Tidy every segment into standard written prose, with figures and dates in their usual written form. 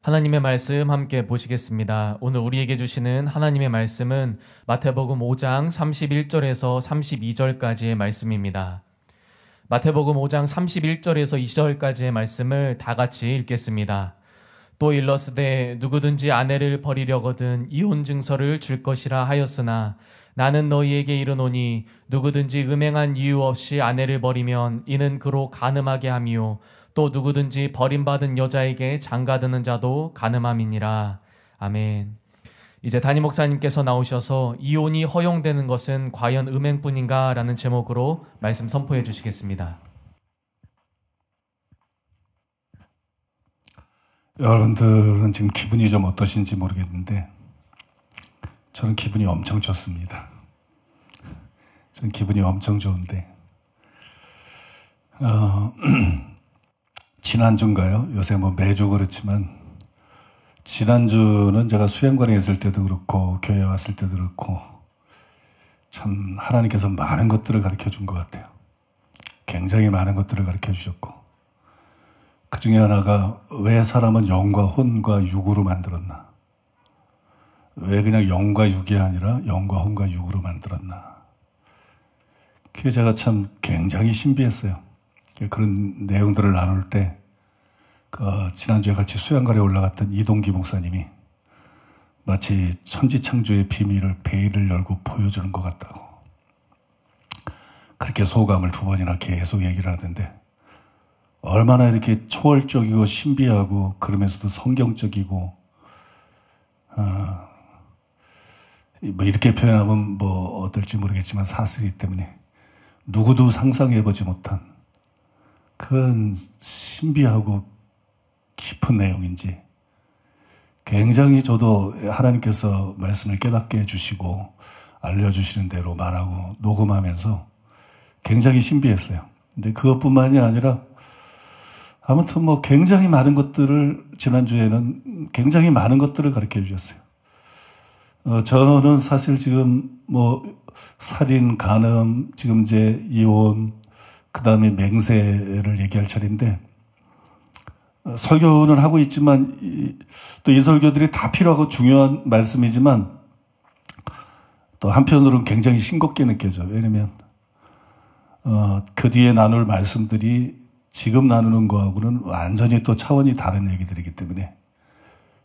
하나님의 말씀 함께 보시겠습니다. 오늘 우리에게 주시는 하나님의 말씀은 마태복음 5장 31절에서 32절까지의 말씀입니다. 마태복음 5장 31절에서 2절까지의 말씀을 다 같이 읽겠습니다. 또 일러스되 누구든지 아내를 버리려거든 이혼 증서를 줄 것이라 하였으나 나는 너희에게 이르노니 누구든지 음행한 이유 없이 아내를 버리면 이는 그로 간음하게 함이요 또 누구든지 버림받은 여자에게 장가드는 자도 간음함이니라. 아멘. 이제 담임 목사님께서 나오셔서 이혼이 허용되는 것은 과연 음행뿐인가? 라는 제목으로 말씀 선포해 주시겠습니다. 여러분들은 지금 기분이 좀 어떠신지 모르겠는데 저는 기분이 엄청 좋습니다. 저는 기분이 엄청 좋은데 지난주인가요? 요새 뭐 매주 그렇지만 지난주는 제가 수양관에 있을 때도 그렇고 교회에 왔을 때도 그렇고 참 하나님께서 많은 것들을 가르쳐 준 것 같아요. 굉장히 많은 것들을 가르쳐 주셨고 그 중에 하나가 왜 사람은 영과 혼과 육으로 만들었나? 왜 그냥 영과 육이 아니라 영과 혼과 육으로 만들었나? 그게 제가 참 굉장히 신비했어요. 그런 내용들을 나눌 때 지난주에 같이 수양관에 올라갔던 이동기 목사님이 마치 천지창조의 비밀을 베일을 열고 보여주는 것 같다고 그렇게 소감을 두 번이나 계속 얘기를 하던데 얼마나 이렇게 초월적이고 신비하고 그러면서도 성경적이고 뭐 이렇게 표현하면 뭐 어떨지 모르겠지만 사실이기 때문에 누구도 상상해보지 못한 그런 신비하고 깊은 내용인지 굉장히 저도 하나님께서 말씀을 깨닫게 해주시고 알려주시는 대로 말하고 녹음하면서 굉장히 신비했어요. 근데 그것뿐만이 아니라 아무튼 뭐 굉장히 많은 것들을 지난주에는 굉장히 많은 것들을 가르쳐 주셨어요. 저는 사실 지금 뭐 살인, 간음, 지금 이제 이혼, 그 다음에 맹세를 얘기할 차례인데 설교는 하고 있지만 또 이 설교들이 다 필요하고 중요한 말씀이지만 또 한편으로는 굉장히 싱겁게 느껴져요. 왜냐면 그 뒤에 나눌 말씀들이 지금 나누는 거하고는 완전히 또 차원이 다른 얘기들이기 때문에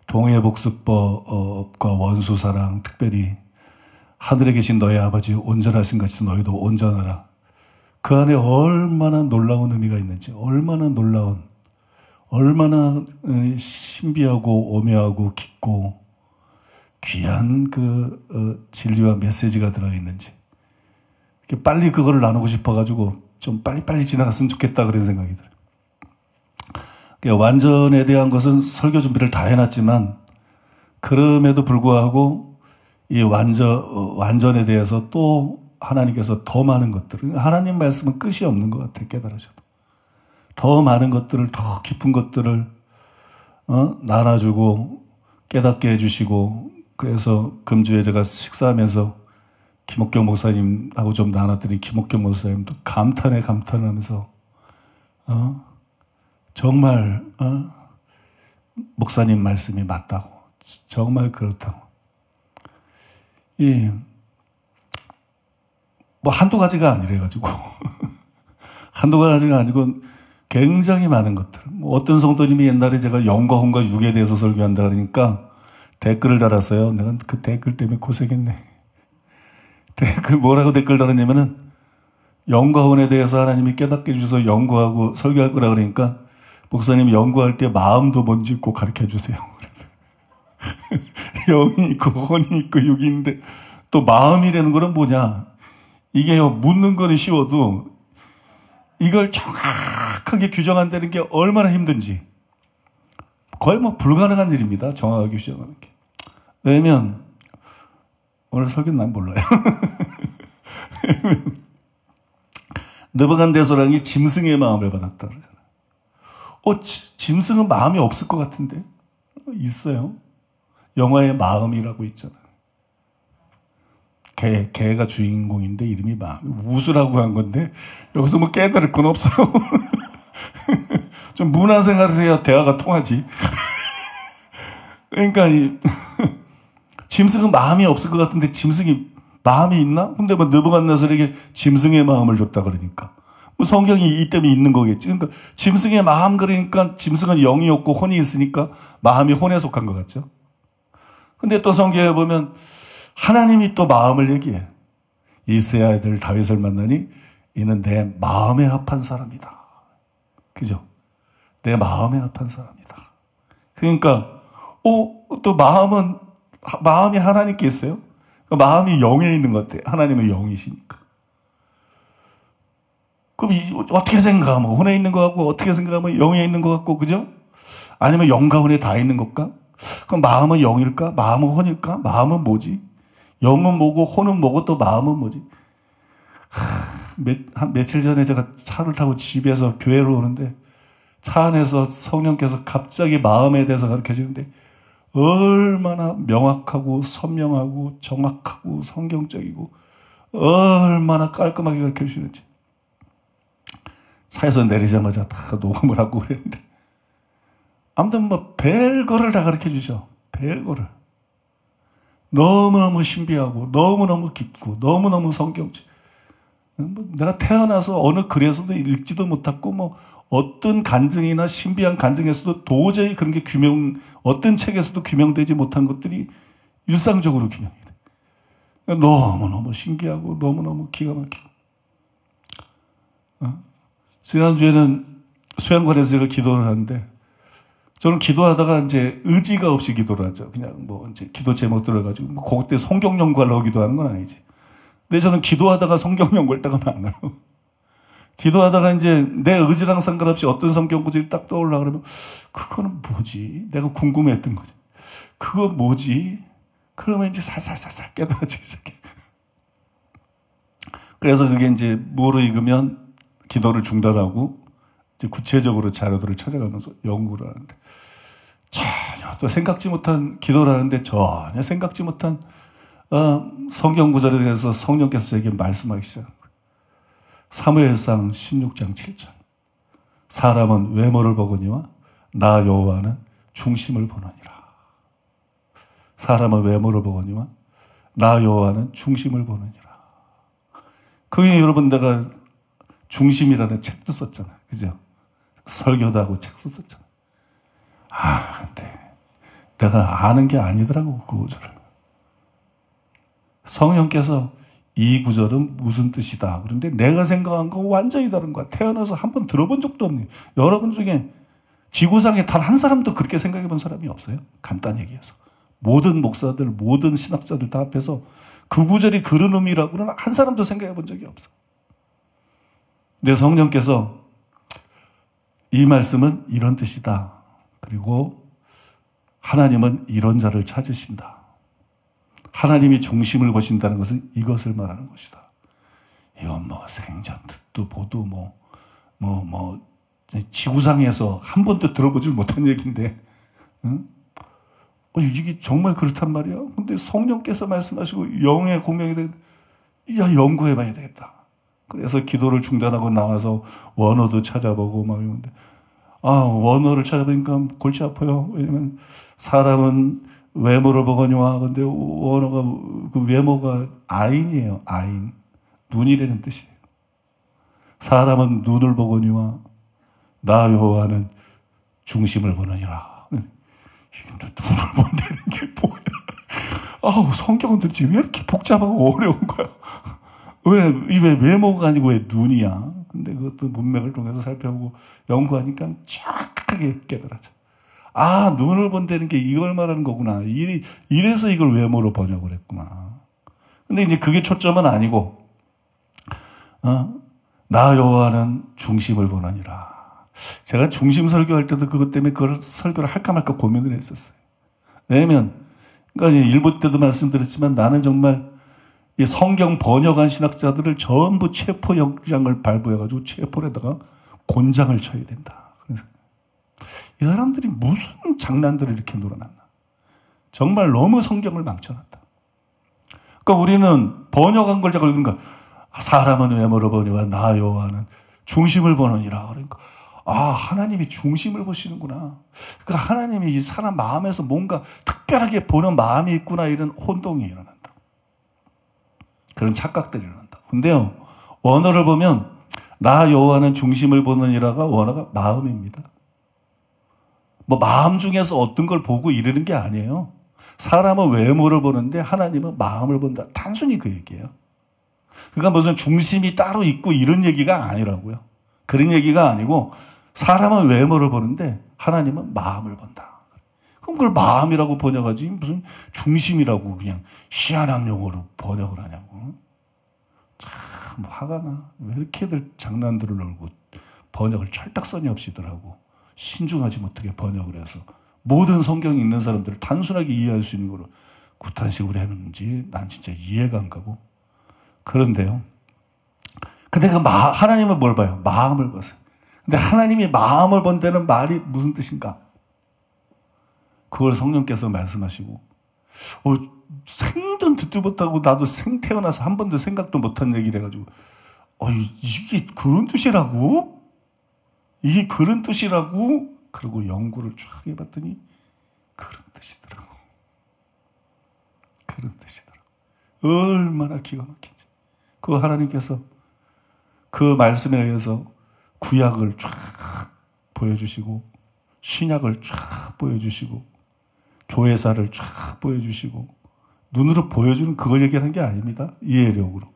동해복수법과 원수사랑, 특별히 하늘에 계신 너희 아버지 온전하신 같이 너희도 온전하라. 그 안에 얼마나 놀라운 의미가 있는지, 얼마나 신비하고 오묘하고 깊고 귀한 그 진리와 메시지가 들어있는지 빨리 그거를 나누고 싶어가지고 좀 빨리빨리 지나갔으면 좋겠다 그런 생각이 들어요. 완전에 대한 것은 설교 준비를 다 해놨지만 그럼에도 불구하고 이 완전에 대해서 또 하나님께서 더 많은 것들을 하나님 말씀은 끝이 없는 것 같아요. 깨달으셔도 더 많은 것들을 더 깊은 것들을 나눠주고 깨닫게 해주시고 그래서 금주에 제가 식사하면서 김옥경 목사님하고 좀 나눴더니 김옥경 목사님도 감탄을 하면서 정말 목사님 말씀이 맞다고 정말 그렇다고 뭐 한두 가지가 아니래가지고 한두 가지가 아니고 굉장히 많은 것들. 뭐 어떤 성도님이 옛날에 제가 영과 혼과 육에 대해서 설교한다 그러니까 댓글을 달았어요. 내가 그 댓글 때문에 고생했네. 뭐라고 댓글 달았냐면은 영과 혼에 대해서 하나님이 깨닫게 해주셔서 연구하고 설교할 거라 그러니까 목사님 연구할 때 마음도 뭔지 꼭 가르쳐 주세요. 영이 있고 혼이 있고 육이 있는데 또 마음이라는 거는 뭐냐? 이게요, 묻는 거는 쉬워도 이걸 정확하게 규정한다는 게 얼마나 힘든지 거의 뭐 불가능한 일입니다. 정확하게 규정하는 게. 왜냐면 오늘 설교는 난 몰라요. 느부갓네살이 짐승의 마음을 받았다 그러잖아요. 짐승은 마음이 없을 것 같은데 있어요. 영화에 마음이라고 있잖아요. 개가 주인공인데 이름이 마음. 우수라고 한 건데 여기서 뭐 깨달을 건 없어요. 좀 문화생활을 해야 대화가 통하지. 그러니까 짐승은 마음이 없을 것 같은데 짐승이 마음이 있나? 근데 뭐 느부갓네살에게 짐승의 마음을 줬다 그러니까. 뭐 성경이 이 때문에 있는 거겠지. 그러니까 짐승의 마음 그러니까 짐승은 영이 없고 혼이 있으니까 마음이 혼에 속한 것 같죠. 근데 또 성경에 보면 하나님이 또 마음을 얘기해. 이새의 아들 다윗을 만나니 이는 내 마음에 합한 사람이다. 그죠? 내 마음에 합한 사람이다. 그러니까 또 마음이 하나님께 있어요. 마음이 영에 있는 것 같아요. 하나님은 영이시니까. 그럼 어떻게 생각하면 혼에 있는 것 같고 어떻게 생각하면 영에 있는 것 같고 그죠? 아니면 영과 혼에 다 있는 것까? 그럼 마음은 영일까? 마음은 혼일까? 마음은 뭐지? 영은 뭐고 혼은 뭐고 또 마음은 뭐지? 한 며칠 전에 제가 차를 타고 집에서 교회로 오는데 차 안에서 성령께서 갑자기 마음에 대해서 가르쳐 주는데 얼마나 명확하고 선명하고 정확하고 성경적이고 얼마나 깔끔하게 가르쳐 주시는지. 차에서 내리자마자 다 녹음을 하고 그랬는데 아무튼 뭐 별거를 다 가르쳐 주셔. 별거를. 너무너무 신비하고 너무너무 깊고 너무너무 성경적. 내가 태어나서 어느 글에서도 읽지도 못했고 뭐 어떤 간증이나 신비한 간증에서도 도저히 그런 게 어떤 책에서도 규명되지 못한 것들이 일상적으로 규명이 돼. 너무너무 신기하고 너무너무 기가 막히고. 지난주에는 수양관에서 제가 기도를 하는데 저는 기도하다가 이제 의지가 없이 기도를 하죠. 그냥 뭐 이제 기도 제목 들어가지고 뭐 그때 성경 연구하려고 기도하는 건 아니지. 근데 저는 기도하다가 성경 연구할 때가 많아요. 기도하다가 이제 내 의지랑 상관없이 어떤 성경 구절이 딱 떠올라 그러면 그거는 뭐지? 내가 궁금해했던 거지. 그거 뭐지? 그러면 이제 살살살살 깨달아지기 시작해. 그래서 그게 이제 뭐로 읽으면 기도를 중단하고 이제 구체적으로 자료들을 찾아가면서 연구를 하는데 전혀 또 생각지 못한 기도를 하는데 전혀 생각지 못한 성경 구절에 대해서 성령께서 저에게 말씀하기 시작합니다. 사무엘상 16장 7절. 사람은 외모를 보거니와 나 여호와는 중심을 보느니라. 사람은 외모를 보거니와 나 여호와는 중심을 보느니라. 그게 여러분 내가 중심이라는 책도 썼잖아요. 그죠? 설교도 하고 책도 썼잖아요. 근데 내가 아는 게 아니더라고 그 구절을. 성령께서 이 구절은 무슨 뜻이다. 그런데 내가 생각한 거 완전히 다른 거야. 태어나서 한 번 들어본 적도 없네. 여러분 중에 지구상에 단 한 사람도 그렇게 생각해 본 사람이 없어요. 간단히 얘기해서. 모든 목사들, 모든 신학자들 다 합해서 그 구절이 그런 의미라고는 한 사람도 생각해 본 적이 없어. 내 성령께서 이 말씀은 이런 뜻이다. 그리고 하나님은 이런 자를 찾으신다. 하나님이 중심을 보신다는 것은 이것을 말하는 것이다. 이건 뭐 생전 듣도 보도 지구상에서 한 번도 들어보질 못한 얘기인데, 응? 이게 정말 그렇단 말이야. 근데 성령께서 말씀하시고 영의 공명이 연구해봐야 되겠다. 그래서 기도를 중단하고 나와서 원어도 찾아보고 막 이러는데, 원어를 찾아보니까 골치 아파요. 왜냐면 사람은 외모를 보거니와, 근데 원어가, 그 외모가 아인이에요. 아인. 눈이라는 뜻이에요. 사람은 눈을 보거니와 나 여호와는 중심을 보느니라. 눈을 본다는 게 뭐야? 성경은 도대체 왜 이렇게 복잡하고 어려운 거야? 왜 외모가 아니고 왜 눈이야? 근데 그것도 문맥을 통해서 살펴보고 연구하니까 정확하게 깨달아져. 눈을 본다는 게 이걸 말하는 거구나. 이래서 이걸 외모로 번역을 했구나. 근데 이제 그게 초점은 아니고, 나 여호와는 중심을 보느니라. 제가 중심 설교할 때도 그것 때문에 그걸 설교를 할까 말까 고민을 했었어요. 왜냐면, 그러니까 일부 때도 말씀드렸지만 나는 정말 이 성경 번역한 신학자들을 전부 체포영장을 발부해가지고 체포에다가 곤장을 쳐야 된다. 그래서 이 사람들이 무슨 장난들을 이렇게 놀아놨나. 정말 너무 성경을 망쳐놨다. 그러니까 우리는 번역한 걸 자꾸 읽으니까 사람은 외모를 보니와 나 여호와는 중심을 보느니라. 그러니까 하나님이 중심을 보시는구나. 그러니까 하나님이 이 사람 마음에서 뭔가 특별하게 보는 마음이 있구나. 이런 혼동이 일어난다. 그런 착각들이 일어난다. 근데요, 원어를 보면 나 여호와는 중심을 보느니라가 원어가 마음입니다. 뭐 마음 중에서 어떤 걸 보고 이르는 게 아니에요. 사람은 외모를 보는데 하나님은 마음을 본다. 단순히 그 얘기예요. 그러니까 무슨 중심이 따로 있고 이런 얘기가 아니라고요. 그런 얘기가 아니고 사람은 외모를 보는데 하나님은 마음을 본다. 그럼 그걸 마음이라고 번역하지 무슨 중심이라고 그냥 희한한 용어로 번역을 하냐고. 참 화가 나. 왜 이렇게들 장난들을 놀고 번역을 철딱서니 없이들 하고 신중하지 못하게 번역을 해서 모든 성경이 있는 사람들을 단순하게 이해할 수 있는 거로 구탄식으로 해놓는지 난 진짜 이해가 안 가고. 그런데요. 근데 하나님은 뭘 봐요? 마음을 보세요. 근데 하나님이 마음을 본다는 말이 무슨 뜻인가? 그걸 성령께서 말씀하시고, 생전 듣지 못하고 나도 태어나서 한 번도 생각도 못한 얘기를 해가지고, 이게 그런 뜻이라고? 이게 그런 뜻이라고? 그리고 연구를 쫙 해봤더니 그런 뜻이더라고. 그런 뜻이더라고. 얼마나 기가 막힌지. 그 하나님께서 그 말씀에 의해서 구약을 쫙 보여주시고 신약을 쫙 보여주시고 교회사를 쫙 보여주시고 눈으로 보여주는 그걸 얘기하는 게 아닙니다. 이해력으로.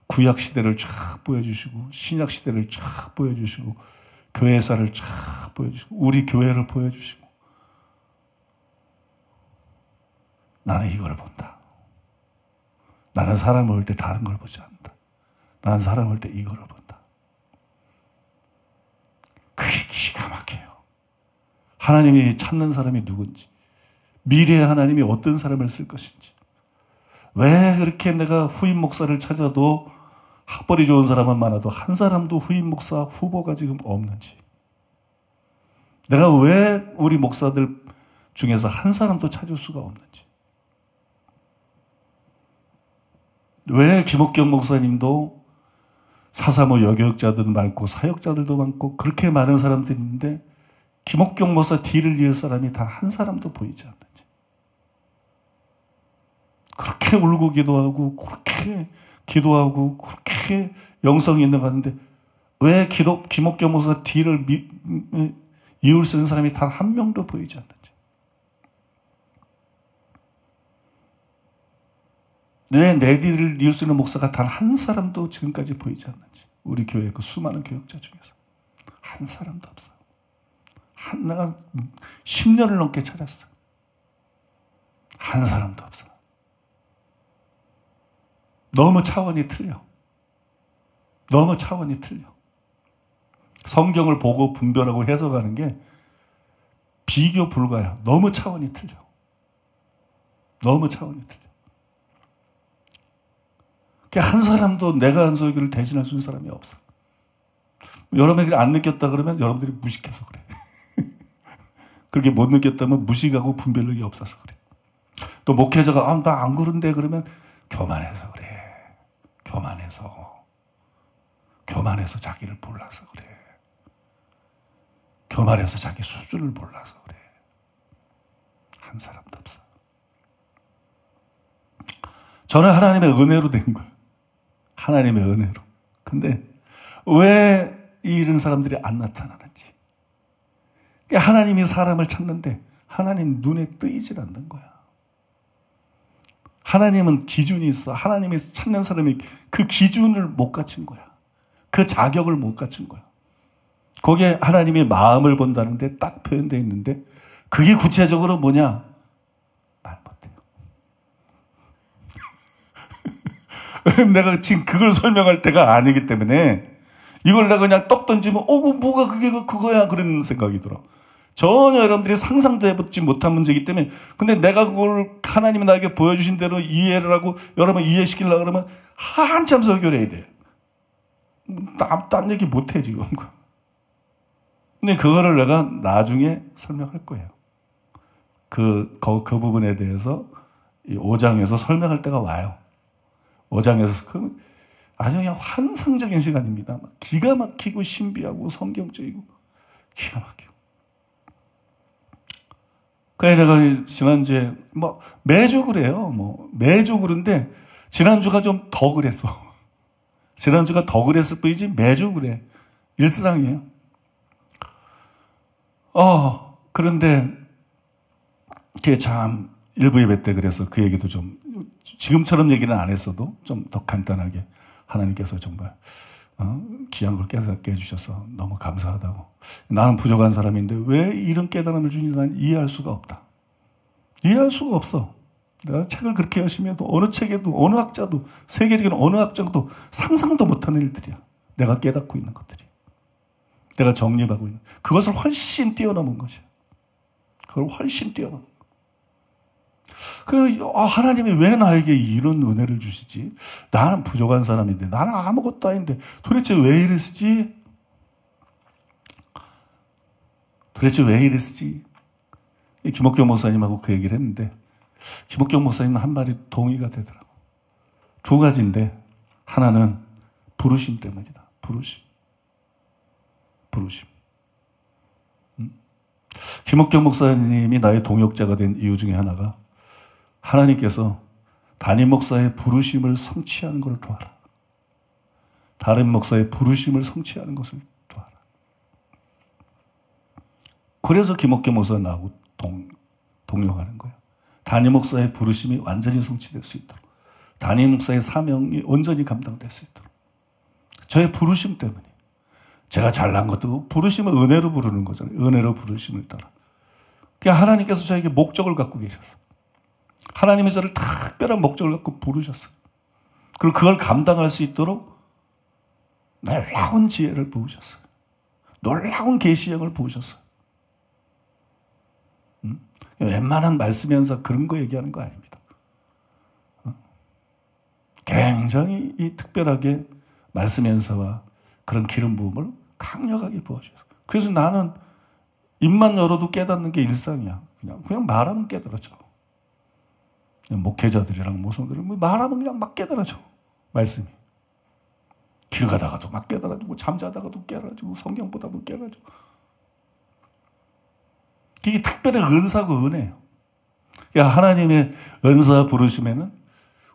구약 시대를 쫙 보여주시고 신약 시대를 쫙 보여주시고 교회사를 쫙 보여주시고 우리 교회를 보여주시고 나는 이걸 본다. 나는 사람을 볼 때 다른 걸 보지 않는다. 나는 사람을 볼 때 이거를 본다. 그게 기가 막혀요. 하나님이 찾는 사람이 누군지, 미래의 하나님이 어떤 사람을 쓸 것인지, 왜 그렇게 내가 후임 목사를 찾아도 학벌이 좋은 사람은 많아도 한 사람도 후임 목사 후보가 지금 없는지, 내가 왜 우리 목사들 중에서 한 사람도 찾을 수가 없는지, 왜 김옥경 목사님도 사사모 여교육자들도 많고 사역자들도 많고 그렇게 많은 사람들이 있는데 김옥경 목사 뒤를 이을 사람이 단 한 사람도 보이지 않는지, 그렇게 울고 기도하고 그렇게 기도하고 그렇게 영성이 있는 거 같은데 왜 김옥경 목사 뒤를 이을 수 있는 사람이 단 한 명도 보이지 않는지, 왜 내 뒤를 이을 수 있는 목사가 단 한 사람도 지금까지 보이지 않는지, 우리 교회 그 수많은 교육자 중에서 한 사람도 없어요. 내가 10년을 넘게 찾았어요. 한 사람도 없어요. 너무 차원이 틀려. 너무 차원이 틀려. 성경을 보고 분별하고 해석하는 게 비교 불가야. 너무 차원이 틀려. 너무 차원이 틀려. 한 사람도 내가 한 설교를 대신할 수 있는 사람이 없어. 여러분들이 안 느꼈다 그러면 여러분들이 무식해서 그래. 그렇게 못 느꼈다면 무식하고 분별력이 없어서 그래. 또 목회자가 나 안 그런데 그러면 교만해서 그래. 교만해서 자기를 몰라서 그래. 교만해서 자기 수준을 몰라서 그래. 한 사람도 없어. 저는 하나님의 은혜로 된 거예요. 하나님의 은혜로. 근데 왜 이런 사람들이 안 나타나는지. 하나님이 사람을 찾는데 하나님 눈에 뜨이질 않는 거야. 하나님은 기준이 있어. 하나님이 찾는 사람이 그 기준을 못 갖춘 거야. 그 자격을 못 갖춘 거야. 거기에 하나님이 마음을 본다는데 딱 표현되어 있는데 그게 구체적으로 뭐냐? 말 못해요. 내가 지금 그걸 설명할 때가 아니기 때문에 이걸 내가 그냥 떡 던지면 뭐가 그게 그거야 그런 생각이 들어. 전혀 여러분들이 상상도 해보지 못한 문제이기 때문에 근데 내가 그걸 하나님이 나에게 보여주신 대로 이해를 하고 여러분 이해시키려고 그러면 한참 설교를 해야 돼. 딴 얘기 못해 지금. 근데 그거를 내가 나중에 설명할 거예요. 그 부분에 대해서 5장에서 설명할 때가 와요. 5장에서 아주 그냥 환상적인 시간입니다. 기가 막히고 신비하고 성경적이고 기가 막혀. 그래 내가 지난주에 매주 그래요. 매주 그런데 지난주가 좀 더 그랬어. 지난주가 더 그랬을 뿐이지 매주 그래. 일상이에요. 그런데 그게 참 일부 예배 때 그래서 그 얘기도 좀 지금처럼 얘기는 안 했어도 좀 더 간단하게 하나님께서 정말 귀한 걸 깨닫게 해주셔서 너무 감사하다고. 나는 부족한 사람인데 왜 이런 깨달음을 주는지 난 이해할 수가 없다. 이해할 수가 없어. 내가 책을 그렇게 열심히 해도 어느 책에도 어느 학자도 세계적인 어느 학자도 상상도 못하는 일들이야. 내가 깨닫고 있는 것들이. 내가 정립하고 있는 그것을 훨씬 뛰어넘은 것이야. 그걸 훨씬 뛰어넘은 것. 그래서 하나님이 왜 나에게 이런 은혜를 주시지? 나는 부족한 사람인데 나는 아무것도 아닌데 도대체 왜 이랬지? 도대체 왜 이랬지? 김옥경 목사님하고 그 얘기를 했는데 김옥경 목사님은 한 말이 동의가 되더라고. 두 가지인데 하나는 부르심 때문이다. 부르심. 김옥경 목사님이 나의 동역자가 된 이유 중에 하나가 하나님께서 담임 목사의 부르심을 성취하는 것을 도와라. 다른 목사의 부르심을 성취하는 것을 도와라. 그래서 김옥경 목사 나하고 동역하는 거예요. 담임 목사의 부르심이 완전히 성취될 수 있도록, 담임 목사의 사명이 온전히 감당될 수 있도록. 저의 부르심 때문에. 제가 잘난 것도 부르심을 은혜로 부르는 거잖아요. 은혜로 부르심을 따라. 그러니까 하나님께서 저에게 목적을 갖고 계셨어요. 하나님이 저를 특별한 목적을 갖고 부르셨어요. 그리고 그걸 감당할 수 있도록 놀라운 지혜를 부으셨어요. 놀라운 계시형을 부으셨어요. 웬만한 말씀 연사 그런 거 얘기하는 거 아닙니다. 굉장히 특별하게 말씀 연사와 그런 기름 부음을 강력하게 부어주셨어요. 그래서 나는 입만 열어도 깨닫는 게 일상이야. 그냥 말하면 깨달아져. 목회자들이랑 모성들은 말하면 그냥 막 깨달아져. 말씀이. 길 가다가도 막 깨달아지고 잠자다가도 깨달아지고 성경보다도 깨달아지고. 이게 특별한 은사고 은혜예요. 하나님의 은사 부르시면은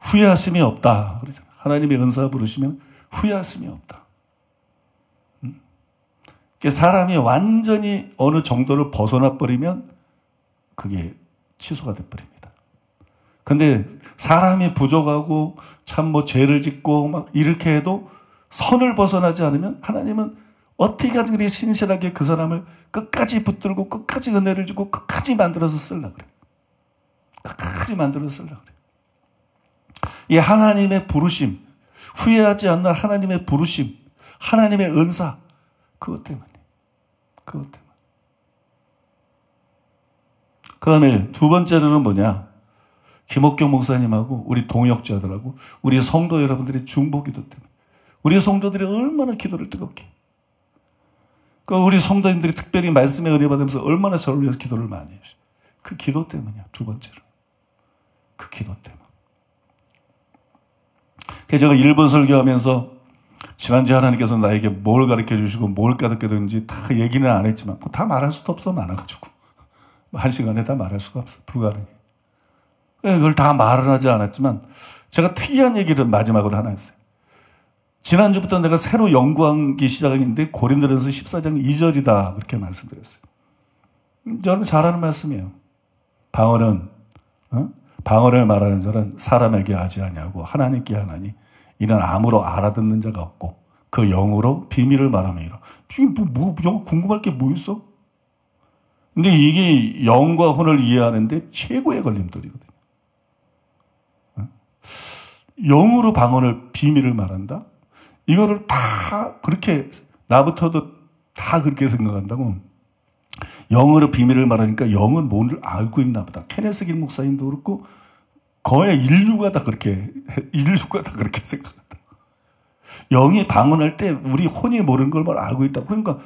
후회하심이 없다. 그러잖아요. 하나님의 은사 부르시면 후회하심이 없다. 사람이 완전히 어느 정도를 벗어나 버리면 그게 취소가 돼 버립니다. 근데 사람이 부족하고 참 죄를 짓고 막 이렇게 해도 선을 벗어나지 않으면 하나님은 어떻게든 그렇게 신실하게 그 사람을 끝까지 붙들고 끝까지 은혜를 주고 끝까지 만들어서 쓰려고 그래. 끝까지 만들어서 쓰려고 그래. 이 하나님의 부르심, 후회하지 않는 하나님의 부르심, 하나님의 은사, 그것 때문에. 그 다음에 두 번째로는 뭐냐? 김옥경 목사님하고 우리 동역자들하고 우리 성도 여러분들의 중보기도 때문에. 우리 성도들이 얼마나 기도를 뜨겁게. 우리 성도님들이 특별히 말씀의 은혜 받으면서 얼마나 저를 위해서 기도를 많이 해요. 그 기도 때문이야. 두 번째로. 그 기도 때문에. 그래서 제가 일본 설교하면서 지난주에 하나님께서 나에게 뭘 가르쳐 주시고 뭘 깨닫게 되는지 다 얘기는 안 했지만 다 말할 수도 없어 많아가지고 한 시간에 다 말할 수가 없어. 불가능해. 그걸 다 말은 하지 않았지만 제가 특이한 얘기를 마지막으로 하나 했어요. 지난주부터 내가 새로 연구하기 시작했는데 고린도전서 14장 2절이다 그렇게 말씀드렸어요. 저는 잘하는 말씀이에요. 방언을 말하는 자는 사람에게 하지 아니하고 하나님께 하나니 이는 아무로 알아듣는 자가 없고 그 영으로 비밀을 말함이라. 지금 저거 궁금할 게 뭐 있어? 근데 이게 영과 혼을 이해하는데 최고의 걸림돌이거든요. 영으로 방언을 비밀을 말한다? 이거를 다 그렇게 나부터도 다 그렇게 생각한다고. 영으로 비밀을 말하니까 영은 뭔지 알고 있나 보다. 케네스 길 목사님도 그렇고 거의 인류가 다 그렇게 생각한다. 영이 방언할 때 우리 혼이 모르는 걸 알고 있다. 그러니까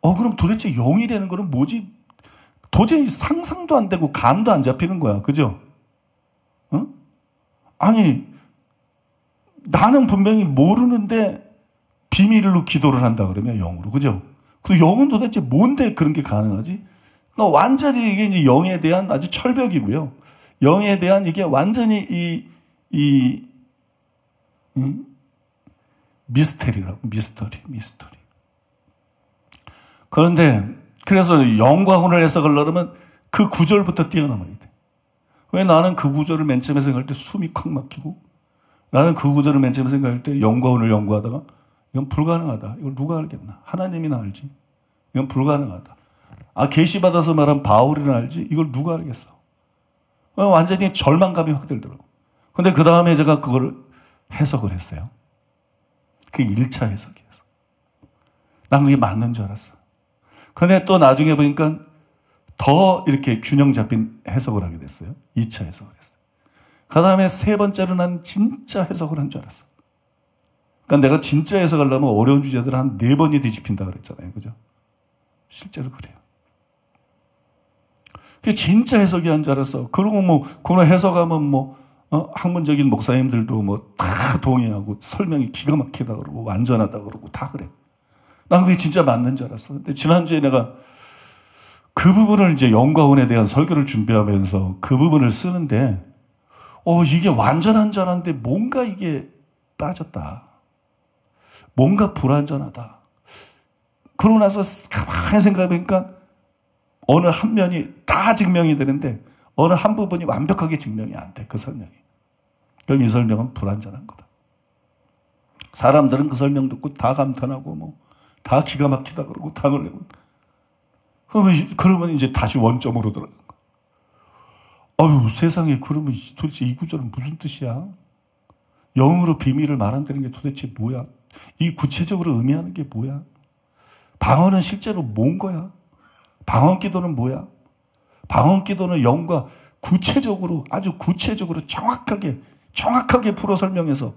그럼 도대체 영이라는 거는 뭐지? 도저히 상상도 안 되고 감도 안 잡히는 거야. 그죠? 아니 나는 분명히 모르는데 비밀로 기도를 한다 그러면 영으로. 그죠? 그 영은 도대체 뭔데 그런 게 가능하지? 그러니까 완전히 이게 이제 영에 대한 아주 철벽이고요. 영에 대한 이게 완전히 미스터리라고, 미스터리. 그런데, 그래서 영과 혼을 해석하려면 그 구절부터 뛰어넘어야 돼. 왜 나는 그 구절을 맨 처음에 생각할 때 숨이 콱 막히고, 나는 그 구절을 맨 처음에 생각할 때 영과 혼을 연구하다가, 이건 불가능하다. 이걸 누가 알겠나? 하나님이나 알지. 이건 불가능하다. 계시받아서 말한 바울이나 알지. 이걸 누가 알겠어? 완전히 절망감이 확 들더라고. 근데 그 다음에 제가 그걸 해석을 했어요. 그게 1차 해석이었어. 난 그게 맞는 줄 알았어. 근데 또 나중에 보니까 더 이렇게 균형 잡힌 해석을 하게 됐어요. 2차 해석을 했어요. 그 다음에 세 번째로 난 진짜 해석을 한 줄 알았어. 그러니까 내가 진짜 해석하려면 어려운 주제들을 한 4번이 뒤집힌다 그랬잖아요. 그죠? 실제로 그래요. 그게 진짜 해석이 한 줄 알았어. 그리고 그런 해석하면 학문적인 목사님들도 다 동의하고 설명이 기가 막히다 그러고 완전하다 그러고 다 그래. 난 그게 진짜 맞는 줄 알았어. 근데 지난주에 내가 그 부분을 이제 영과 혼에 대한 설교를 준비하면서 그 부분을 쓰는데, 이게 완전한 줄 알았는데 뭔가 이게 빠졌다. 뭔가 불완전하다. 그러고 나서 가만히 생각해보니까 어느 한 면이 다 증명이 되는데 어느 한 부분이 완벽하게 증명이 안 돼. 그 설명이. 그럼 이 설명은 불완전한 거다. 사람들은 그 설명 듣고 다 감탄하고 다 기가 막히다 그러고 다 놀래고. 그러면 이제 다시 원점으로 들어간 거야. 세상에, 그러면 도대체 이 구절은 무슨 뜻이야? 영으로 비밀을 말한다는 게 도대체 뭐야? 이 구체적으로 의미하는 게 뭐야? 방언은 실제로 뭔 거야? 방언 기도는 뭐야? 방언 기도는 영과 구체적으로, 아주 구체적으로 정확하게 풀어 설명해서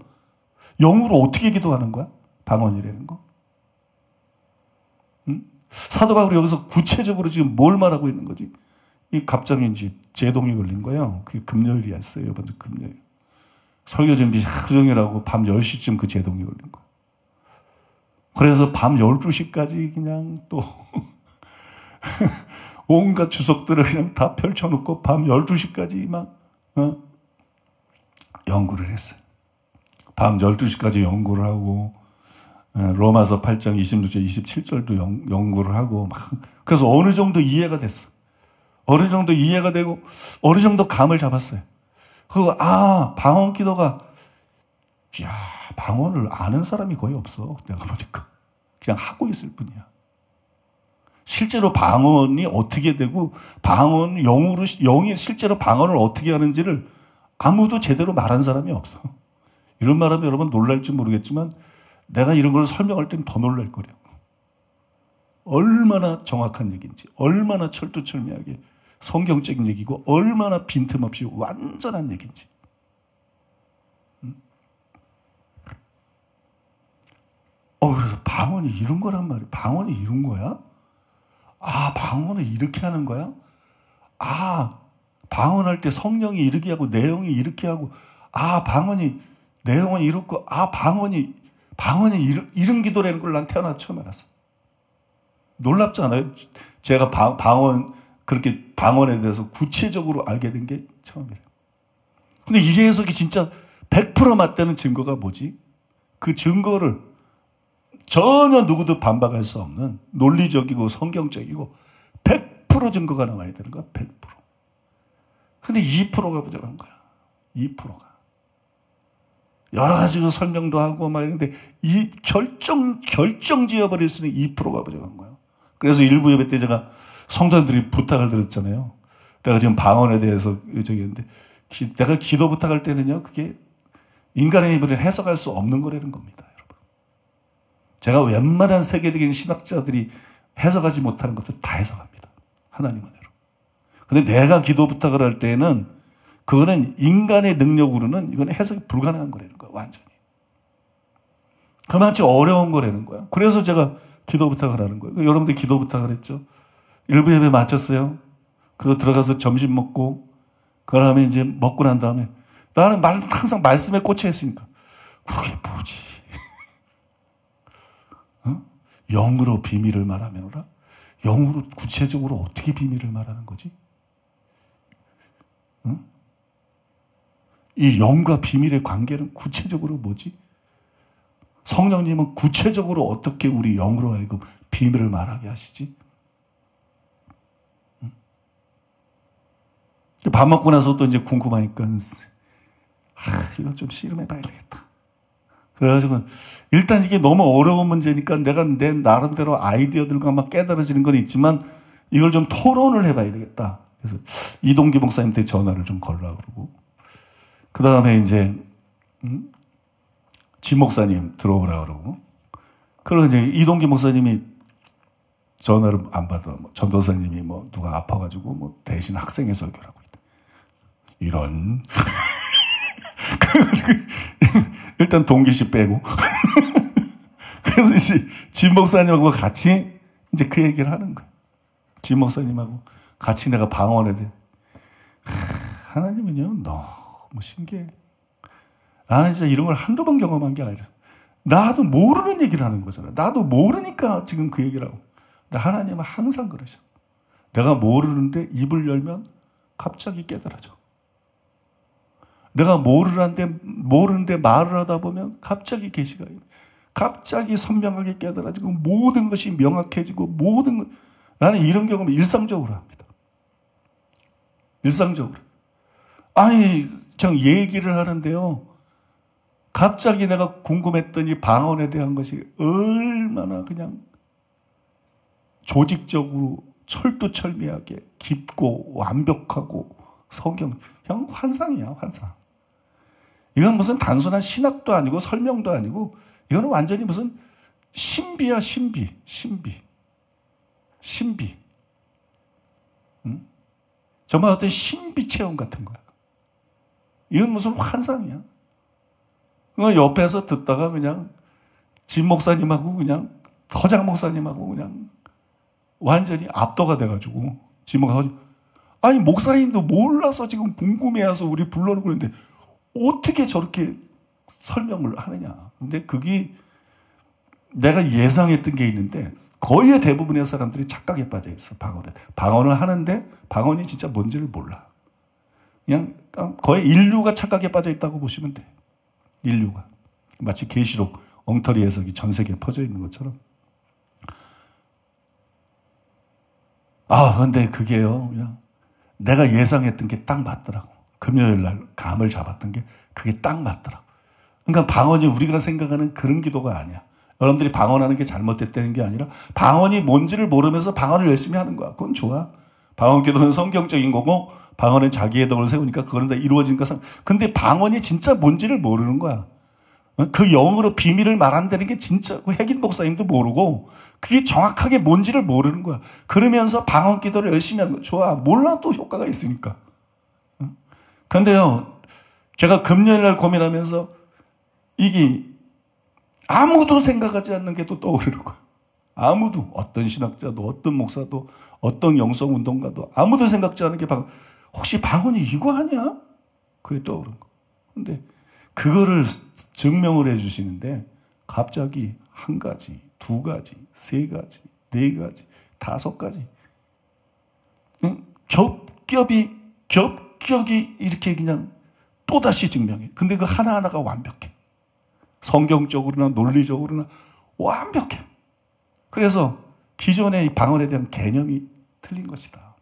영으로 어떻게 기도하는 거야? 방언이라는 거. 응? 사도 바울이 여기서 구체적으로 지금 뭘 말하고 있는 거지? 이 갑자기 이제 제동이 걸린 거예요. 그게 금요일이었어요. 이번 주 금요일. 설교 준비 하루 종일 하고 밤 10시쯤 그 제동이 걸린 거예요. 그래서 밤 12시까지 그냥 또 온갖 주석들을 그냥 다 펼쳐놓고 밤 12시까지 연구를 했어요. 밤 12시까지 연구를 하고 로마서 8장 26절 27절도 연구를 하고 그래서 어느 정도 이해가 됐어. 어느 정도 이해가 되고 어느 정도 감을 잡았어요. 그리고 방언 기도가 방언을 아는 사람이 거의 없어. 내가 보니까 그냥 하고 있을 뿐이야. 실제로 방언이 어떻게 되고 영이 실제로 방언을 어떻게 하는지를 아무도 제대로 말한 사람이 없어. 이런 말하면 여러분 놀랄지 모르겠지만 내가 이런 걸 설명할 때는 더 놀랄 거래요. 얼마나 정확한 얘기인지, 얼마나 철두철미하게 성경적인 얘기고, 얼마나 빈틈없이 완전한 얘기인지. 그래서 방언이 이런 거란 말이야. 방언이 이런 거야? 방언을 이렇게 하는 거야? 방언할 때 성령이 이렇게 하고 내용이 이렇게 하고, 방언이 내용은 이렇고, 방언이 이런 기도라는 걸 난 태어나 처음 알았어. 놀랍지 않아요? 제가 그렇게 방언에 대해서 구체적으로 알게 된 게 처음이래요. 근데 이 해석이 진짜 100% 맞다는 증거가 뭐지? 그 증거를 전혀 누구도 반박할 수 없는 논리적이고 성경적이고 100% 증거가 나와야 되는 거야. 100%. 근데 2%가 부족한 거야. 2%가. 여러 가지로 설명도 하고 이런데 이 결정 지어버릴 수 있는 2%가 부족한 거야. 그래서 일부 예배 때 제가 성도들이 부탁을 드렸잖아요. 내가 지금 방언에 대해서 얘기했는데 내가 기도 부탁할 때는요, 그게 인간의 입으로 해석할 수 없는 거라는 겁니다, 여러분. 제가 웬만한 세계적인 신학자들이 해석하지 못하는 것도 다 해석합니다. 하나님 은혜로. 근데 내가 기도 부탁을 할 때는 그거는 인간의 능력으로는 이건 해석이 불가능한 거라는 거야, 완전히. 그만치 어려운 거라는 거야. 그래서 제가 기도 부탁을 하는 거예요. 여러분들 기도 부탁을 했죠. 일부 예배 마쳤어요. 그리고 들어가서 점심 먹고, 그 다음에 이제 먹고 난 다음에, 나는 항상 말씀에 꽂혀 있으니까, 그게 뭐지? 영으로 비밀을 말하면라? 영으로 구체적으로 어떻게 비밀을 말하는 거지? 응? 이 영과 비밀의 관계는 구체적으로 뭐지? 성령님은 구체적으로 어떻게 우리 영으로 하여금 비밀을 말하게 하시지? 응? 밥 먹고 나서 또 이제 궁금하니까 이거 좀 씨름해 봐야 되겠다. 그래가지고 일단 이게 너무 어려운 문제니까 내가 내 나름대로 아이디어들과 막 깨달아지는 건 있지만 이걸 좀 토론을 해봐야 되겠다. 그래서 이동기 목사님한테 전화를 좀 걸라 그러고 그 다음에 이제 진 목사님 들어오라 그러고 그러고 이제 이동기 목사님이 전화를 안 받아. 뭐 전도사님이 뭐 누가 아파가지고 뭐 대신 학생회 설교라고 있다. 이런 일단 동기씨 빼고 그래서 이제 진 목사님하고 같이 이제 그 얘기를 하는 거야. 진 목사님하고 같이 내가 방언에 대해 하나님은요 너무 신기해. 나는 진짜 이런 걸 한두 번 경험한 게 아니라 나도 모르는 얘기를 하는 거잖아. 나도 모르니까 지금 그 얘기를 하고. 근데 하나님은 항상 그러셔. 내가 모르는데 입을 열면 갑자기 깨달아져. 내가 모르는데 말을 하다 보면 갑자기 계시가 있네. 갑자기 선명하게 깨달아지고 모든 것이 명확해지고 모든 것. 나는 이런 경험을 일상적으로 합니다. 일상적으로. 아니, 저 얘기를 하는데요. 갑자기 내가 궁금했더니 방언에 대한 것이 얼마나 그냥 조직적으로 철두철미하게 깊고 완벽하고 성경, 그냥 환상이야, 환상. 이건 무슨 단순한 신학도 아니고 설명도 아니고 이거는 완전히 무슨 신비야, 신비. 응? 정말 어떤 신비 체험 같은 거야. 이건 무슨 환상이야. 옆에서 듣다가 그냥 진 목사님하고 그냥 허장 목사님하고 그냥 완전히 압도가 돼가지고 진 목사님 아니 목사님도 몰라서 지금 궁금해해서 우리 불러놓고 그러는데 어떻게 저렇게 설명을 하느냐. 근데 그게 내가 예상했던 게 있는데 거의 대부분의 사람들이 착각에 빠져 있어. 방언을 하는데 방언이 진짜 뭔지를 몰라. 그냥 거의 인류가 착각에 빠져 있다고 보시면 돼. 인류가. 마치 계시록 엉터리 해석이 전 세계에 퍼져 있는 것처럼. 근데 그게요, 그냥 내가 예상했던 게 딱 맞더라고. 금요일 날 감을 잡았던 게 그게 딱 맞더라고. 그러니까 방언이 우리가 생각하는 그런 기도가 아니야. 여러분들이 방언하는 게 잘못됐다는 게 아니라 방언이 뭔지를 모르면서 방언을 열심히 하는 거야. 그건 좋아. 방언 기도는 성경적인 거고 방언은 자기의 덕을 세우니까 그거는 다 이루어진 것은. 근데 방언이 진짜 뭔지를 모르는 거야. 그 영으로 비밀을 말한다는 게 진짜 핵인 목사님도 모르고 그게 정확하게 뭔지를 모르는 거야. 그러면서 방언 기도를 열심히 하는 거 좋아. 몰라도 효과가 있으니까. 그런데요, 제가 금요일 날 고민하면서 이게 아무도 생각하지 않는 게 또 떠오르는 거야. 아무도, 어떤 신학자도, 어떤 목사도, 어떤 영성운동가도 아무도 생각지 않은 게 혹시 방언이 이거 아니야? 그게 떠오른 거. 근데 그거를 증명을 해 주시는데 갑자기 한 가지, 두 가지, 세 가지, 네 가지, 다섯 가지. 겹겹이 이렇게 그냥 또다시 증명해. 근데 그 하나하나가 완벽해. 성경적으로나 논리적으로나 완벽해. 그래서 기존의 이 방언에 대한 개념이 틀린 것이다.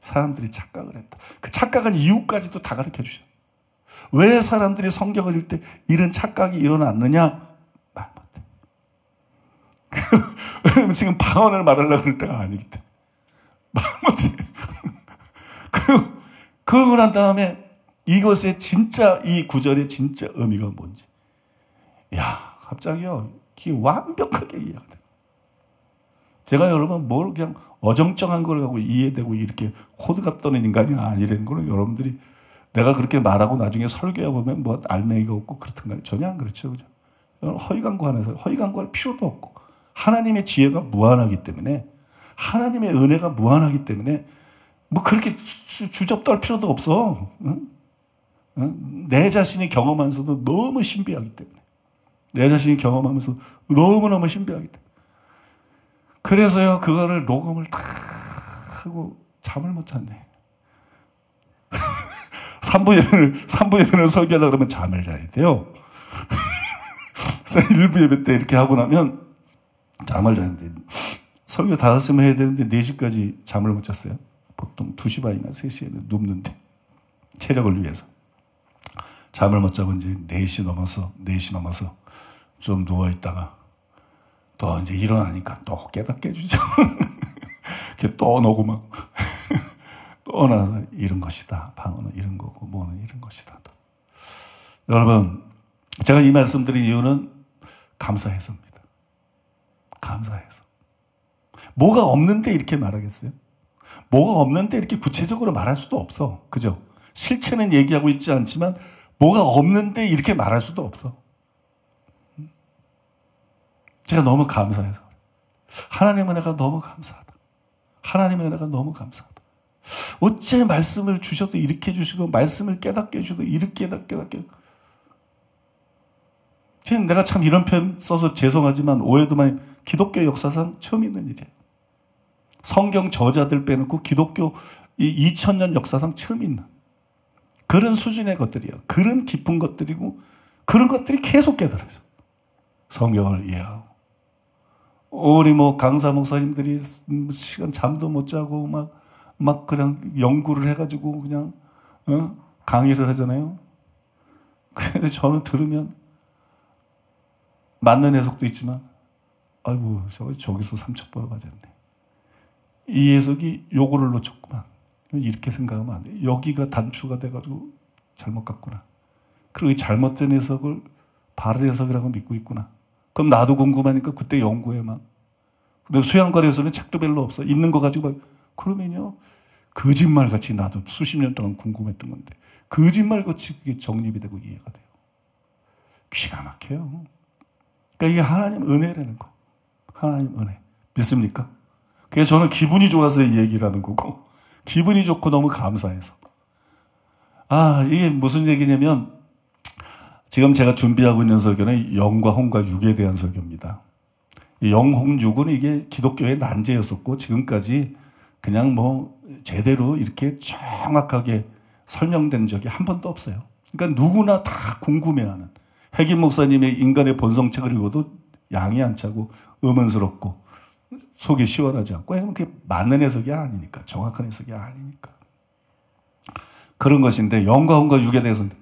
사람들이 착각을 했다. 그 착각한 이유까지도 다 가르쳐 주셔. 왜 사람들이 성경을 읽을 때 이런 착각이 일어났느냐? 말 못해. 왜냐면 지금 방언을 말하려고 할 때가 아니기 때문에. 말 못해. 그러고 난 다음에 이것의 진짜 이 구절의 진짜 의미가 뭔지. 야, 갑자기요. 이게 완벽하게 이해가 돼. 제가 여러분 뭘 그냥 어정쩡한 걸 갖고 이해되고 이렇게 호들갑 떠는 인간이 아니라는 거는 여러분들이 내가 그렇게 말하고 나중에 설교해 보면 뭐 알맹이가 없고 그렇든가 전혀 안 그렇죠. 그죠? 허위광고하면서 허위광고할 필요도 없고 하나님의 지혜가 무한하기 때문에 하나님의 은혜가 무한하기 때문에 뭐 그렇게 주접 떨 필요도 없어. 응? 응? 내 자신이 경험하면서도 너무 신비하기 때문에 내 자신이 경험하면서 너무너무 신비하기 때문에 그래서요, 그거를 녹음을 다 하고 잠을 못 잤네. 3부 예배를 설교하려고 그러면 잠을 자야 돼요. 그래서 1부 예배 때 이렇게 하고 나면 잠을 자는데, 설교 5시면 해야 되는데 4시까지 잠을 못 잤어요. 보통 2시 반이나 3시에는 눕는데, 체력을 위해서. 잠을 못 자고 이제 4시 넘어서 좀 누워있다가 또 이제 일어나니까 또 깨닫게 해주죠. 이렇게 또 녹음하고. 또 나서 이런 것이다. 방언은 이런 거고, 뭐는 이런 것이다. 여러분, 제가 이 말씀 드린 이유는 감사해서입니다. 감사해서. 뭐가 없는데 이렇게 말하겠어요? 뭐가 없는데 이렇게 구체적으로 말할 수도 없어. 그죠? 실체는 얘기하고 있지 않지만 뭐가 없는데 이렇게 말할 수도 없어. 제가 너무 감사해서. 하나님의 은혜가 너무 감사하다. 하나님의 은혜가 너무 감사하다. 어째 말씀을 주셔도 이렇게 해주시고, 말씀을 깨닫게 해주셔도 이렇게 깨닫게. 내가 참 이런 표현 써서 죄송하지만 오해도 많이, 기독교 역사상 처음 있는 일이에요. 성경 저자들 빼놓고 기독교 2000년 역사상 처음 있는 그런 수준의 것들이에요. 그런 깊은 것들이고, 그런 것들이 계속 깨달아져. 성경을 이해하고. 우리 강사 목사님들이 시간 잠도 못 자고 막 그냥 연구를 해가지고 그냥, 강의를 하잖아요. 근데 저는 들으면 맞는 해석도 있지만, 아이고, 저기서 삼척 보러 가졌네. 이 해석이 요거를 놓쳤구만. 이렇게 생각하면 안 돼. 여기가 단추가 돼가지고 잘못 갔구나. 그리고 이 잘못된 해석을 바른 해석이라고 믿고 있구나. 그럼 나도 궁금하니까 그때 연구해 막. 근데 수양관에서는 책도 별로 없어. 있는 거 가지고 막. 그러면요, 거짓말같이 나도 수십 년 동안 궁금했던 건데 거짓말같이 그게 정립이 되고 이해가 돼요. 기가 막혀요. 그러니까 이게 하나님 은혜라는 거. 하나님 은혜. 믿습니까? 그래서 저는 기분이 좋아서 이 얘기를 하는 거고, 기분이 좋고 너무 감사해서. 이게 무슨 얘기냐면, 지금 제가 준비하고 있는 설교는 영과 혼과 육에 대한 설교입니다. 영, 혼, 육은 이게 기독교의 난제였었고, 지금까지 그냥 제대로 이렇게 정확하게 설명된 적이 한 번도 없어요. 그러니까 누구나 다 궁금해하는, 핵임 목사님의 인간의 본성책을 읽어도 양이 안 차고 의문스럽고 속이 시원하지 않고, 왜냐면 그게 맞는 해석이 아니니까, 정확한 해석이 아니니까. 그런 것인데, 영과 혼과 육에 대해서는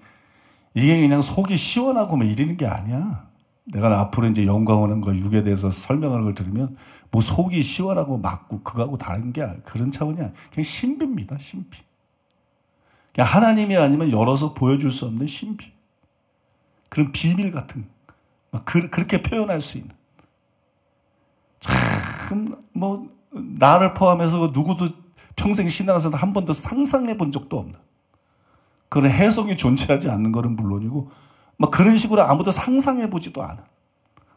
이게 그냥 속이 시원하고 이러는 게 아니야. 내가 앞으로 이제 영과 혼과 육에 대해서 설명하는 걸 들으면 속이 시원하고 맞고 그거하고 다른 게 그런 차원이 아니야. 그냥 신비입니다. 신비. 그냥 하나님이 아니면 열어서 보여줄 수 없는 신비. 그런 비밀 같은, 그렇게 표현할 수 있는. 참, 나를 포함해서 누구도 평생 신앙에서 한 번도 상상해 본 적도 없는 그런 해석이 존재하지 않는 것은 물론이고, 그런 식으로 아무도 상상해 보지도 않아.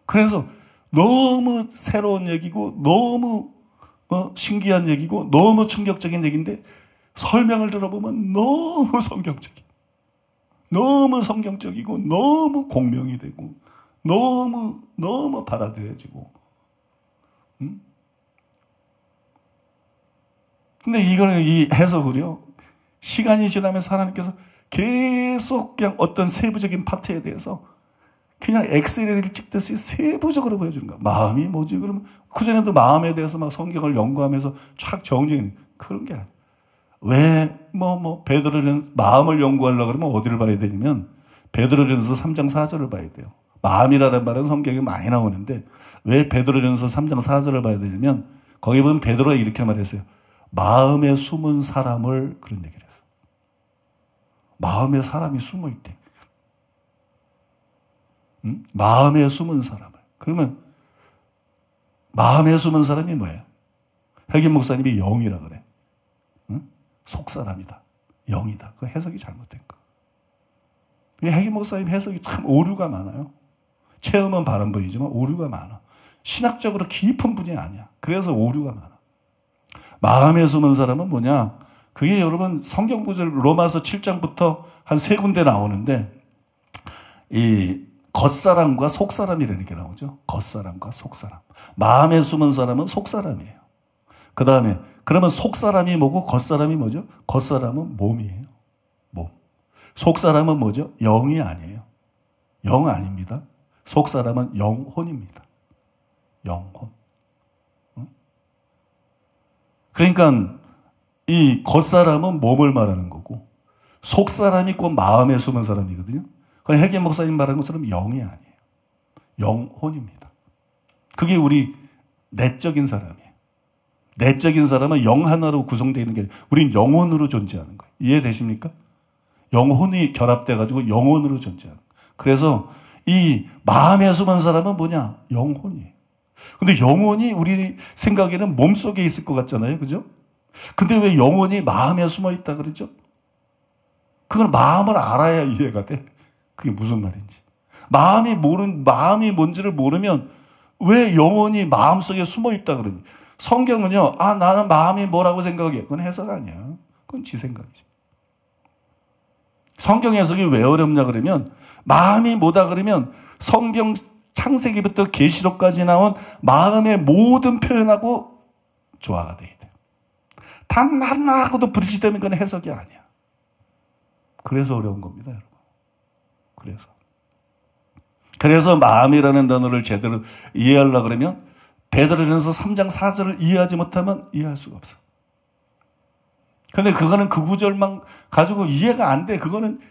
그래서 너무 새로운 얘기고, 너무 신기한 얘기고, 너무 충격적인 얘기인데, 설명을 들어보면 너무 성경적이고, 너무 공명이 되고, 너무 받아들여지고. 근데 이 해석을요, 시간이 지나면서 하나님께서 계속 그냥 어떤 세부적인 파트에 대해서 그냥 엑셀을 찍듯이 세부적으로 보여주는 거야. 마음이 뭐지? 그러면 그전에도 마음에 대해서 성경을 연구하면서 쫙 정리해. 그런 게 아니야. 왜 베드로는 마음을 연구하려고 그러면 어디를 봐야 되냐면 베드로전서 3장 4절을 봐야 돼요. 마음이라는 말은 성경에 많이 나오는데 왜 베드로전서 3장 4절을 봐야 되냐면 거기 보면 베드로가 이렇게 말했어요. 마음에 숨은 사람을, 그런 얘기를 했어. 마음에 사람이 숨어 있대. 마음에 숨은 사람을. 그러면 마음에 숨은 사람이 뭐예요? 핵임 목사님이 영이라 그래. 속사람이다. 영이다. 그 해석이 잘못된 거. 핵임 목사님 해석이 참 오류가 많아요. 체험은 바른 분이지만 오류가 많아. 신학적으로 깊은 분이 아니야. 그래서 오류가 많아. 마음에 숨은 사람은 뭐냐? 그게 여러분 성경 구절 로마서 7장부터 한 3군데 나오는데 겉사람과 속사람이라는 게 나오죠. 겉사람과 속사람. 마음에 숨은 사람은 속사람이에요. 그 다음에 그러면 속사람이 뭐고 겉사람이 뭐죠? 겉사람은 몸이에요. 몸. 속사람은 뭐죠? 영이 아니에요. 영 아닙니다. 속사람은 영혼입니다. 영혼. 그러니까 이 겉사람은 몸을 말하는 거고 속사람이 꼭 마음에 숨은 사람이거든요. 그럼 해계 목사님 말하는 것처럼 영이 아니에요. 영혼입니다. 그게 우리 내적인 사람이에요. 내적인 사람은 영 하나로 구성되어 있는 게 아니라 우린 영혼으로 존재하는 거예요. 이해되십니까? 영혼이 결합돼가지고 영혼으로 존재하는 거예요. 그래서 이 마음에 숨은 사람은 뭐냐? 영혼이에요. 근데 영혼이 우리 생각에는 몸속에 있을 것 같잖아요. 그죠? 근데 왜 영혼이 마음에 숨어 있다 그러죠? 그건 마음을 알아야 이해가 돼. 그게 무슨 말인지. 마음이 뭔지를 모르면 왜 영혼이 마음속에 숨어 있다 그러니? 성경은요, 나는 마음이 뭐라고 생각해. 그건 해석 아니야. 그건 지 생각이지. 성경 해석이 왜 어렵냐 그러면 마음이 뭐다 그러면 성경 창세기부터 계시록까지 나온 마음의 모든 표현하고 조화가 돼야 돼요. 단 하나하고도 부딪히다면 그건 해석이 아니야. 그래서 어려운 겁니다, 여러분. 그래서 마음이라는 단어를 제대로 이해하려고 그러면 베드로전서 3장 4절을 이해하지 못하면 이해할 수가 없어. 근데 그거는 그 구절만 가지고 이해가 안 돼. 그거는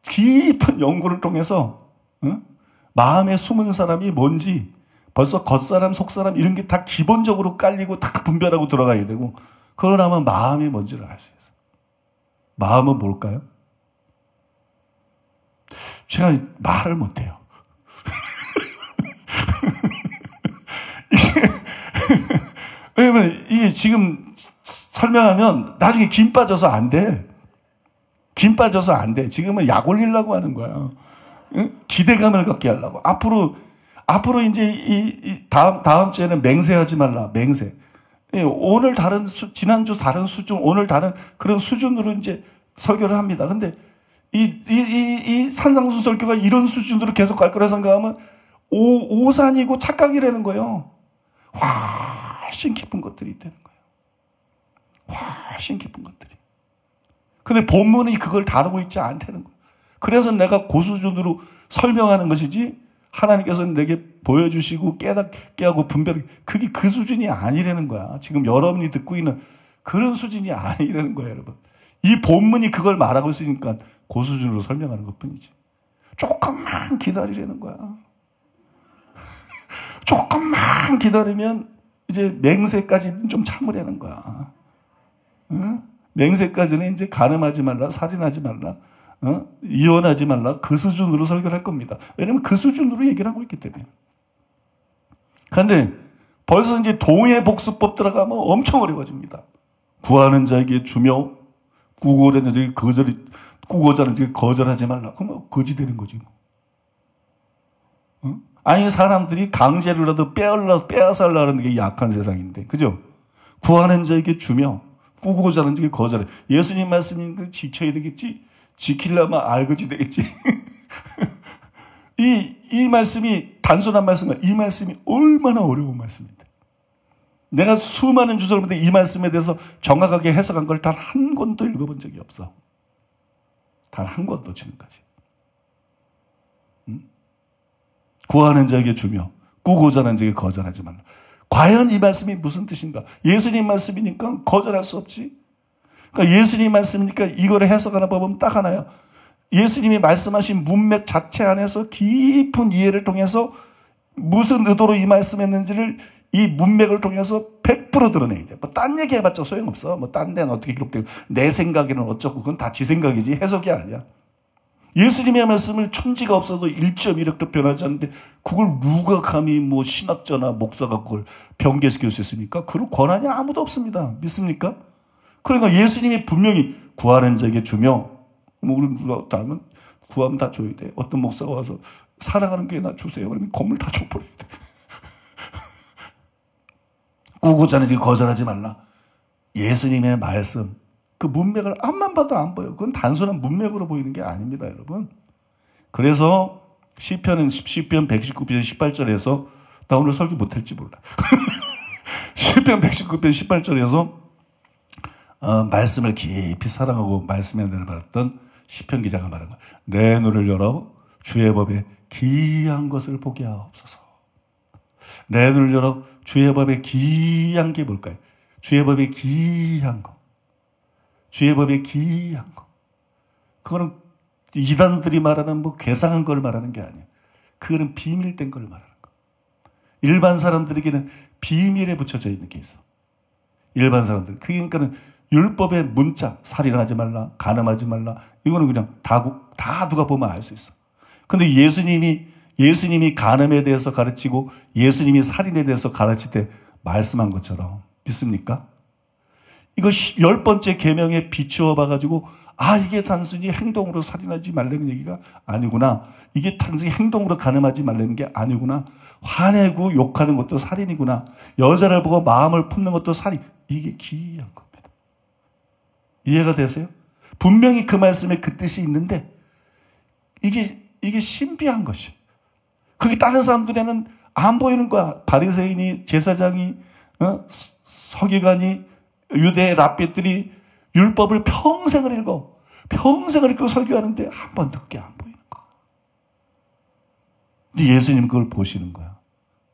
깊은 연구를 통해서 마음에 숨은 사람이 뭔지 벌써 겉사람, 속사람 이런 게 다 기본적으로 깔리고 다 분별하고 들어가야 되고 그러려면 마음이 뭔지를 알 수 있어. 마음은 뭘까요? 제가 말을 못해요. 왜냐면 이게 지금 설명하면 나중에 김 빠져서 안 돼. 김 빠져서 안 돼. 지금은 약 올리려고 하는 거야. 응? 기대감을 갖게 하려고. 앞으로 이제 다음 주에는 맹세하지 말라. 맹세. 오늘 지난주 다른 수준, 오늘 다른 그런 수준으로 이제 설교를 합니다. 근데 이 산상수 설교가 이런 수준으로 계속 갈 거라 생각하면 오산이고 착각이라는 거예요. 훨씬 깊은 것들이 있다는 거예요. 훨씬 깊은 것들이. 근데 본문이 그걸 다루고 있지 않다는 거예요. 그래서 내가 그 수준으로 설명하는 것이지 하나님께서 내게 보여주시고 깨닫게 하고 분별하게 그게 그 수준이 아니라는 거야. 지금 여러분이 듣고 있는 그런 수준이 아니라는 거예요, 여러분. 이 본문이 그걸 말하고 있으니까 그 수준으로 설명하는 것뿐이지. 조금만 기다리라는 거야. 조금만 기다리면 이제 맹세까지는 좀 참으라는 거야. 응? 맹세까지는 이제 간음하지 말라, 살인하지 말라, 이혼하지 말라 그 수준으로 설교를 할 겁니다. 왜냐하면 그 수준으로 얘기를 하고 있기 때문에. 그런데 벌써 이제 동해복수법 들어가면 엄청 어려워집니다. 구하는 자에게 주며 꾸고자는 자에게 거절하지 말라. 그러면 거지 되는 거지. 아니 사람들이 강제로라도 빼앗으려고 하는 게 약한 세상인데, 그죠? 구하는 자에게 주며 꾸고자 하는 자에게 거절해. 예수님 말씀인 지켜야 되겠지? 지키려면 알거지 되겠지? 이 말씀이 단순한 말씀은 이 말씀이 얼마나 어려운 말씀인데. 내가 수많은 주석을 보는데 이 말씀에 대해서 정확하게 해석한 걸 단 한 권도 읽어본 적이 없어. 단 한 권도 지금까지. 구하는 자에게 주며 꾸고자 하는 자에게 거절하지 말라. 과연 이 말씀이 무슨 뜻인가? 예수님 말씀이니까 거절할 수 없지. 그러니까 예수님 말씀이니까 이거를 해석하는 법은 딱 하나야. 예수님이 말씀하신 문맥 자체 안에서 깊은 이해를 통해서 무슨 의도로 이 말씀했는지를 이 문맥을 통해서 100% 드러내야 돼. 뭐 딴 얘기 해봤자 소용없어. 뭐 딴 데는 어떻게 기록되고 내 생각에는 어쩌고 그건 다 지 생각이지 해석이 아니야. 예수님의 말씀을 천지가 없어도 1.1획도 변하지 않는데 그걸 누가 감히 뭐 신학자나 목사가 그걸 변개시킬 수 있습니까? 그럴 권한이 아무도 없습니다. 믿습니까? 그러니까 예수님이 분명히 구하는 자에게 주며 뭐 우리 누가 닮으면 구하면 다 줘야 돼. 어떤 목사가 와서 사랑하는 교회나 주세요. 그러면 건물 다 줘버려야 돼. 꾸고자 하는 자에게 거절하지 말라. 예수님의 말씀 그 문맥을 앞만 봐도 안 보여. 그건 단순한 문맥으로 보이는 게 아닙니다, 여러분. 그래서 시편 119편 18절에서 나 오늘 설교 못할지 몰라. 시편 119편 18절에서 말씀을 깊이 사랑하고 말씀에 은혜를 받았던 시편 기자가 말한 거야. 내 눈을 열어 주의 법에 기이한 것을 보게 하옵소서. 내 눈을 열어 주의 법에 기이한 게 뭘까요? 주의 법에 기이한 거. 주의 법에 기이한 거. 그거는 이단들이 말하는 뭐 괴상한 걸 말하는 게 아니에요. 그거는 비밀된 걸 말하는 거. 일반 사람들에게는 비밀에 붙여져 있는 게 있어. 일반 사람들. 그러니까는 율법의 문자, 살인하지 말라, 간음하지 말라. 이거는 그냥 다 누가 보면 알 수 있어. 근데 예수님이 간음에 대해서 가르치고 예수님이 살인에 대해서 가르칠 때 말씀한 것처럼 믿습니까? 이거 10번째 계명에 비추어 봐가지고 이게 단순히 행동으로 살인하지 말라는 얘기가 아니구나. 이게 단순히 행동으로 간음하지 말라는 게 아니구나. 화내고 욕하는 것도 살인이구나. 여자를 보고 마음을 품는 것도 살인. 이게 기이한 겁니다. 이해가 되세요? 분명히 그 말씀에 그 뜻이 있는데 이게 신비한 것이. 그게 다른 사람들에는 안 보이는 거야. 바리새인이, 제사장이, 서기관이, 유대 랍비들이 율법을 평생을 읽고 설교하는데 한 번도 그게 안 보이는 거야. 근데 예수님 그걸 보시는 거야.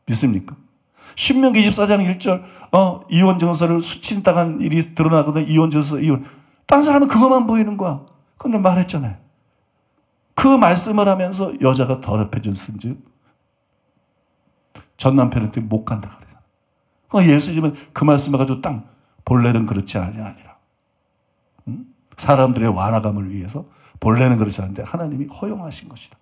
믿습니까? 신명기 24장 1절 이혼 증서를 수침당한 일이 드러나거든. 이혼 증서 이혼. 딴 사람은 그것만 보이는 거야. 근데 말했잖아요. 그 말씀을 하면서 여자가 더럽혀졌은즉 전 남편한테 못 간다 그러잖아. 예수님은 그 말씀을 가지고 본래는 그렇지 아니라 사람들의 완화감을 위해서 본래는 그렇지 않은데 하나님이 허용하신 것이다.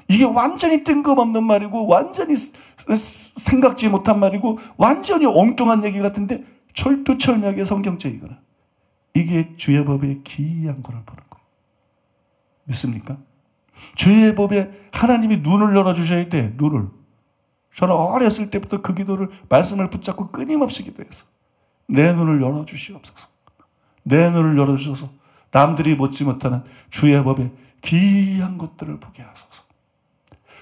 이게 완전히 뜬금없는 말이고 완전히 생각지 못한 말이고 완전히 엉뚱한 얘기 같은데 철두철미하게 성경적이거나 이게 주의 법에 기이한 거를 보는 거예요. 믿습니까? 주의 법에 하나님이 눈을 열어주셔야 돼. 눈을. 저는 어렸을 때부터 그 기도를 말씀을 붙잡고 끊임없이 기도해서 내 눈을 열어주시옵소서. 내 눈을 열어주셔서 남들이 보지 못하는 주의 법에 기이한 것들을 보게 하소서.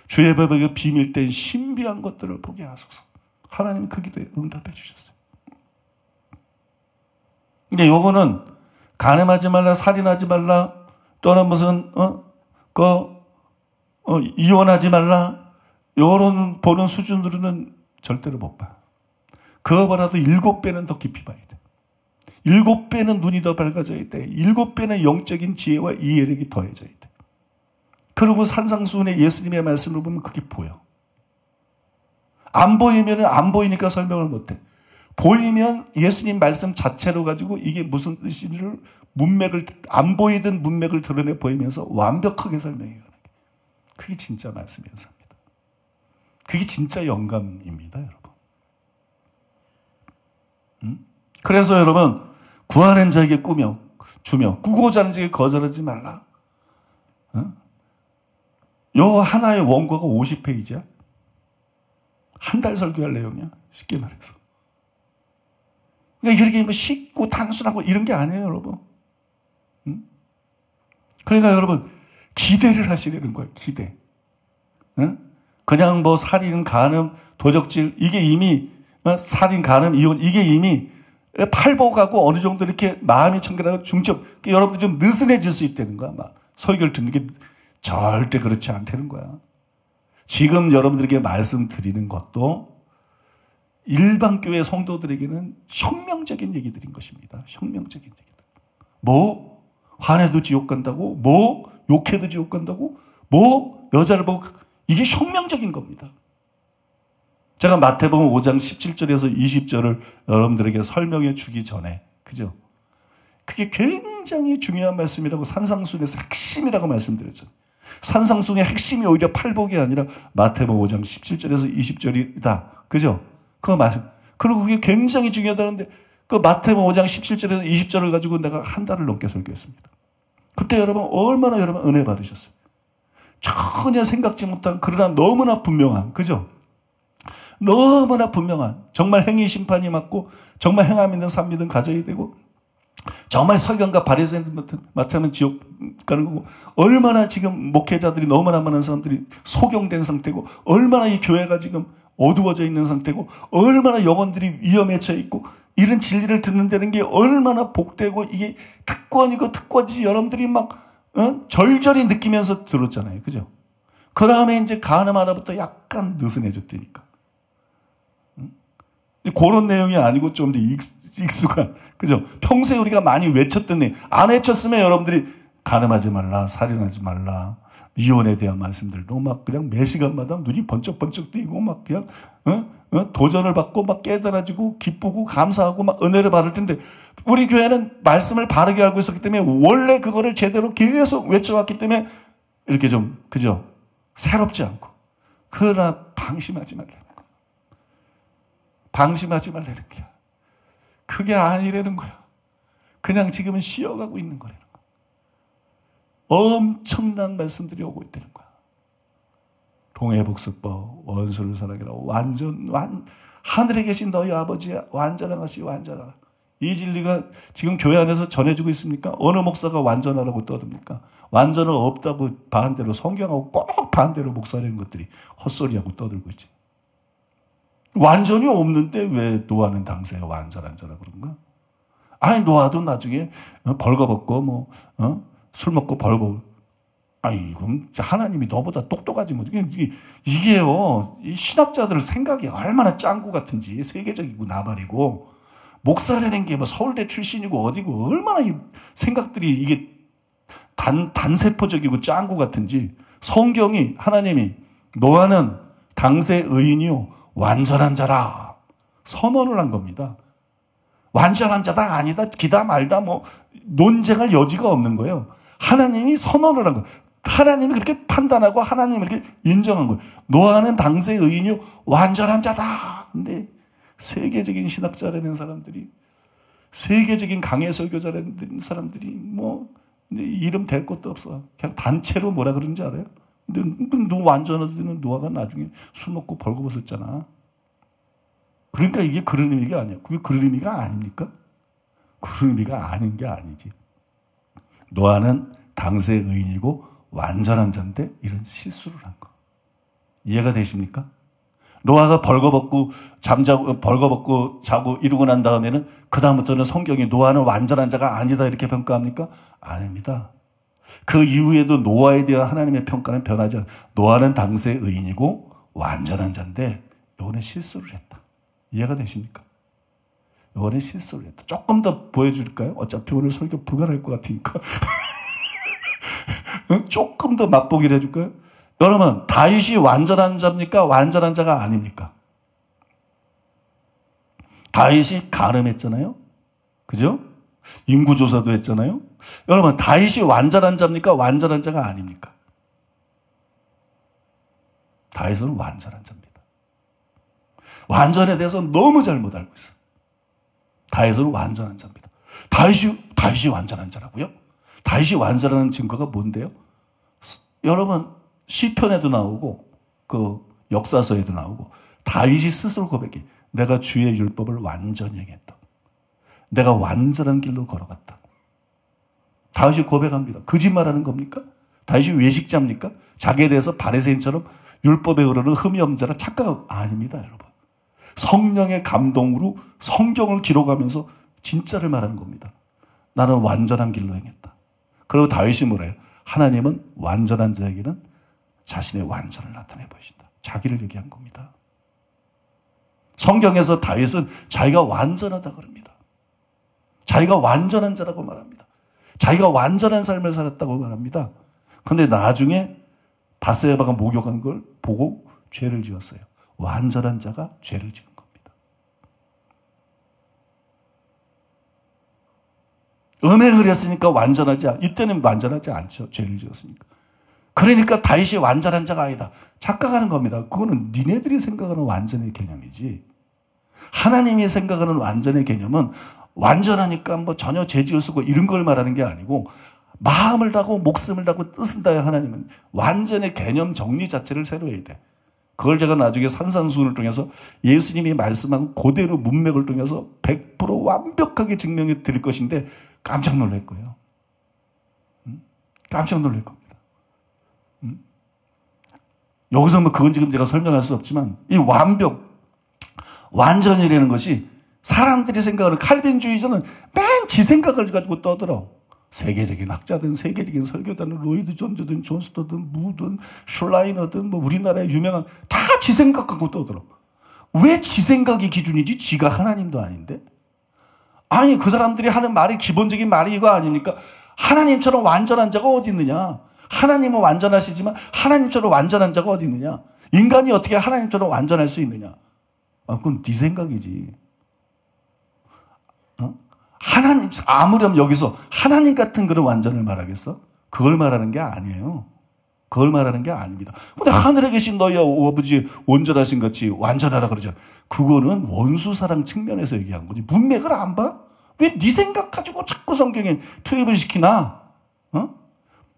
주의 법에 그 비밀된 신비한 것들을 보게 하소서. 하나님 그 기도에 응답해 주셨어요. 근데 요거는 간음하지 말라, 살인하지 말라, 또는 무슨 이혼하지 말라, 요런 보는 수준으로는 절대로 못 봐. 그거보다도 7배는 더 깊이 봐야 돼. 7배는 눈이 더 밝아져야 돼. 7배는 영적인 지혜와 이해력이 더해져야 돼. 그리고 산상수훈의 예수님의 말씀을 보면 그게 보여. 안 보이면 안 보이니까 설명을 못 해. 보이면 예수님 말씀 자체로 가지고 이게 무슨 뜻인지를 안 보이던 문맥을 드러내 보이면서 완벽하게 설명해 가는 게. 그게 진짜 말씀 연사입니다. 그게 진짜 영감입니다, 여러분. 그래서 여러분, 구하는 자에게 주며 꾸고자 하는 자에게 거절하지 말라. 요 하나의 원고가 50페이지야. 한 달 설교할 내용이야. 쉽게 말해서. 그러니까 이렇게 뭐 쉽고 단순하고 이런 게 아니에요, 여러분. 그러니까 여러분, 기대를 하시려는 거예요, 기대. 그냥 뭐 살인, 간음, 도적질, 이게 이미, 살인, 간음, 이혼, 이게 이미 팔복하고 어느 정도 이렇게 마음이 청결하고 중첩, 그러니까 여러분들 좀 느슨해질 수 있다는 거야, 막. 설교를 듣는 게 절대 그렇지 않다는 거야. 지금 여러분들에게 말씀드리는 것도 일반 교회 성도들에게는 혁명적인 얘기들인 것입니다. 혁명적인 얘기들. 뭐 화내도 지옥 간다고, 뭐 욕해도 지옥 간다고, 뭐 여자를 보고, 이게 혁명적인 겁니다. 제가 마태복음 5장 17절에서 20절을 여러분들에게 설명해 주기 전에, 그죠? 그게 굉장히 중요한 말씀이라고 산상순에서 핵심이라고 말씀드렸잖아요. 산상순의 핵심이 오히려 팔복이 아니라 마태복음 5장 17절에서 20절이다. 그죠? 그거 말씀. 그리고 그게 굉장히 중요하다는데 그 마태복음 5장 17절에서 20절을 가지고 내가 한 달을 넘게 설교했습니다. 그때 여러분 얼마나 여러분 은혜 받으셨어요. 전혀 생각지 못한 그러나 너무나 분명한, 그죠? 너무나 분명한, 정말 행위 심판이 맞고 정말 행함 있는 삶이든 가져야 되고 정말 서기관과 바리새인들 맡으면 지옥 가는 거고, 얼마나 지금 목회자들이 너무나 많은 사람들이 소경된 상태고, 얼마나 이 교회가 지금 어두워져 있는 상태고, 얼마나 영혼들이 위험에 처해 있고, 이런 진리를 듣는다는 게 얼마나 복되고, 이게 특권이고 특권이지 여러분들이 막 절절히 느끼면서 들었잖아요. 그죠? 그 다음에 이제 가늠 하나부터 약간 느슨해졌다니까. 그런 내용이 아니고 좀 더 익숙한, 그죠? 평소에 우리가 많이 외쳤던 내용, 안 외쳤으면 여러분들이 가늠하지 말라, 살인하지 말라, 이혼에 대한 말씀들도 막 그냥 매 시간마다 눈이 번쩍번쩍 뜨이고 막 그냥, 도전을 받고 막 깨달아지고 기쁘고 감사하고 막 은혜를 받을 텐데, 우리 교회는 말씀을 바르게 알고 있었기 때문에 원래 그거를 제대로 계속 외쳐왔기 때문에 이렇게 좀, 그죠? 새롭지 않고. 그러나 방심하지 말라는 거야. 방심하지 말라는 거야. 그게 아니라는 거야. 그냥 지금은 쉬어가고 있는 거라는 거야. 엄청난 말씀들이 오고 있다는 거야. 동해복습법, 원수를 사랑해라. 하늘에 계신 너희 아버지 완전한 것이 완전하라. 이 진리가 지금 교회 안에서 전해지고 있습니까? 어느 목사가 완전하라고 떠듭니까? 완전은 없다고 반대로, 성경하고 꼭 반대로 목사라는 것들이 헛소리하고 떠들고 있지. 완전히 없는데 왜 노아는 당시에 완전한 자라 그런가? 아니, 노아도 나중에 벌거벗고 술 먹고 벌거. 아니, 이건 하나님이 너보다 똑똑하지 뭐. 이게요, 이 신학자들 생각이 얼마나 짱구 같은지, 세계적이고 나발이고, 목사라는 게 뭐 서울대 출신이고 어디고, 얼마나 이 생각들이 이게 단세포적이고 짱구 같은지, 성경이, 하나님이 노아는 당세 의인이요 완전한 자라 선언을 한 겁니다. 완전한 자다 아니다 기다 말다 뭐 논쟁할 여지가 없는 거예요. 하나님이 선언을 한 거예요. 하나님이 그렇게 판단하고 하나님이 이렇게 인정한 거예요. 노아는 당세 의인이요 완전한 자다. 근데 세계적인 신학자라는 사람들이, 세계적인 강해 설교자라는 사람들이 뭐 이름 댈 것도 없어. 그냥 단체로 뭐라 그러는지 알아요? 근데 완전하다는 노아가 나중에 술 먹고 벌거벗었잖아. 그러니까 이게 그런 의미가 아니야. 그게 그런 의미가 아닙니까? 그런 의미가 아닌 게 아니지. 노아는 당세 의인이고 완전한 자인데 이런 실수를 한 거. 이해가 되십니까? 노아가 벌거벗고 자고 이루고 난 다음에는 그다음부터는 성경이 노아는 완전한 자가 아니다 이렇게 평가합니까? 아닙니다. 그 이후에도 노아에 대한 하나님의 평가는 변하지 않아요. 노아는 당세 의인이고 완전한 자인데 요거는 실수를 했다. 이해가 되십니까? 요거는 실수를 했다. 조금 더 보여줄까요? 어차피 오늘 설교 불가할 것 같으니까. 조금 더 맛보기를 해줄까요? 여러분, 다윗이 완전한 자입니까? 완전한 자가 아닙니까? 다윗이 가늠했잖아요. 그죠? 인구조사도 했잖아요. 여러분, 다윗이 완전한 자입니까? 완전한 자가 아닙니까? 다윗은 완전한 자입니다. 완전에 대해서 너무 잘못 알고 있어요. 다윗은 완전한 자입니다. 다윗이 완전한 자라고요? 다윗이 완전한 증거가 뭔데요? 여러분, 시편에도 나오고 그 역사서에도 나오고 다윗이 스스로 고백해. 내가 주의 율법을 완전히 행했다. 내가 완전한 길로 걸어갔다. 다윗이 고백합니다. 거짓말하는 겁니까? 다윗이 외식자입니까? 자기에 대해서 바리새인처럼 율법에 흐르는 흠이 없는 자라 착각 아닙니다, 여러분. 성령의 감동으로 성경을 기록하면서 진짜를 말하는 겁니다. 나는 완전한 길로 행했다. 그리고 다윗이 뭐래요? 하나님은 완전한 자에게는 자신의 완전을 나타내 보이신다. 자기를 얘기한 겁니다. 성경에서 다윗은 자기가 완전하다 그럽니다. 자기가 완전한 자라고 말합니다. 자기가 완전한 삶을 살았다고 말합니다. 그런데 나중에 바세바가 목욕한 걸 보고 죄를 지었어요. 완전한 자가 죄를 지은 겁니다. 음행을 했으니까 이때는 완전하지 않죠. 죄를 지었으니까. 그러니까 다윗이 완전한 자가 아니다. 착각하는 겁니다. 그거는 니네들이 생각하는 완전의 개념이지. 하나님이 생각하는 완전의 개념은 완전하니까 뭐 전혀 죄 지을 수고 이런 걸 말하는 게 아니고 마음을 다하고 목숨을 다하고 뜻을 다해 하나님은 완전의 개념 정리 자체를 새로 해야 돼. 그걸 제가 나중에 산상수훈을 통해서 예수님이 말씀한 그대로 문맥을 통해서 100% 완벽하게 증명해 드릴 것인데 깜짝 놀랄 거예요. 깜짝 놀랄 겁니다. 여기서 뭐 그건 지금 제가 설명할 수 없지만 이 완전이라는 것이 사람들이 생각하는 칼빈주의자는 맨 지 생각을 가지고 떠들어. 세계적인 학자든 세계적인 설교자든 로이드 존즈든 존스터든 무든 슐라이너든 뭐 우리나라의 유명한 다 지 생각 갖고 떠들어. 왜 지 생각이 기준이지? 지가 하나님도 아닌데? 아니 그 사람들이 하는 말이 기본적인 말이 이거 아닙니까? 하나님처럼 완전한 자가 어디 있느냐? 하나님은 완전하시지만 하나님처럼 완전한 자가 어디 있느냐? 인간이 어떻게 하나님처럼 완전할 수 있느냐? 그건 네 생각이지. 하나님, 아무렴 여기서 하나님 같은 그런 완전을 말하겠어? 그걸 말하는 게 아니에요. 그걸 말하는 게 아닙니다. 근데 하늘에 계신 너희 아버지 온전하신 같이 완전하라 그러죠. 그거는 원수 사랑 측면에서 얘기한 거지. 문맥을 안 봐? 왜 네 생각 가지고 자꾸 성경에 투입을 시키나?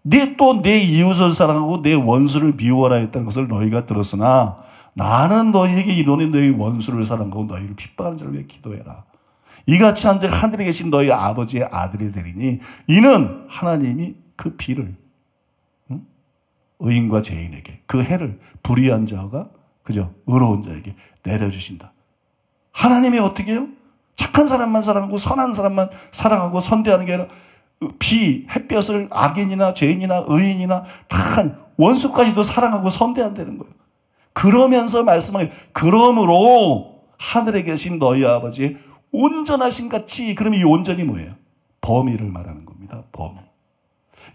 내 이웃을 사랑하고 내 원수를 미워하라 했다는 것을 너희가 들었으나 나는 너희에게 이르노니 너희 원수를 사랑하고 너희를 핍박하는 자를 위해 기도해라. 이같이 한즉 하늘에 계신 너희 아버지의 아들이 되리니 이는 하나님이 그 비를 의인과 죄인에게 그 해를 불의한 자가 그죠 의로운 자에게 내려주신다. 하나님이 어떻게 해요? 착한 사람만 사랑하고 선한 사람만 사랑하고 선대하는 게 아니라 햇볕을 악인이나 죄인이나 의인이나 다 원수까지도 사랑하고 선대한다는 거예요. 그러면서 말씀하기 그러므로 하늘에 계신 너희 아버지의 온전하신 같이. 그러면 이 온전이 뭐예요? 범위를 말하는 겁니다. 범위.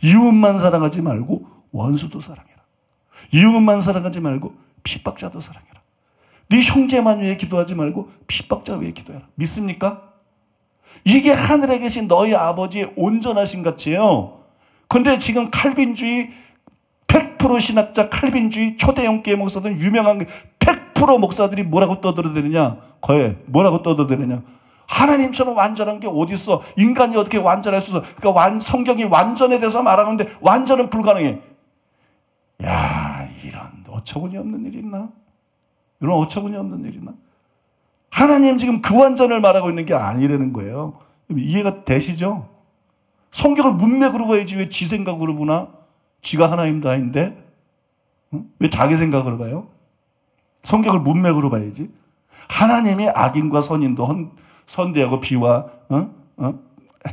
이웃만 사랑하지 말고 원수도 사랑해라. 이웃만 사랑하지 말고 핍박자도 사랑해라. 네 형제만 위해 기도하지 말고 핍박자 위해 기도해라. 믿습니까? 이게 하늘에 계신 너희 아버지의 온전하신 같이요. 그런데 지금 칼빈주의 100% 신학자 칼빈주의 초대형 교회 목사들 유명한 100% 목사들이 뭐라고 떠들어대느냐? 거에 뭐라고 떠들어대느냐? 하나님처럼 완전한 게 어디 있어? 인간이 어떻게 완전할 수 있어? 그러니까 성경이 완전에 대해서 말하는데 완전은 불가능해. 야, 이런 어처구니 없는 일이 있나? 이런 어처구니 없는 일이 있나? 하나님 지금 그 완전을 말하고 있는 게 아니라는 거예요. 이해가 되시죠? 성경을 문맥으로 봐야지 왜 지 생각으로 보나? 지가 하나님도 아닌데? 왜 자기 생각으로 봐요? 성경을 문맥으로 봐야지. 하나님이 악인과 선인도 선대하고 비와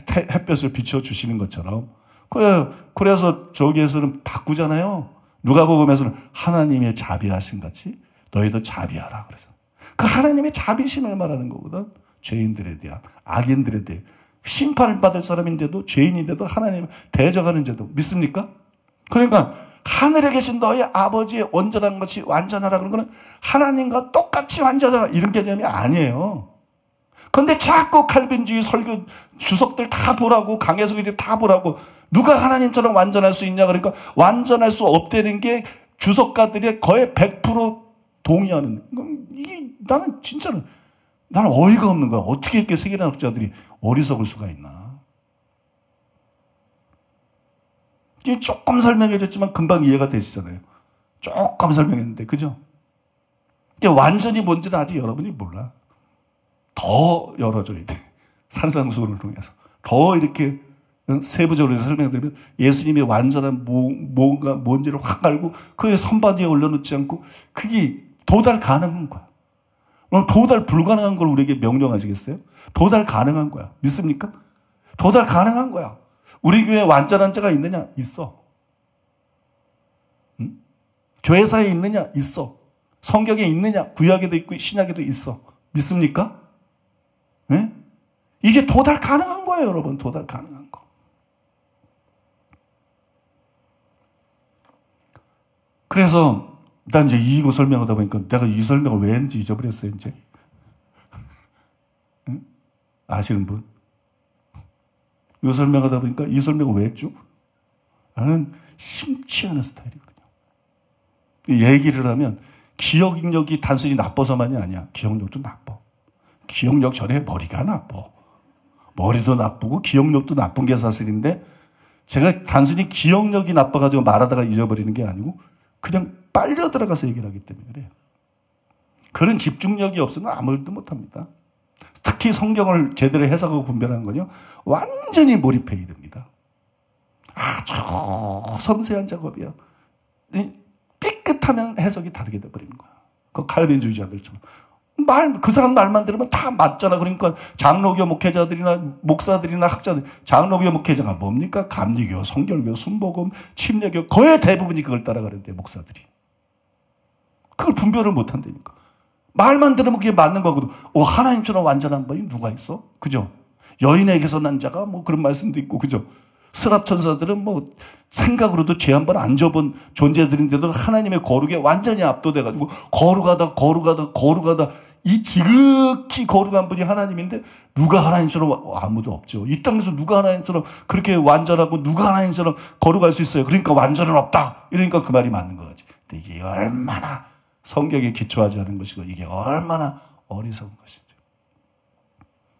햇볕을 비춰주시는 것처럼. 그래서 저기에서는 바꾸잖아요. 누가복음에서는 하나님의 자비하신 같이 너희도 자비하라 그래서. 그 하나님의 자비심을 말하는 거거든. 죄인들에 대한, 악인들에 대해. 심판을 받을 사람인데도 죄인인데도 하나님을 대적하는 제도. 믿습니까? 그러니까 하늘에 계신 너희 아버지의 온전한 것이 완전하라 그런 거는 하나님과 똑같이 완전하라 이런 개념이 아니에요. 그런데 자꾸 칼빈주의 설교 주석들 다 보라고 강해석이들 다 보라고 누가 하나님처럼 완전할 수 있냐 그러니까 완전할 수 없다는 게 주석가들이 거의 100% 동의하는. 이게 나는 진짜로 나는 어이가 없는 거야. 어떻게 이렇게 세계학자들이 어리석을 수가 있나. 조금 설명해 줬지만 금방 이해가 되시잖아요. 조금 설명했는데 그죠? 이게 완전히 뭔지는 아직 여러분이 몰라. 더 열어줘야 돼. 산상수훈을 통해서. 더 이렇게 세부적으로 설명드리면 예수님이 완전한 뭔지를 확 알고 그의 선바디에 올려놓지 않고 그게 도달 가능한 거야. 그럼 도달 불가능한 걸 우리에게 명령하시겠어요? 도달 가능한 거야. 믿습니까? 도달 가능한 거야. 우리 교회에 완전한 자가 있느냐? 있어. 응? 교회사에 있느냐? 있어. 성경에 있느냐? 구약에도 있고 신약에도 있어. 믿습니까? 네? 이게 도달 가능한 거예요, 여러분. 도달 가능한 거. 그래서 난 이제 이거 설명하다 보니까 내가 이 설명을 왜 했는지 잊어버렸어요, 이제. 응? 아시는 분? 이 설명하다 보니까 이 설명을 왜 했죠? 나는 심취 하는 스타일이거든요. 얘기를 하면 기억력이 단순히 나빠서만이 아니야. 기억력도 나빠. 기억력 전에 머리가 나빠. 머리도 나쁘고 기억력도 나쁜 게 사실인데 제가 단순히 기억력이 나빠가지고 말하다가 잊어버리는 게 아니고 그냥 빨려 들어가서 얘기를 하기 때문에 그래요. 그런 집중력이 없으면 아무 일도 못합니다. 특히 성경을 제대로 해석하고 분별하는 건요, 완전히 몰입해야 됩니다. 아주 섬세한 작업이야. 삐끗하면 해석이 다르게 돼버리는 거야. 그 칼빈주의자들처럼. 그 사람 말만 들으면 다 맞잖아. 그러니까 장로교 목회자들이나 목사들이나 학자들, 장로교 목회자가 뭡니까? 감리교, 성결교, 순복음, 침례교, 거의 대부분이 그걸 따라가는데, 목사들이. 그걸 분별을 못 한다니까. 말만 들으면 그게 맞는 거거든. 하나님처럼 완전한 분이 누가 있어? 그죠? 여인에게서 난 자가 뭐 그런 말씀도 있고, 그죠? 스랍천사들은 뭐 생각으로도 죄 한 번 안 져본 존재들인데도 하나님의 거룩에 완전히 압도돼가지고 거룩하다 이 지극히 거룩한 분이 하나님인데 누가 하나님처럼, 아무도 없죠. 이 땅에서 누가 하나님처럼 그렇게 완전하고 누가 하나님처럼 거룩할 수 있어요. 그러니까 완전은 없다. 이러니까 그 말이 맞는 거지. 근데 이게 얼마나 성경에 기초하지 않은 것이고 이게 얼마나 어리석은 것인지.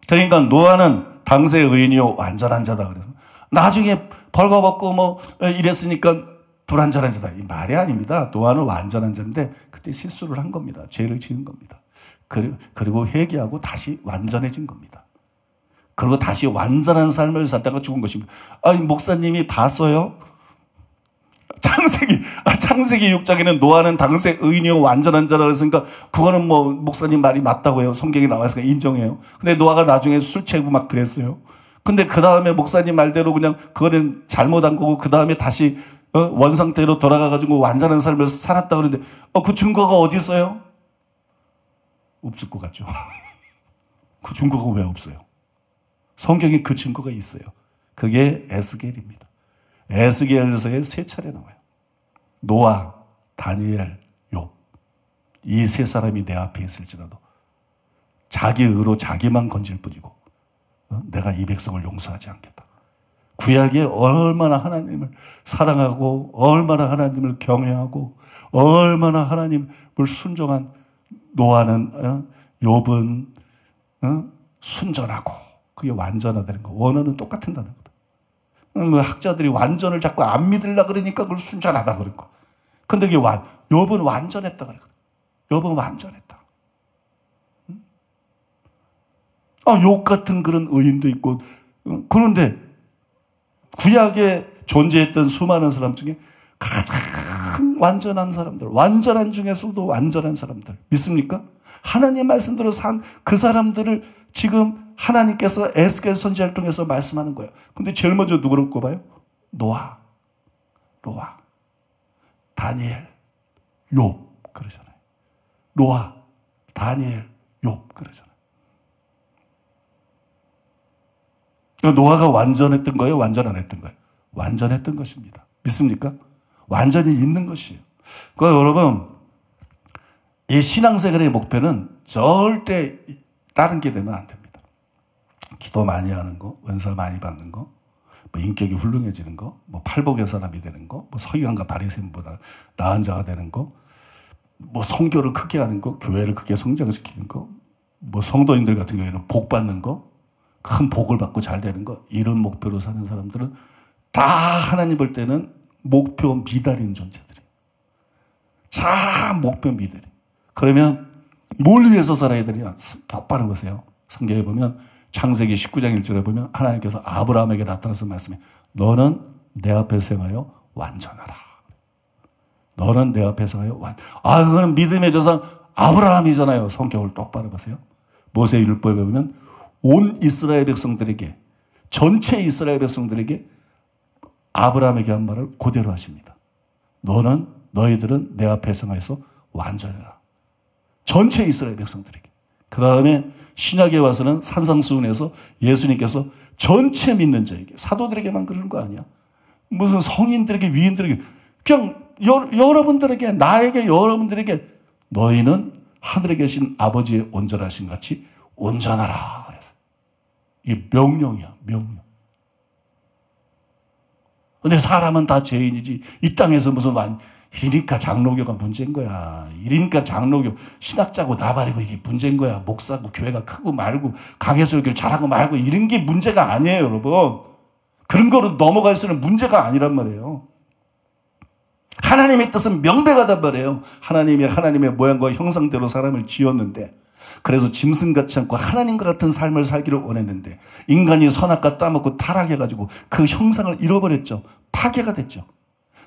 그러니까 노아는 당세 의인이요 완전한 자다 그래서 나중에 벌거벗고 뭐 이랬으니까 불완전한 자다. 이 말이 아닙니다. 노아는 완전한 자인데 그때 실수를 한 겁니다. 죄를 지은 겁니다. 그리고 회개하고 다시 완전해진 겁니다. 그리고 다시 완전한 삶을 살다가 죽은 것입니다. 아니, 목사님이 봤어요? 창세기 6장에는 노아는 당세 의인이요 완전한 자라고 했으니까 그거는 뭐 목사님 말이 맞다고 해요. 성경에 나와서 인정해요. 근데 노아가 나중에 술 취하고 막 그랬어요. 근데 그 다음에 목사님 말대로 그냥 그거는 잘못한 거고 그 다음에 다시 원상태로 돌아가가지고 완전한 삶을 살았다 그러는데 그 증거가 어디 있어요? 없을 것 같죠. 그 증거가 왜 없어요? 성경에 그 증거가 있어요. 그게 에스겔입니다. 에스겔서에 3차례 나와요. 노아, 다니엘, 욥. 이 3사람이 내 앞에 있을지라도 자기 의로 자기만 건질 뿐이고 내가 이 백성을 용서하지 않겠다. 구약에 얼마나 하나님을 사랑하고 얼마나 하나님을 경외하고 얼마나 하나님을 순종한 노아는 욥은 순전하고 그게 완전하다는 거. 원어는 똑같은 단어거든. 학자들이 완전을 자꾸 안 믿으려고 그러니까 그걸 순전하다 그런 거. 근데 이게 욥은 완전했다 그러거든. 욥은 완전했다. 욥 같은 그런 의인도 있고. 그런데 구약에 존재했던 수많은 사람 중에 가장 완전한 사람들, 완전한 중에서도 완전한 사람들 믿습니까? 하나님 말씀대로 산 그 사람들을 지금 하나님께서 에스겔 선지자를 통해서 말씀하는 거예요. 근데 제일 먼저 누구를 꼽아요? 노아, 다니엘, 욥 그러잖아요. 노아, 다니엘, 욥 그러잖아요. 노아가 완전했던 거예요? 완전 안 했던 거예요? 완전했던 것입니다. 믿습니까? 완전히 있는 것이에요. 그러니까 여러분, 이 신앙생활의 목표는 절대 다른 게 되면 안 됩니다. 기도 많이 하는 거, 은사 많이 받는 거, 뭐 인격이 훌륭해지는 거, 뭐 팔복의 사람이 되는 거, 뭐 서기관과 바리새인보다 나은 자가 되는 거, 뭐 성교를 크게 하는 거, 교회를 크게 성장시키는 거, 뭐 성도인들 같은 경우에는 복 받는 거, 큰 복을 받고 잘 되는 거, 이런 목표로 사는 사람들은 다 하나님 볼 때는 목표 미달인 존재들이에요. 참 목표 미달. 그러면 뭘 위해서 살아야 되냐? 똑바로 보세요. 성경에 보면 창세기 19장 1절에 보면 하나님께서 아브라함에게 나타나서 말씀해 너는 내 앞에서 행하여 완전하라. 너는 내 앞에서 행하여 그거는 믿음의 조상 아브라함이잖아요. 성경을 똑바로 보세요. 모세 율법에 보면 온 이스라엘 백성들에게, 전체 이스라엘 백성들에게 아브라함에게 한 말을 그대로 하십니다. 너희들은 내 앞에 행하여서 완전해라. 전체 이스라엘 백성들에게. 그 다음에 신약에 와서는 산상수훈에서 예수님께서 전체 믿는 자에게, 사도들에게만 그러는 거 아니야. 무슨 성인들에게, 위인들에게, 그냥 여러분들에게, 나에게, 여러분들에게 너희는 하늘에 계신 아버지의 온전하신 같이 온전하라. 그래서 이게 명령이야, 명령. 근데 사람은 다 죄인이지. 이 땅에서 무슨 이니까 장로교가 문제인 거야. 이러니까 장로교 신학자고 나발이고 이게 문제인 거야. 목사고 교회가 크고 말고 강해설교를 잘하고 말고 이런 게 문제가 아니에요, 여러분. 그런 거로 넘어갈 수는 문제가 아니란 말이에요. 하나님의 뜻은 명백하단 말이에요. 하나님의 모양과 형상대로 사람을 지었는데, 그래서 짐승같지 않고 하나님과 같은 삶을 살기를 원했는데 인간이 선악과 따먹고 타락해가지고 그 형상을 잃어버렸죠. 파괴가 됐죠.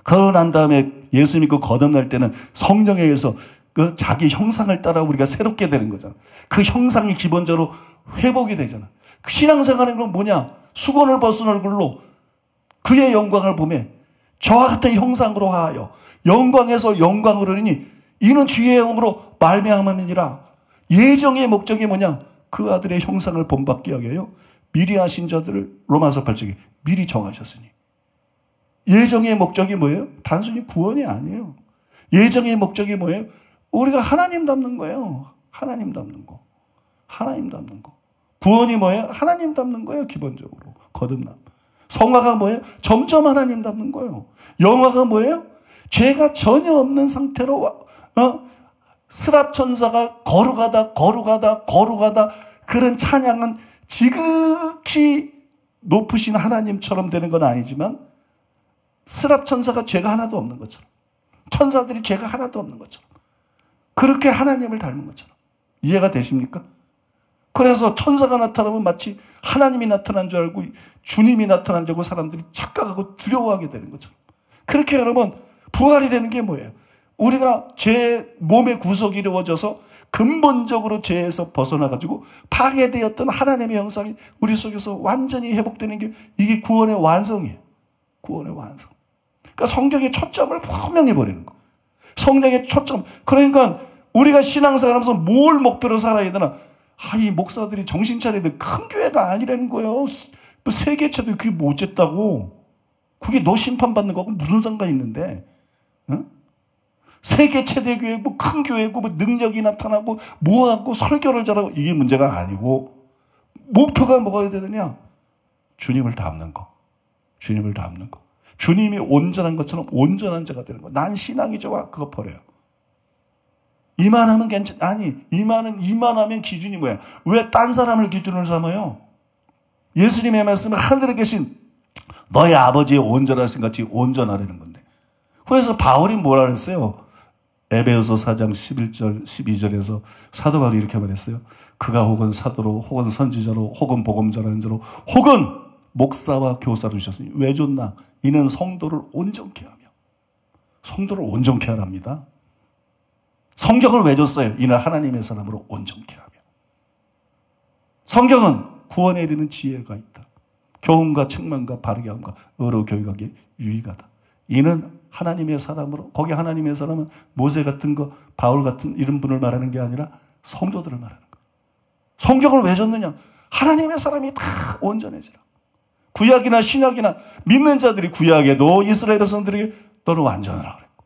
그러고 난 다음에 예수 믿고 거듭날 때는 성령에 의해서 그 자기 형상을 따라 우리가 새롭게 되는 거잖아. 그 형상이 기본적으로 회복이 되잖아. 그 신앙생활은 건 뭐냐? 수건을 벗은 얼굴로 그의 영광을 보며 저와 같은 형상으로 하여 영광에서 영광으로 이르니 이는 주의 영으로 말미암았느니라. 예정의 목적이 뭐냐? 그 아들의 형상을 본받게 하게 해요. 미리 하신 자들을 로마서 8장에 미리 정하셨으니. 예정의 목적이 뭐예요? 단순히 구원이 아니에요. 예정의 목적이 뭐예요? 우리가 하나님 닮는 거예요. 하나님 닮는 거. 하나님 닮는 거. 구원이 뭐예요? 하나님 닮는 거예요. 기본적으로. 거듭남. 성화가 뭐예요? 점점 하나님 닮는 거예요. 영화가 뭐예요? 죄가 전혀 없는 상태로 스랍 천사가 거룩하다 그런 찬양은 지극히 높으신 하나님처럼 되는 건 아니지만 스랍 천사가 죄가 하나도 없는 것처럼, 천사들이 죄가 하나도 없는 것처럼, 그렇게 하나님을 닮은 것처럼. 이해가 되십니까? 그래서 천사가 나타나면 마치 하나님이 나타난 줄 알고 주님이 나타난 줄 알고 사람들이 착각하고 두려워하게 되는 것처럼. 그렇게 여러분 부활이 되는 게 뭐예요? 우리가 죄 몸의 구속이 이루어져서 근본적으로 죄에서 벗어나가지고 파괴되었던 하나님의 형상이 우리 속에서 완전히 회복되는 게 이게 구원의 완성이에요. 구원의 완성. 그러니까 성경의 초점을 분명히 버리는 거. 성경의 초점. 그러니까 우리가 신앙생활하면서 뭘 목표로 살아야 되나? 이 목사들이 정신 차려야 돼. 큰 교회가 아니라는 거예요. 뭐 세계체도 그게 뭐 어쨌다고. 그게 너 심판받는 거하고 무슨 상관이 있는데. 응? 세계 최대 교회고 큰 교회고 뭐 능력이 나타나고 뭐하고 설교를 잘하고 이게 문제가 아니고 목표가 뭐가 되느냐? 주님을 닮는 거. 주님을 닮는 거. 주님이 온전한 것처럼 온전한 자가 되는 거. 난 신앙이 좋아. 그거 버려요. 이만하면 아니, 이만하면 기준이 뭐야? 왜 딴 사람을 기준으로 삼아요? 예수님의 말씀은 하늘에 계신 너의 아버지의 온전하신 같이 온전하라는 건데. 그래서 바울이 뭐라 그랬어요? 에베소서 4장 11절, 12절에서 사도 바울이 이렇게 말했어요. 그가 혹은 사도로, 혹은 선지자로, 혹은 복음자라는 자로, 혹은 목사와 교사로 주셨으니 왜 줬나? 이는 성도를 온전케 하며. 성도를 온전케 하랍니다. 성경을 왜 줬어요? 이는 하나님의 사람으로 온전케 하며. 성경은 구원에 이르는 지혜가 있다. 교훈과 책망과 바르게 함과 의로 교육하기에 유익하다. 이는 하나님의 사람으로, 거기 하나님의 사람은 모세 같은 거, 바울 같은 이런 분을 말하는 게 아니라 성도들을 말하는 거. 성경을 왜 줬느냐? 하나님의 사람이 다 온전해지라. 구약이나 신약이나 믿는 자들이 구약에도 이스라엘 백성들에게 너는 완전하라 그랬고,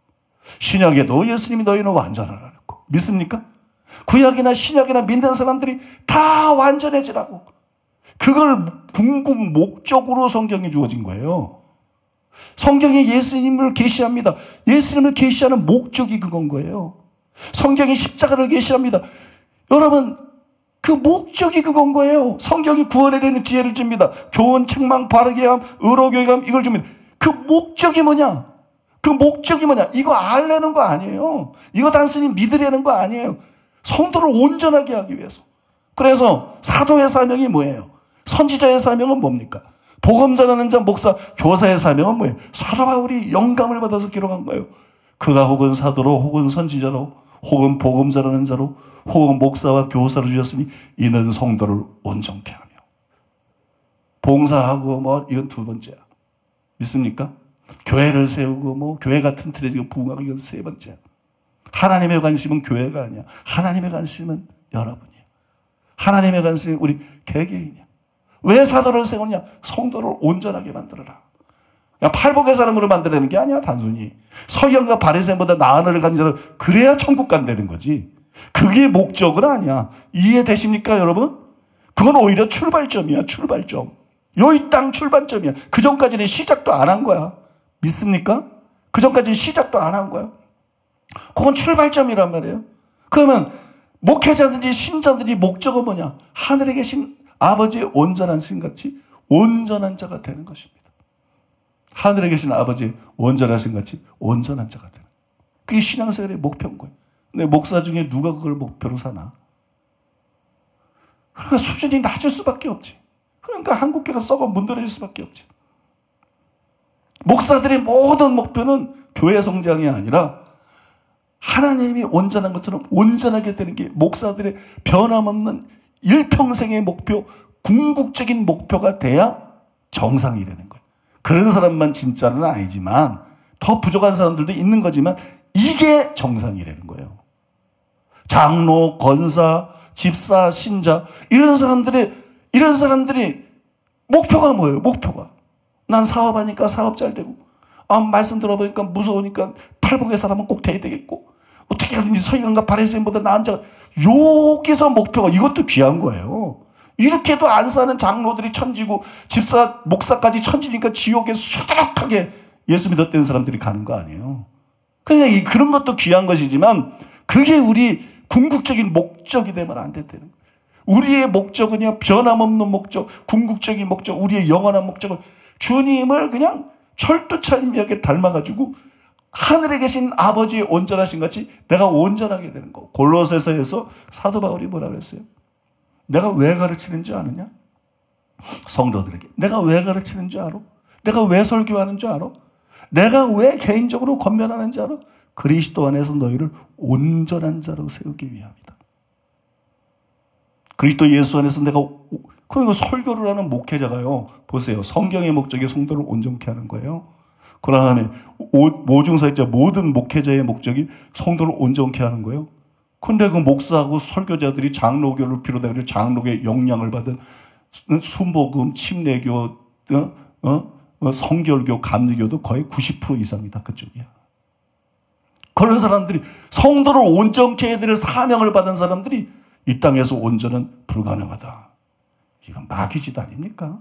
신약에도 예수님이 너희는 완전하라 그랬고, 믿습니까? 구약이나 신약이나 믿는 사람들이 다 완전해지라고. 그걸 궁극 목적으로 성경이 주어진 거예요. 성경이 예수님을 계시합니다. 예수님을 계시하는 목적이 그건 거예요. 성경이 십자가를 계시합니다. 여러분, 그 목적이 그건 거예요. 성경이 구원에 이르는 지혜를 줍니다. 교훈, 책망, 바르게 함, 의로 교육함, 이걸 줍니다. 그 목적이 뭐냐? 그 목적이 뭐냐? 이거 알려는 거 아니에요. 이거 단순히 믿으려는 거 아니에요. 성도를 온전하게 하기 위해서. 그래서 사도의 사명이 뭐예요? 선지자의 사명은 뭡니까? 복음 전하는 자, 목사, 교사의 사명은 뭐예요? 사도 바울이 영감을 받아서 기록한 거예요. 그가 혹은 사도로, 혹은 선지자로, 혹은 복음 전하는 자로, 혹은 목사와 교사로 주셨으니 이는 성도를 온전케 하며. 봉사하고 뭐 이건 두 번째야. 믿습니까? 교회를 세우고 뭐 교회 같은 틀에 지고 부흥하고 이건 세 번째야. 하나님의 관심은 교회가 아니야. 하나님의 관심은 여러분이야. 하나님의 관심은 우리 개개인이야. 왜 사도를 세우냐? 성도를 온전하게 만들어라. 팔복의 사람으로 만들라는 게 아니야, 단순히. 서기관과 바리새인보다 나은 을을 가진 자로 그래야 천국 간다는 거지. 그게 목적은 아니야. 이해되십니까, 여러분? 그건 오히려 출발점이야, 출발점. 이 땅 출발점이야. 그 전까지는 시작도 안 한 거야. 믿습니까? 그 전까지는 시작도 안 한 거야. 그건 출발점이란 말이에요. 그러면 목회자든지 신자들이 목적은 뭐냐? 하늘에 계신 아버지의 온전한 신같이 온전한 자가 되는 것입니다. 하늘에 계신 아버지 온전하신 같이 온전한 자가 되는. 그게 신앙생활의 목표인 거예요. 근데 목사 중에 누가 그걸 목표로 사나? 그러니까 수준이 낮을 수밖에 없지. 그러니까 한국교회가 썩어 문드러질 수밖에 없지. 목사들의 모든 목표는 교회 성장이 아니라 하나님이 온전한 것처럼 온전하게 되는 게 목사들의 변함없는 일평생의 목표, 궁극적인 목표가 돼야 정상이 되는 거예요. 그런 사람만 진짜는 아니지만 더 부족한 사람들도 있는 거지만 이게 정상이라는 거예요. 장로, 권사, 집사, 신자 이런 사람들이 목표가 뭐예요? 목표가 난 사업하니까 사업 잘 되고 말씀 들어보니까 무서우니까 팔복의 사람은 꼭 돼야 되겠고 어떻게 하든지 서기관과 바리새인보다 나은 자가 여기서 목표가 이것도 귀한 거예요. 이렇게도 안 사는 장로들이 천지고 집사, 목사까지 천지니까 지옥에 수두룩하게 예수 믿었던 사람들이 가는 거 아니에요. 그냥 그런 것도 귀한 것이지만 그게 우리 궁극적인 목적이 되면 안 된다는 거예요. 우리의 목적은요, 변함없는 목적, 궁극적인 목적, 우리의 영원한 목적은 주님을 그냥 철두철미하게 닮아가지고 하늘에 계신 아버지의 온전하신 같이 내가 온전하게 되는 거. 골로새서에서 사도 바울이 뭐라 그랬어요? 내가 왜 가르치는 줄 아느냐? 성도들에게. 내가 왜 가르치는 줄 알아? 내가 왜 설교하는 줄 알아? 내가 왜 개인적으로 권면하는 줄 알아? 그리스도 안에서 너희를 온전한 자로 세우기 위함이다. 그리스도 예수 안에서 내가 그러니까 설교를 하는 목회자가요. 보세요. 성경의 목적이 성도를 온전케 하는 거예요. 그러나 모중사역자 모든 목회자의 목적이 성도를 온전케 하는 거예요. 근데 그 목사하고 설교자들이 장로교를 비롯해서 장로교의 영향을 받은 순복음, 침례교, 성결교, 감리교도 거의 90% 이상이다. 그쪽이야. 그런 사람들이 성도를 온전케 해야 될 사명을 받은 사람들이 이 땅에서 온전은 불가능하다. 이건 마귀짓 아닙니까?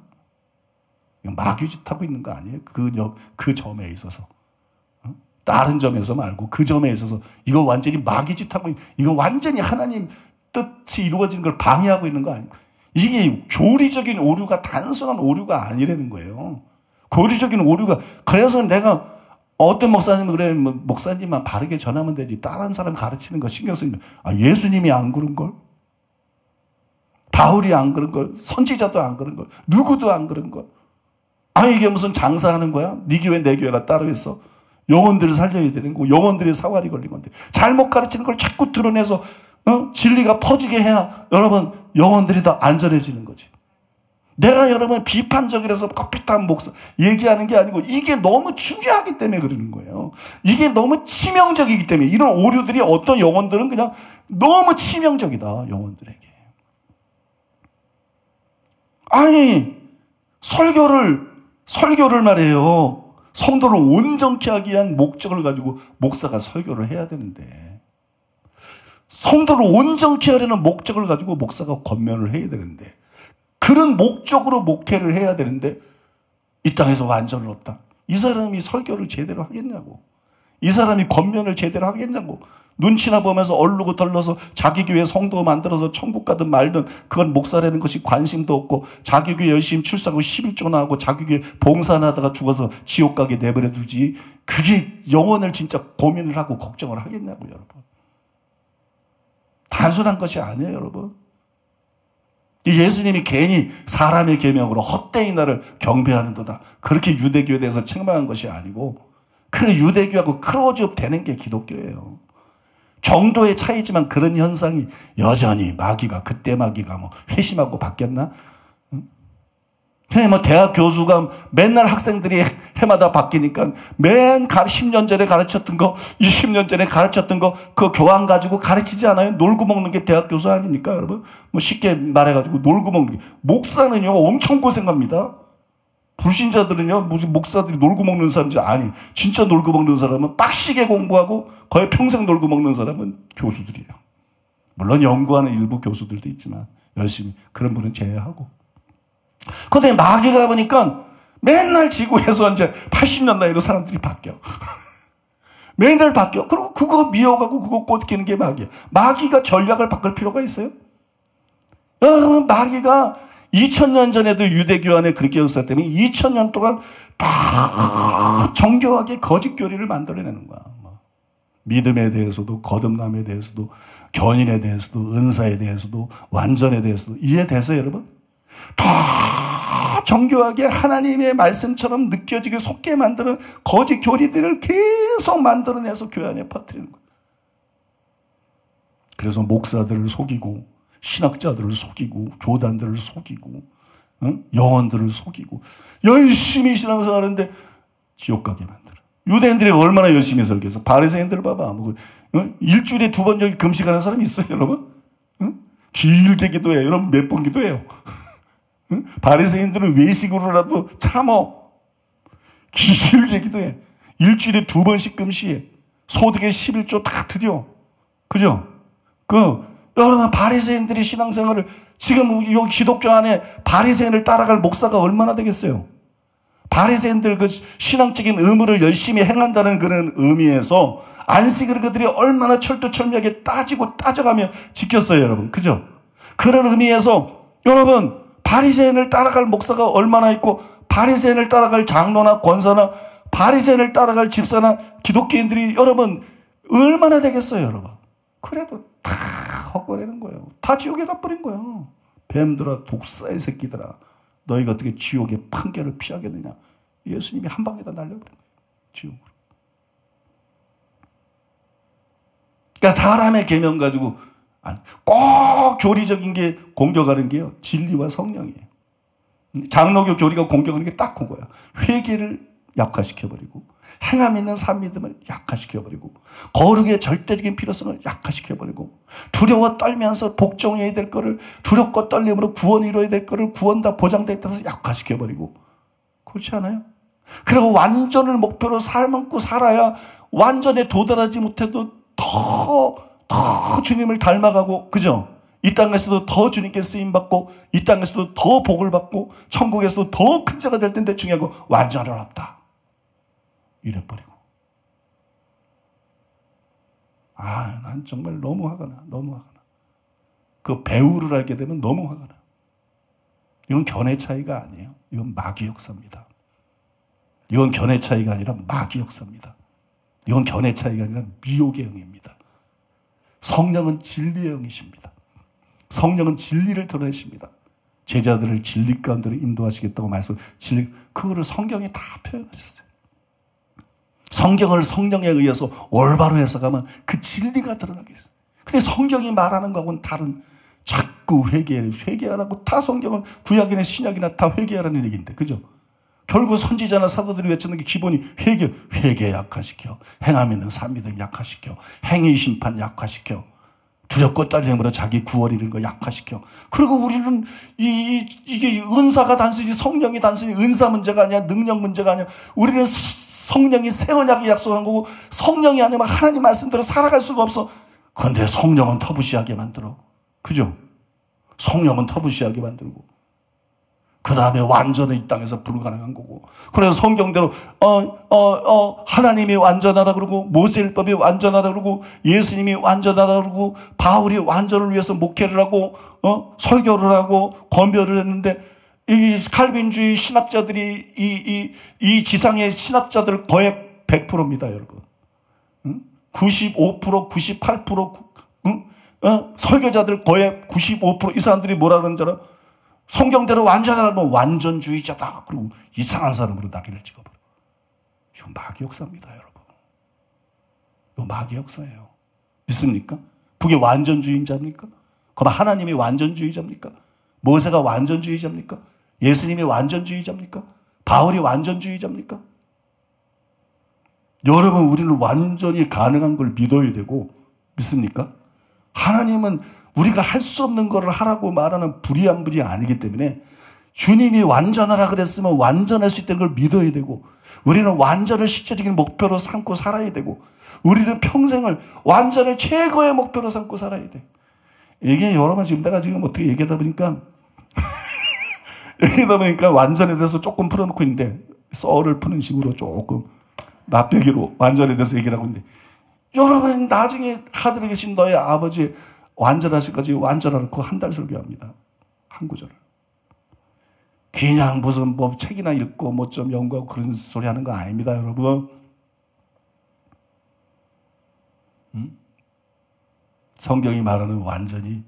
이건 마귀짓 하고 있는 거 아니에요? 그 점에 있어서. 다른 점에서 말고 그 점에 있어서 이거 완전히 마귀짓 하고 이거 완전히 하나님 뜻이 이루어지는 걸 방해하고 있는 거 아니에요? 이게 교리적인 오류가 단순한 오류가 아니라는 거예요. 교리적인 오류가 그래서 내가 어떤 목사님은 그래 목사님만 바르게 전하면 되지 다른 사람 가르치는 거 신경 쓰면 예수님이 안 그런 걸? 바울이 안 그런 걸? 선지자도 안 그런 걸? 누구도 안 그런 걸? 이게 무슨 장사하는 거야? 네 교회 내 교회가 따로 있어? 영혼들을 살려야 되는 거, 영혼들의 사활이 걸린 건데 잘못 가르치는 걸 자꾸 드러내서 진리가 퍼지게 해야 여러분 영혼들이 더 안전해지는 거지. 내가 여러분 비판적이라서 컴퓨터한 목사 얘기하는 게 아니고 이게 너무 중요하기 때문에 그러는 거예요. 이게 너무 치명적이기 때문에 이런 오류들이 어떤 영혼들은 그냥 너무 치명적이다. 영혼들에게. 설교를 말해요. 성도를 온전케 하기 위한 목적을 가지고 목사가 설교를 해야 되는데 성도를 온전케 하려는 목적을 가지고 목사가 권면을 해야 되는데 그런 목적으로 목회를 해야 되는데 이 땅에서 완전은 없다. 이 사람이 설교를 제대로 하겠냐고. 이 사람이 권면을 제대로 하겠냐고. 눈치나 보면서 얼르고 덜러서 자기 교회 성도 만들어서 천국 가든 말든 그건 목사라는 것이 관심도 없고 자기 교회 열심히 출사하고 11조나 하고 자기 교회 봉사나 하다가 죽어서 지옥 가게 내버려 두지 그게 영혼을 진짜 고민을 하고 걱정을 하겠냐고 여러분. 단순한 것이 아니에요 여러분. 예수님이 괜히 사람의 계명으로 헛되이 나를 경배하는도다. 그렇게 유대교에 대해서 책망한 것이 아니고 그 유대교하고 크로즈업 되는 게 기독교예요. 정도의 차이지만 그런 현상이 여전히 마귀가 그때 마귀가 회심하고 바뀌었나? 그냥 대학 교수가 맨날 학생들이 해마다 바뀌니까 맨 10년 전에 가르쳤던 거 20년 전에 가르쳤던 거 그 교환 가지고 가르치지 않아요? 놀고 먹는 게 대학 교수 아닙니까 여러분? 쉽게 말해가지고 놀고 먹는 게 목사는요 엄청 고생합니다. 불신자들은요, 무슨 목사들이 놀고 먹는 사람인지 아니, 진짜 놀고 먹는 사람은 빡시게 공부하고 거의 평생 놀고 먹는 사람은 교수들이에요. 물론 연구하는 일부 교수들도 있지만 열심히 그런 분은 제외하고. 그런데 마귀가 보니까 맨날 지구에서 이제 80년 나이로 사람들이 바뀌어. 맨날 바뀌어. 그리고 그거 미워가고 그거 꽂기는 게 마귀야. 마귀가 전략을 바꿀 필요가 있어요? 여러분 마귀가 2000년 전에도 유대교 안에 그렇게 역사 때문에 2000년 동안 다 정교하게 거짓 교리를 만들어내는 거야. 믿음에 대해서도, 거듭남에 대해서도, 견인에 대해서도, 은사에 대해서도, 완전에 대해서도. 이해돼서 여러분? 다 정교하게 하나님의 말씀처럼 느껴지게 속게 만드는 거짓 교리들을 계속 만들어내서 교회 안에 퍼뜨리는 거예요. 그래서 목사들을 속이고, 신학자들을 속이고, 교단들을 속이고, 영혼들을 속이고, 열심히 신앙생활하는데 지옥 가게 만들어. 유대인들이 얼마나 열심히 설교해서 바리새인들 봐봐. 일주일에 2번 여기 금식하는 사람이 있어요, 여러분? 길게 기도해요. 여러분 몇 번 기도해요? 바리새인들은 외식으로라도 참어. 길게 기도해. 일주일에 2번씩 금식해. 소득의 11조 다 드려. 그죠? 여러분 바리새인들이 신앙생활을 지금 여기 기독교 안에 바리새인을 따라갈 목사가 얼마나 되겠어요? 바리새인들 그 신앙적인 의무를 열심히 행한다는 그런 의미에서 안식을 그들이 얼마나 철두철미하게 따지고 따져가며 지켰어요, 여러분. 그죠? 그런 의미에서 여러분 바리새인을 따라갈 목사가 얼마나 있고 바리새인을 따라갈 장로나 권사나 바리새인을 따라갈 집사나 기독교인들이 여러분 얼마나 되겠어요, 여러분. 그래도 다 헛거리는 거예요. 다 지옥에다 뿌린 거예요. 뱀들아, 독사의 새끼들아, 너희가 어떻게 지옥의 판결을 피하겠느냐. 예수님이 한 방에다 날려버린 거예요. 지옥으로. 그러니까 사람의 계명 가지고 꼭 교리적인 게 공격하는 게요, 진리와 성령이에요. 장로교 교리가 공격하는 게 딱 그거야. 회개를 약화시켜버리고, 행함 있는 산 믿음을 약화시켜버리고, 거룩의 절대적인 필요성을 약화시켜버리고, 두려워 떨면서 복종해야 될 거를 두렵고 떨림으로 구원 이루어야 될 거를 구원 다 보장됐다고 약화시켜버리고. 그렇지 않아요? 그리고 완전을 목표로 삶고 살아야 완전에 도달하지 못해도 더 주님을 닮아가고, 그죠? 이 땅에서도 더 주님께 쓰임받고, 이 땅에서도 더 복을 받고, 천국에서도 더 큰 자가 될 텐데 중요한 거 완전은 없다. 이래버리고. 난 정말 너무 화가 나. 너무 화가 나. 그 배우를 알게 되면 너무 화가 나. 이건 견해 차이가 아니에요. 이건 마귀 역사입니다. 이건 견해 차이가 아니라 마귀 역사입니다. 이건 견해 차이가 아니라 미혹의 영입니다. 성령은 진리의 영이십니다. 성령은 진리를 드러내십니다. 제자들을 진리 가운데로 인도하시겠다고 말씀, 그거를 성경에 다 표현하셨어요. 성경을 성령에 의해서 올바로 해석하면 그 진리가 드러나겠어요. 근데 성경이 말하는 거하고는 다른, 자꾸 회개하라고. 다 성경은 구약이나 신약이나 다 회개하라는 얘기인데, 그죠? 결국 선지자나 사도들이 외치는 게 기본이 회개 약화시켜, 행함 있는 산 믿음 약화시켜, 행위 심판 약화시켜, 두렵고 떨림으로 자기 구원 이루는 거 약화시켜. 그리고 우리는 이게 은사가 단순히, 성령이 단순히 은사 문제가 아니야, 능력 문제가 아니야. 우리는 성령이 새 언약이 약속한 거고, 성령이 아니면 하나님 말씀대로 살아갈 수가 없어. 그런데 성령은 터부시하게 만들어. 그죠? 성령은 터부시하게 만들고, 그 다음에 완전히 이 땅에서 불가능한 거고. 그래서 성경대로 하나님이 완전하라 그러고, 모세율법이 완전하라 그러고, 예수님이 완전하라 그러고, 바울이 완전을 위해서 목회를 하고 설교를 하고 권별을 했는데, 이 칼빈주의 신학자들이 이 지상의 신학자들 거의 100%입니다, 여러분. 95%, 98%, 설교자들 거의 95%. 이 사람들이 뭐라 그러는 줄 알아? 성경대로 완전하면 완전주의자다. 그리고 이상한 사람으로 낙인을 찍어버려. 이건 마귀 역사입니다, 여러분. 이건 마귀 역사예요. 믿습니까? 그게 완전주의자입니까? 그럼 하나님이 완전주의자입니까? 모세가 완전주의자입니까? 예수님이 완전주의자입니까? 바울이 완전주의자입니까? 여러분, 우리는 완전히 가능한 걸 믿어야 되고, 믿습니까? 하나님은 우리가 할 수 없는 걸 하라고 말하는 불의한 분이 아니기 때문에, 주님이 완전하라 그랬으면 완전할 수 있다는 걸 믿어야 되고, 우리는 완전을 실제적인 목표로 삼고 살아야 되고, 우리는 평생을 완전을 최고의 목표로 삼고 살아야 돼. 이게 여러분, 지금 내가 지금 어떻게 얘기하다 보니까 완전에 대해서 조금 풀어놓고 있는데, 썰을 푸는 식으로 조금 맛배기로 완전에 대해서 얘기를 하고 있는데, 여러분 나중에 하늘에 계신 너의 아버지 완전하실까지 완전하라고 한 달 설교합니다. 한 구절을. 그냥 무슨 뭐 책이나 읽고 뭐 좀 연구하고 그런 소리 하는 거 아닙니다, 여러분. 성경이 말하는 완전히,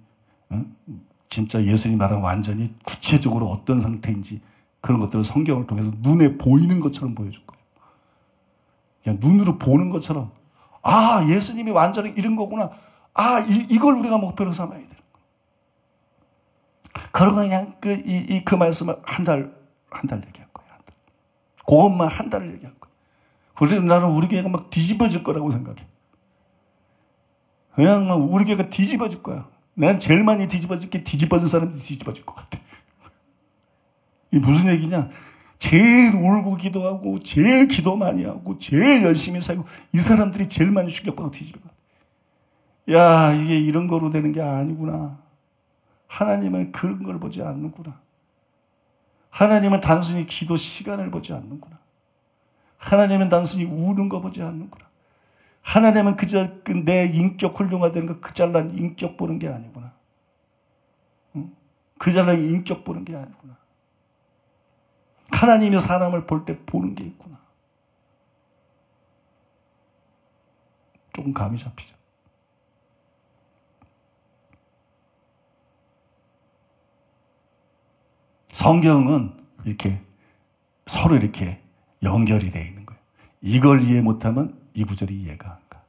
진짜 예수님이 말하는 완전히 구체적으로 어떤 상태인지 그런 것들을 성경을 통해서 눈에 보이는 것처럼 보여줄 거예요. 그냥 눈으로 보는 것처럼, 아, 예수님이 완전히 이런 거구나. 아, 이걸 우리가 목표로 삼아야 되는 거예요. 그러고 그냥 그 말씀을 한 달 얘기할 거예요. 한 달. 그것만 한 달을 얘기할 거예요. 그래서 나는 우리 교회가 막 뒤집어질 거라고 생각해. 그냥 막 우리 교회가 뒤집어질 거야. 난 제일 많이 뒤집어질 게 뒤집어진 사람들이 뒤집어질 것 같아. 이게 무슨 얘기냐? 제일 울고 기도하고 제일 기도 많이 하고 제일 열심히 살고 이 사람들이 제일 많이 충격받고 뒤집어. 야, 이게 이런 거로 되는 게 아니구나. 하나님은 그런 걸 보지 않는구나. 하나님은 단순히 기도 시간을 보지 않는구나. 하나님은 단순히 우는 거 보지 않는구나. 하나님은 그저 내 인격 훌륭화되는 거 그 잘난 인격 보는 게 아니구나. 그 잘난 인격 보는 게 아니구나. 하나님이 사람을 볼 때 보는 게 있구나. 조금 감이 잡히죠. 성경은 이렇게 서로 이렇게 연결이 되어 있는 거예요. 이걸 이해 못하면 이 구절이 이해가 안 가.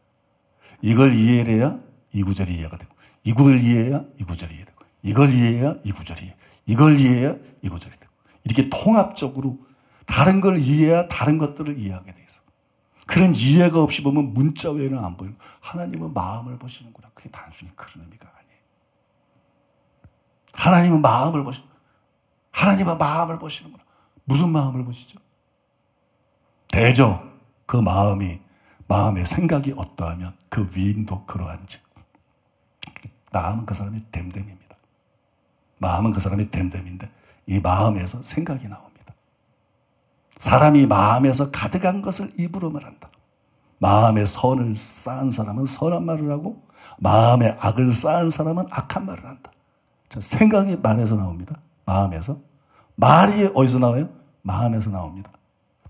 이걸 이해해야 이 구절이 이해가 되고, 이걸 이해해야 이 구절이 이해되고, 이걸 이해해야 이 구절이 이해, 이걸 이해해야 이 구절이 되고, 이렇게 통합적으로 다른 걸 이해해야 다른 것들을 이해하게 돼 있어. 그런 이해가 없이 보면 문자 외에는 안 보이는. 하나님은 마음을 보시는구나. 그게 단순히 그런 의미가 아니에요. 하나님은 마음을 보시는. 하나님은 마음을 보시는구나. 무슨 마음을 보시죠? 대저 그 마음의 생각이 어떠하면 그 위인도 그러한지. 마음은 그 사람의 됨됨입니다. 마음은 그 사람의 됨됨인데 이 마음에서 생각이 나옵니다. 사람이 마음에서 가득한 것을 입으로 말한다. 마음에 선을 쌓은 사람은 선한 말을 하고 마음에 악을 쌓은 사람은 악한 말을 한다. 자, 생각이 말에서 나옵니다. 마음에서. 말이 어디서 나와요? 마음에서 나옵니다.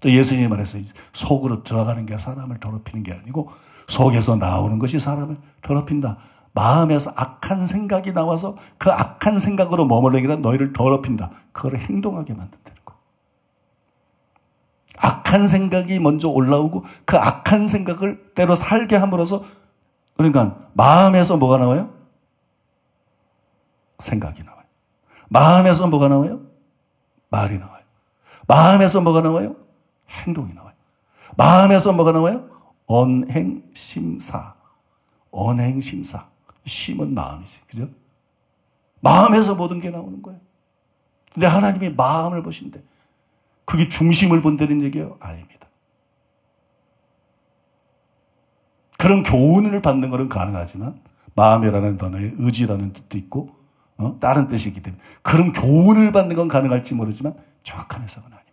또 예수님이 말했어요. 속으로 들어가는 게 사람을 더럽히는 게 아니고 속에서 나오는 것이 사람을 더럽힌다. 마음에서 악한 생각이 나와서 그 악한 생각으로 머물러기란 너희를 더럽힌다. 그걸 행동하게 만든다는 거예요. 악한 생각이 먼저 올라오고 그 악한 생각을 때로 살게 함으로써 그러니까 마음에서 뭐가 나와요? 생각이 나와요. 마음에서 뭐가 나와요? 말이 나와요. 마음에서 뭐가 나와요? 행동이 나와요. 마음에서 뭐가 나와요? 언행심사. 언행심사. 심은 마음이지. 그죠? 마음에서 모든 게 나오는 거예요. 근데 하나님이 마음을 보신대. 그게 중심을 본다는 얘기예요? 아닙니다. 그런 교훈을 받는 것은 가능하지만 마음이라는 단어에 의지라는 뜻도 있고 다른 뜻이 있기 때문에 그런 교훈을 받는 건 가능할지 모르지만 정확한 해석은 아닙니다.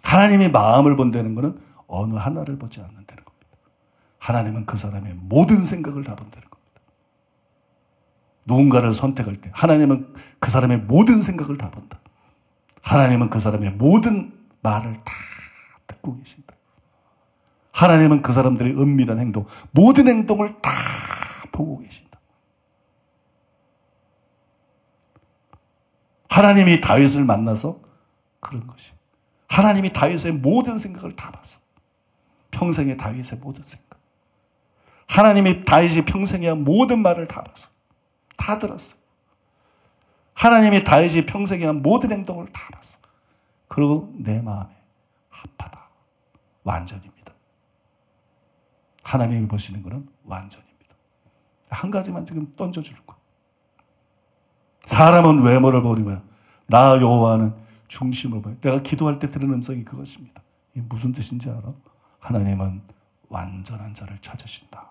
하나님이 마음을 본다는 것은 어느 하나를 보지 않는다는 겁니다. 하나님은 그 사람의 모든 생각을 다 본다는 겁니다. 누군가를 선택할 때 하나님은 그 사람의 모든 생각을 다 본다. 하나님은 그 사람의 모든 말을 다 듣고 계신다. 하나님은 그 사람들의 은밀한 행동, 모든 행동을 다 보고 계신다. 하나님이 다윗을 만나서 그런 것이. 하나님이 다윗의 모든 생각을 다 봤어. 평생의 다윗의 모든 생각. 하나님이 다윗이 평생에 한 모든 말을 다 봤어. 다 들었어. 하나님이 다윗이 평생에 한 모든 행동을 다 봤어. 그리고 내 마음에 합하다. 완전입니다. 하나님이 보시는 것은 완전입니다. 한 가지만 지금 던져주는 거야. 사람은 외모를 보는 거야. 나 여호와는 중심을 봐요. 내가 기도할 때 들은 음성이 그것입니다. 이게 무슨 뜻인지 알아? 하나님은 완전한 자를 찾으신다.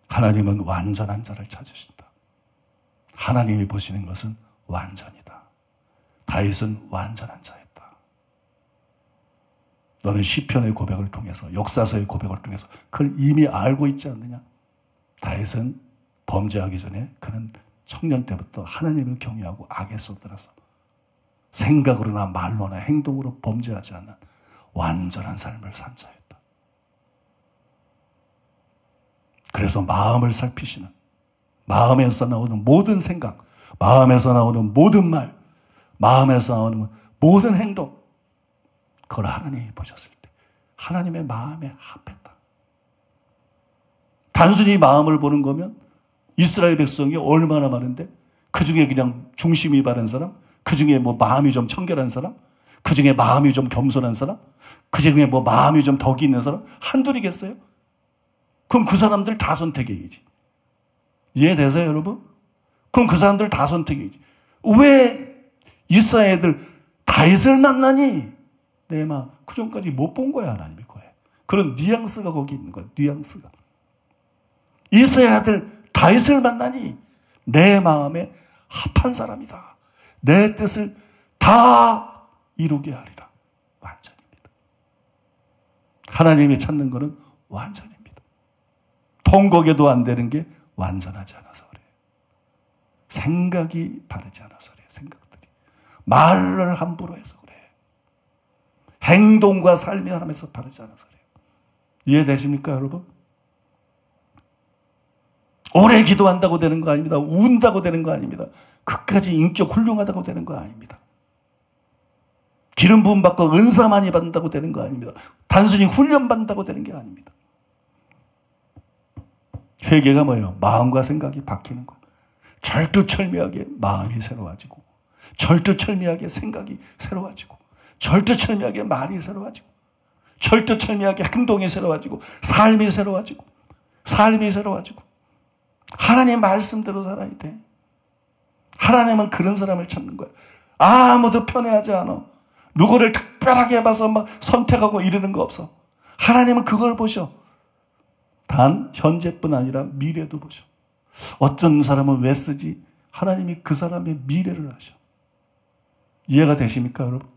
하나님은 완전한 자를 찾으신다. 하나님이 보시는 것은 완전이다. 다윗은 완전한 자였다. 너는 시편의 고백을 통해서 역사서의 고백을 통해서 그걸 이미 알고 있지 않느냐? 다윗은 범죄하기 전에 그는 청년 때부터 하나님을 경외하고 악에 쏟들어서 생각으로나 말로나 행동으로 범죄하지 않는 완전한 삶을 산 자였다. 그래서 마음을 살피시는, 마음에서 나오는 모든 생각, 마음에서 나오는 모든 말, 마음에서 나오는 모든 행동, 그걸 하나님이 보셨을 때 하나님의 마음에 합했다. 단순히 마음을 보는 거면 이스라엘 백성이 얼마나 많은데 그 중에 그냥 중심이 바른 사람, 그 중에 뭐 마음이 좀 청결한 사람, 그 중에 마음이 좀 겸손한 사람, 그 중에 뭐 마음이 좀 덕이 있는 사람 한둘이겠어요? 그럼 그 사람들 다 선택해야지. 이해되세요, 여러분? 그럼 그 사람들 다 선택해야지. 왜 이스라엘 애들 다윗을 만나니? 내 마음. 그 전까지 못 본 거야, 하나님이 거예요. 그런 뉘앙스가 거기 있는 거야, 뉘앙스가. 이스라엘 아들 다윗을 만나니 내 마음에 합한 사람이다. 내 뜻을 다 이루게 하리라. 완전입니다. 하나님이 찾는 것은 완전입니다. 통곡에도 안 되는 게 완전하지 않아서 그래요. 생각이 바르지 않아서 그래요. 생각들이. 말을 함부로 해서 그래요. 행동과 삶이 하나님에서 바르지 않아서 그래요. 이해되십니까, 여러분? 오래 기도한다고 되는 거 아닙니다. 운다고 되는 거 아닙니다. 끝까지 인격 훌륭하다고 되는 거 아닙니다. 기름 부음 받고 은사 많이 받는다고 되는 거 아닙니다. 단순히 훈련 받는다고 되는 게 아닙니다. 회개가 뭐예요? 마음과 생각이 바뀌는 거. 절두철미하게 마음이 새로워지고, 절두철미하게 생각이 새로워지고, 절두철미하게 말이 새로워지고, 절두철미하게 행동이 새로워지고, 삶이 새로워지고, 삶이 새로워지고. 하나님 말씀대로 살아야 돼. 하나님은 그런 사람을 찾는 거야. 아무도 편애하지 않아. 누구를 특별하게 봐서 막 선택하고 이러는 거 없어. 하나님은 그걸 보셔. 단 현재뿐 아니라 미래도 보셔. 어떤 사람은 왜 쓰지? 하나님이 그 사람의 미래를 하셔. 이해가 되십니까, 여러분?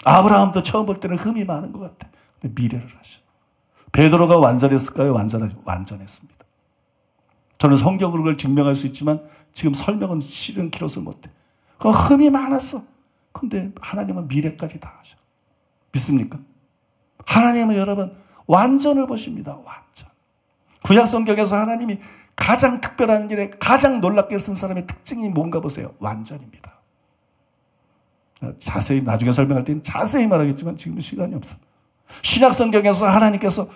아브라함도 처음 볼 때는 흠이 많은 것 같아. 근데 미래를 하셔. 베드로가 완전했을까요? 완전했습니다. 저는 성경으로 그걸 증명할 수 있지만 지금 설명은 실은 길어서 못해. 그 흠이 많았어. 근데 하나님은 미래까지 다 하셔. 믿습니까? 하나님은 여러분 완전을 보십니다. 완전. 구약 성경에서 하나님이 가장 특별한 일에 가장 놀랍게 쓴 사람의 특징이 뭔가 보세요. 완전입니다. 자세히 나중에 설명할 때는 자세히 말하겠지만 지금은 시간이 없어. 신약 성경에서 하나님께서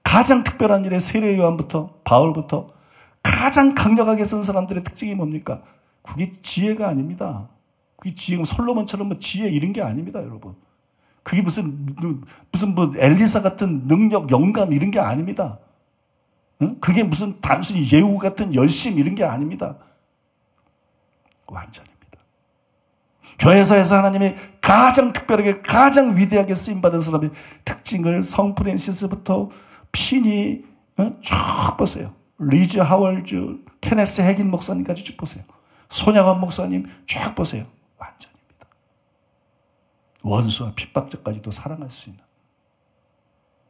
가장 특별한 일에 세례 요한부터 바울부터 가장 강력하게 쓴 사람들의 특징이 뭡니까? 그게 지혜가 아닙니다. 그게 지금 솔로몬처럼 뭐 지혜 이런 게 아닙니다, 여러분. 그게 무슨 뭐 엘리사 같은 능력, 영감 이런 게 아닙니다. 응? 그게 무슨 단순히 예후 같은 열심 이런 게 아닙니다. 완전입니다. 교회사에서 하나님이 가장 특별하게 가장 위대하게 쓰임받은 사람의 특징을 성 프랜시스부터 피니 쭉 보세요. 리즈 하월즈, 케네스 핵인 목사님까지 쭉 보세요. 손양원 목사님 쭉 보세요. 완전입니다. 원수와 핍박자까지도 사랑할 수 있는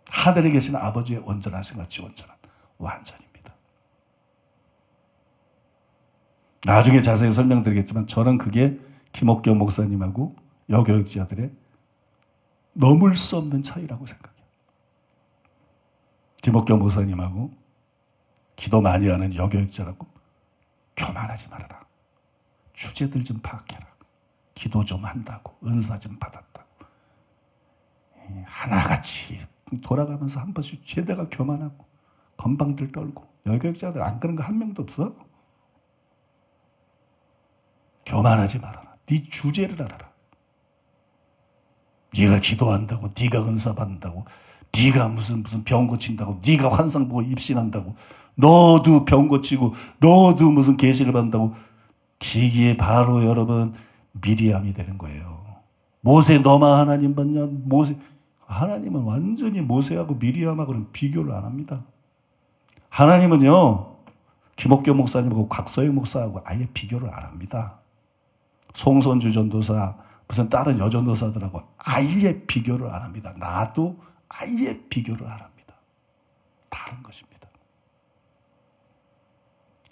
하늘에 계신 아버지의 온전하신 같이 온전한 완전입니다. 나중에 자세히 설명드리겠지만 저는 그게 김옥경 목사님하고 여교육자들의 넘을 수 없는 차이라고 생각해요. 김옥경 목사님하고 기도 많이 하는 여교육자라고 교만하지 말아라. 주제들 좀 파악해라. 기도 좀 한다고. 은사 좀 받았다고. 하나같이 돌아가면서 한 번씩 죄대가 교만하고 건방들 떨고 여교육자들 안 그런 거 한 명도 없어. 교만하지 말아라. 네 주제를 알아라. 네가 기도한다고, 네가 은사 받는다고, 네가 무슨 병 고친다고, 네가 환상 보고 입신한다고, 너도 병 고치고, 너도 무슨 계시를 받는다고. 기기에 바로 여러분 미리암이 되는 거예요. 모세 너만 하나님 봤냐? 모세 하나님은 완전히 모세하고 미리암하고는 비교를 안 합니다. 하나님은요 김옥경 목사님하고 곽소영 목사하고 아예 비교를 안 합니다. 송선주 전도사, 무슨 다른 여전도사들하고 아예 비교를 안 합니다. 나도 아예 비교를 안 합니다. 다른 것입니다.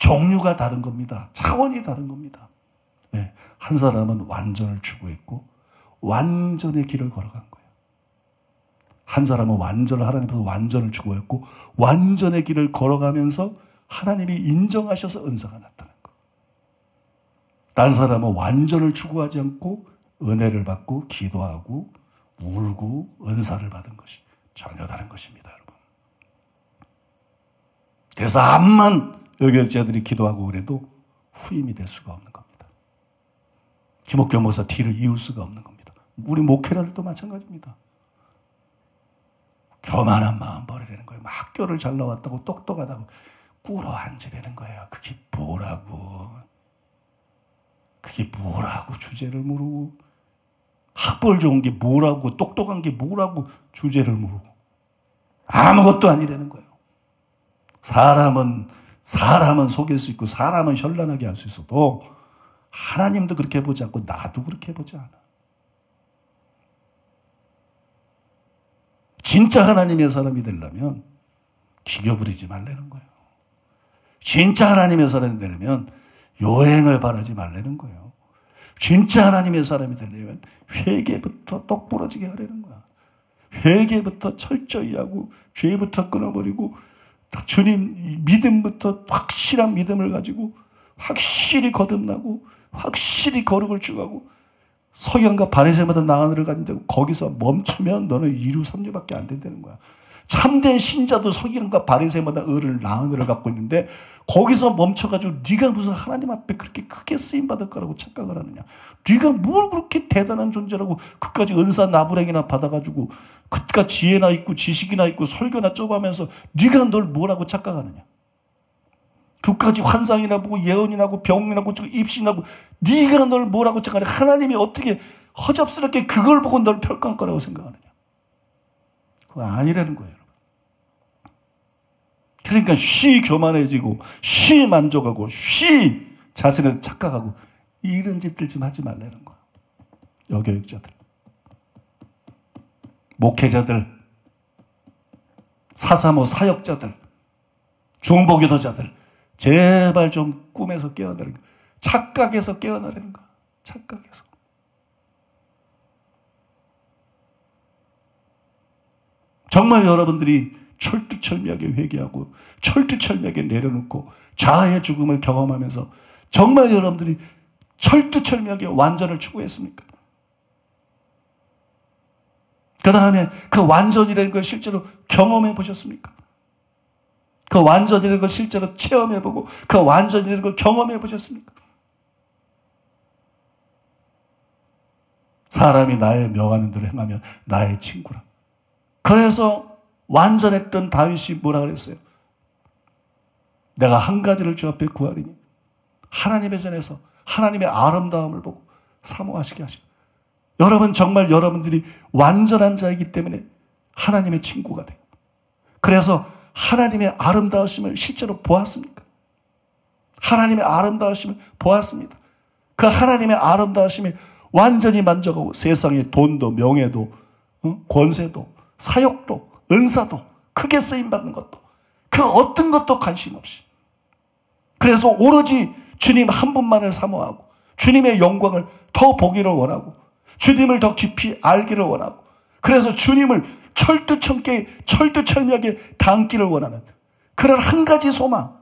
종류가 다른 겁니다. 차원이 다른 겁니다. 네. 한 사람은 완전을 추구했고 완전의 길을 걸어간 거예요. 한 사람은 완전을 하나님 앞에서 완전을 추구했고 완전의 길을 걸어가면서 하나님이 인정하셔서 은사가 나타난 거예요. 다른 사람은 완전을 추구하지 않고 은혜를 받고 기도하고 울고 은사를 받은 것이 전혀 다른 것입니다, 여러분. 그래서 암만 여교육자들이 기도하고 그래도 후임이 될 수가 없는 겁니다. 김옥경 목사 뒤를 이을 수가 없는 겁니다. 우리 목회자들도 마찬가지입니다. 교만한 마음 버리라는 거예요. 학교를 잘 나왔다고 똑똑하다고 꿇어 앉으라는 거예요. 그게 뭐라고. 그게 뭐라고 주제를 모르고 학벌 좋은 게 뭐라고 똑똑한 게 뭐라고 주제를 모르고 아무것도 아니라는 거예요. 사람은 속일 수 있고 사람은 현란하게 할 수 있어도 하나님도 그렇게 보지 않고 나도 그렇게 보지 않아. 진짜 하나님의 사람이 되려면 기교 부리지 말라는 거예요. 진짜 하나님의 사람이 되려면 요행을 바라지 말라는 거예요. 진짜 하나님의 사람이 되려면 회개부터 똑부러지게 하라는 거야. 회개부터 철저히 하고 죄부터 끊어버리고 주님 믿음부터 확실한 믿음을 가지고 확실히 거듭나고 확실히 거룩을 추구하고 서기관과 바리새인마다 나은을 가진다고 거기서 멈추면 너는 2류 3류밖에 안 된다는 거야. 참된 신자도 서기관과 바리새인마다 나은을 갖고 있는데 거기서 멈춰가지고 네가 무슨 하나님 앞에 그렇게 크게 쓰임받을 거라고 착각을 하느냐. 네가 뭘 그렇게 대단한 존재라고 그까지 은사 나부랭이나 받아가지고 그깟 지혜나 있고 지식이나 있고 설교나 좁아하면서 네가 널 뭐라고 착각하느냐. 그까지 환상이나 보고 예언이나 하고 병이나 하고 입신하고 네가 널 뭐라고 착각하냐. 하나님이 어떻게 허접스럽게 그걸 보고 널 평가할 거라고 생각하느냐. 그거 아니라는 거예요. 그러니까 쉬 교만해지고 쉬 만족하고 쉬 자신을 착각하고 이런 짓들 좀 하지 말라는 거야. 여교육자들, 목회자들, 435 사역자들, 중보기도자들 제발 좀 꿈에서 깨어나라는 거야. 착각에서 깨어나라는 거야. 착각에서. 정말 여러분들이 철두철미하게 회개하고 철두철미하게 내려놓고 자아의 죽음을 경험하면서 정말 여러분들이 철두철미하게 완전을 추구했습니까? 그 다음에 그 완전이라는 걸 실제로 경험해 보셨습니까? 그 완전이라는 걸 실제로 체험해보고 그 완전이라는 걸 경험해 보셨습니까? 사람이 나의 명하는 대로 행하면 나의 친구라. 그래서 완전했던 다윗이 뭐라 그랬어요? 내가 한 가지를 주 앞에 구하리니 하나님의 전에서 하나님의 아름다움을 보고 사모하시게 하시고. 여러분 정말 여러분들이 완전한 자이기 때문에 하나님의 친구가 돼요. 그래서 하나님의 아름다우심을 실제로 보았습니까? 하나님의 아름다우심을 보았습니다. 그 하나님의 아름다우심에 완전히 만족하고 세상의 돈도 명예도 권세도 사역도 은사도 크게 쓰임받는 것도 그 어떤 것도 관심 없이 그래서 오로지 주님 한 분만을 사모하고 주님의 영광을 더 보기를 원하고 주님을 더 깊이 알기를 원하고 그래서 주님을 철두철미하게 담기를 원하는 그런 한 가지 소망,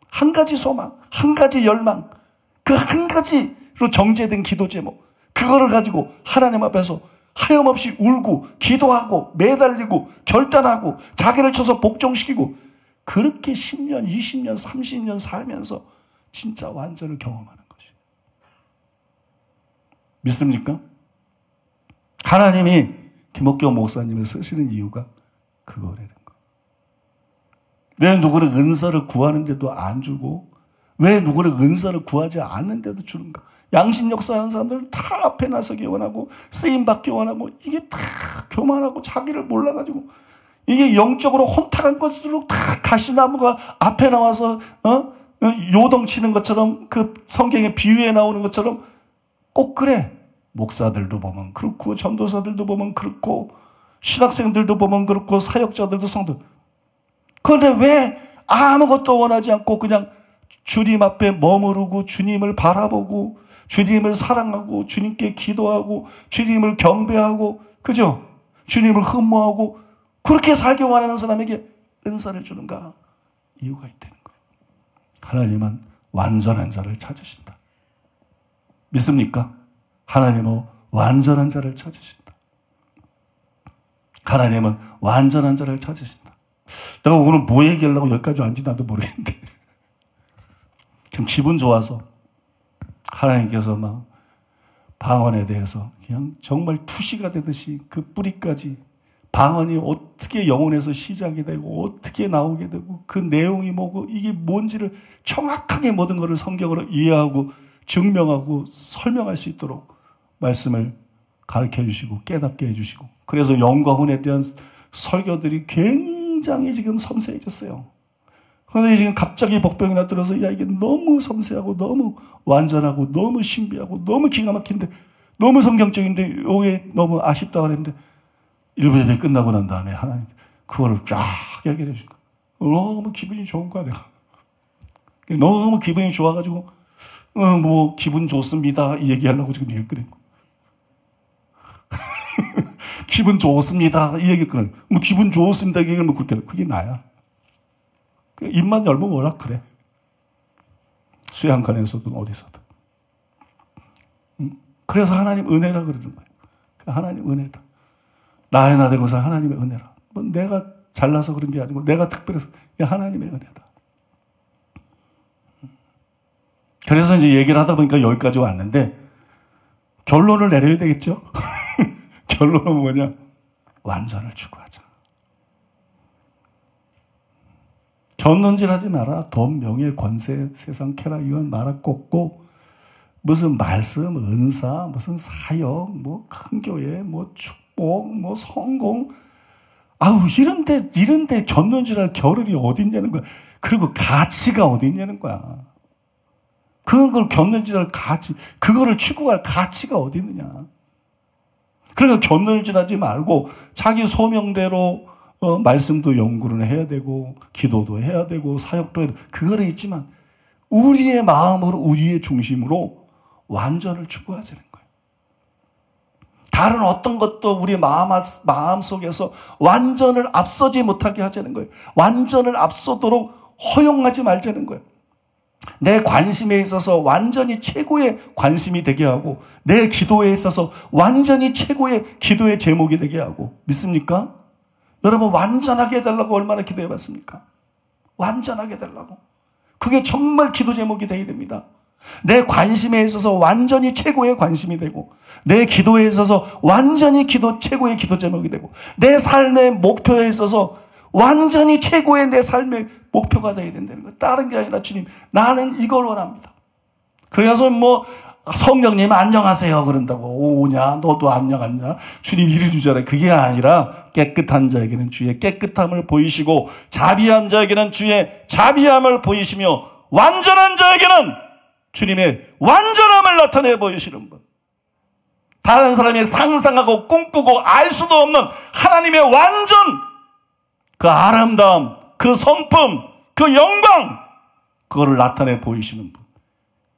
한 가지 열망, 그 한 가지로 정제된 기도 제목 그거를 가지고 하나님 앞에서 하염없이 울고 기도하고 매달리고 결단하고 자기를 쳐서 복종시키고 그렇게 10년, 20년, 30년 살면서 진짜 완전을 경험하는 것이 믿습니까? 하나님이 김옥경 목사님을 쓰시는 이유가 그거라는 거예요. 왜 누구를 은사를 구하는데도 안 주고 왜 누구를 은사를 구하지 않는데도 주는가? 양심 역사하는 사람들은 다 앞에 나서기 원하고 쓰임받기 원하고 이게 다 교만하고 자기를 몰라가지고 이게 영적으로 혼탁한 것으로 다 가시나무가 앞에 나와서 요동치는 것처럼 그 성경의 비유에 나오는 것처럼 꼭 그래. 목사들도 보면 그렇고 전도사들도 보면 그렇고 신학생들도 보면 그렇고 사역자들도 성도. 그런데 왜 아무것도 원하지 않고 그냥 주님 앞에 머무르고 주님을 바라보고 주님을 사랑하고 주님께 기도하고 주님을 경배하고 그죠? 주님을 흠모하고 그렇게 살기 원하는 사람에게 은사를 주는가? 이유가 있다는 거예요. 하나님은 완전한 자를 찾으신다. 믿습니까? 하나님은 완전한 자를 찾으신다. 하나님은 완전한 자를 찾으신다. 내가 오늘 뭐 얘기하려고 여기까지 왔는지 나도 모르겠는데 그냥 기분 좋아서 하나님께서 막 방언에 대해서 그냥 정말 투시가 되듯이 그 뿌리까지 방언이 어떻게 영혼에서 시작이 되고 어떻게 나오게 되고 그 내용이 뭐고 이게 뭔지를 정확하게 모든 것을 성경으로 이해하고 증명하고 설명할 수 있도록 말씀을 가르쳐 주시고 깨닫게 해주시고 그래서 영과 혼에 대한 설교들이 굉장히 지금 섬세해졌어요. 그런데 지금 갑자기 복병이 나들어서 야 이게 너무 섬세하고 너무 완전하고 너무 신비하고 너무 기가 막힌데 너무 성경적인데 이게 너무 아쉽다 그랬는데 일부 예배 끝나고 난 다음에 하나님 그거를 쫙 얘기해 주신 거예요. 너무 기분이 좋은 거야 내가. 너무 기분이 좋아가지고 뭐 기분 좋습니다 이 얘기하려고 지금 얘기를 꺼낸 거. 기분 좋습니다 이 얘기를 꺼낸 뭐 기분 좋습니다 이 얘기를 뭐 그렇게 그게 나야. 입만 열면 뭐라 그래. 수양관에서든 어디서든. 그래서 하나님 은혜라 그러는 거예요. 하나님 은혜다. 나의 나 되고서 하나님의 은혜라. 뭐 내가 잘나서 그런 게 아니고 내가 특별해서 하나님의 은혜다. 그래서 이제 얘기를 하다 보니까 여기까지 왔는데 결론을 내려야 되겠죠? 결론은 뭐냐? 완전을 추구하자. 견눈질하지 마라. 돈, 명예, 권세, 세상 쾌락 이건 말아 꽂고 무슨 말씀, 은사, 무슨 사역, 뭐 큰 교회, 뭐 축복, 뭐 성공 아우 이런데 견눈질할 겨를이 어디 있냐는 거야. 그리고 가치가 어디 있냐는 거야. 그걸 견눈질할 가치, 그거를 추구할 가치가 어디 있느냐. 그러니까 견눈질하지 말고 자기 소명대로 말씀도 연구를 해야 되고 기도도 해야 되고 사역도 해야 되고 그거는 있지만 우리의 마음으로 우리의 중심으로 완전을 추구하자는 거예요. 다른 어떤 것도 우리 마음 속에서 완전을 앞서지 못하게 하자는 거예요. 완전을 앞서도록 허용하지 말자는 거예요. 내 관심에 있어서 완전히 최고의 관심이 되게 하고 내 기도에 있어서 완전히 최고의 기도의 제목이 되게 하고 믿습니까? 여러분 완전하게 해달라고 얼마나 기도해 봤습니까? 완전하게 해달라고. 그게 정말 기도 제목이 되어야 됩니다. 내 관심에 있어서 완전히 최고의 관심이 되고 내 기도에 있어서 완전히 최고의 기도 제목이 되고 내 삶의 목표에 있어서 완전히 최고의 내 삶의 목표가 되어야 된다는 거예요. 다른 게 아니라 주님 나는 이걸 원합니다. 그래서 뭐 성령님 안녕하세요 그런다고 오냐 너도 안녕하냐 주님 이리 주잖아요. 그게 아니라 깨끗한 자에게는 주의 깨끗함을 보이시고 자비한 자에게는 주의 자비함을 보이시며 완전한 자에게는 주님의 완전함을 나타내 보이시는 분. 다른 사람이 상상하고 꿈꾸고 알 수도 없는 하나님의 완전 그 아름다움 그 성품 그 영광 그거를 나타내 보이시는 분.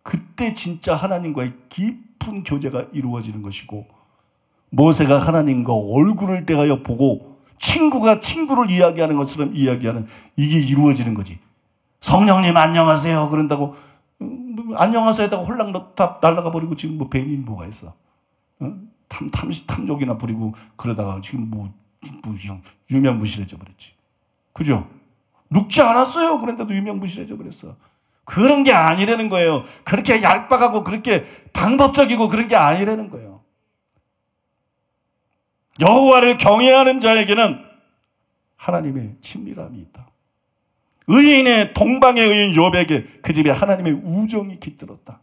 그때 진짜 하나님과의 깊은 교제가 이루어지는 것이고 모세가 하나님과 얼굴을 대하여 보고 친구가 친구를 이야기하는 것처럼 이야기하는 이게 이루어지는 거지. 성령님 안녕하세요 그런다고 안녕하세요 했다고 홀랑 날아가 버리고 지금 뭐 벤이 뭐가 있어. 탐욕이나 부리고 그러다가 지금 뭐 그냥 유명무실해져 버렸지. 그죠? 눕지 않았어요. 그런데도 유명무실해져 버렸어. 그런 게 아니라는 거예요. 그렇게 얄팍하고 그렇게 방법적이고 그런 게 아니라는 거예요. 여호와를 경외하는 자에게는 하나님의 친밀함이 있다. 의인의 동방의 의인 욥에게 그 집에 하나님의 우정이 깃들었다.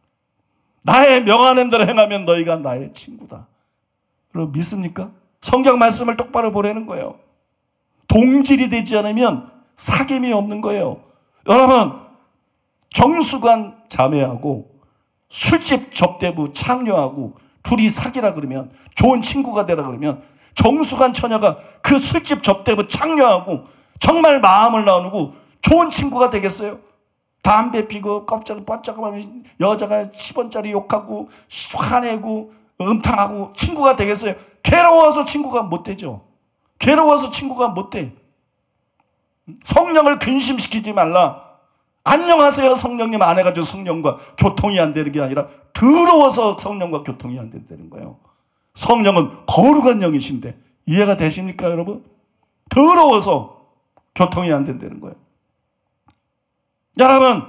나의 명하는 대로 행하면 너희가 나의 친구다. 여러분 믿습니까? 성경 말씀을 똑바로 보라는 거예요. 동질이 되지 않으면 사귐이 없는 거예요. 여러분 정수관 자매하고 술집 접대부 창녀하고 둘이 사귀라 그러면 좋은 친구가 되라 그러면 정수관 처녀가 그 술집 접대부 창녀하고 정말 마음을 나누고 좋은 친구가 되겠어요? 담배 피고 껍질 번쩍하면 여자가 10원짜리 욕하고 화내고 음탕하고 친구가 되겠어요? 괴로워서 친구가 못 되죠. 괴로워서 친구가 못 돼. 성령을 근심시키지 말라. 안녕하세요 성령님 안 해가지고 성령과 교통이 안 되는 게 아니라 더러워서 성령과 교통이 안 된다는 거예요. 성령은 거룩한 영이신데 이해가 되십니까 여러분? 더러워서 교통이 안 된다는 거예요. 여러분,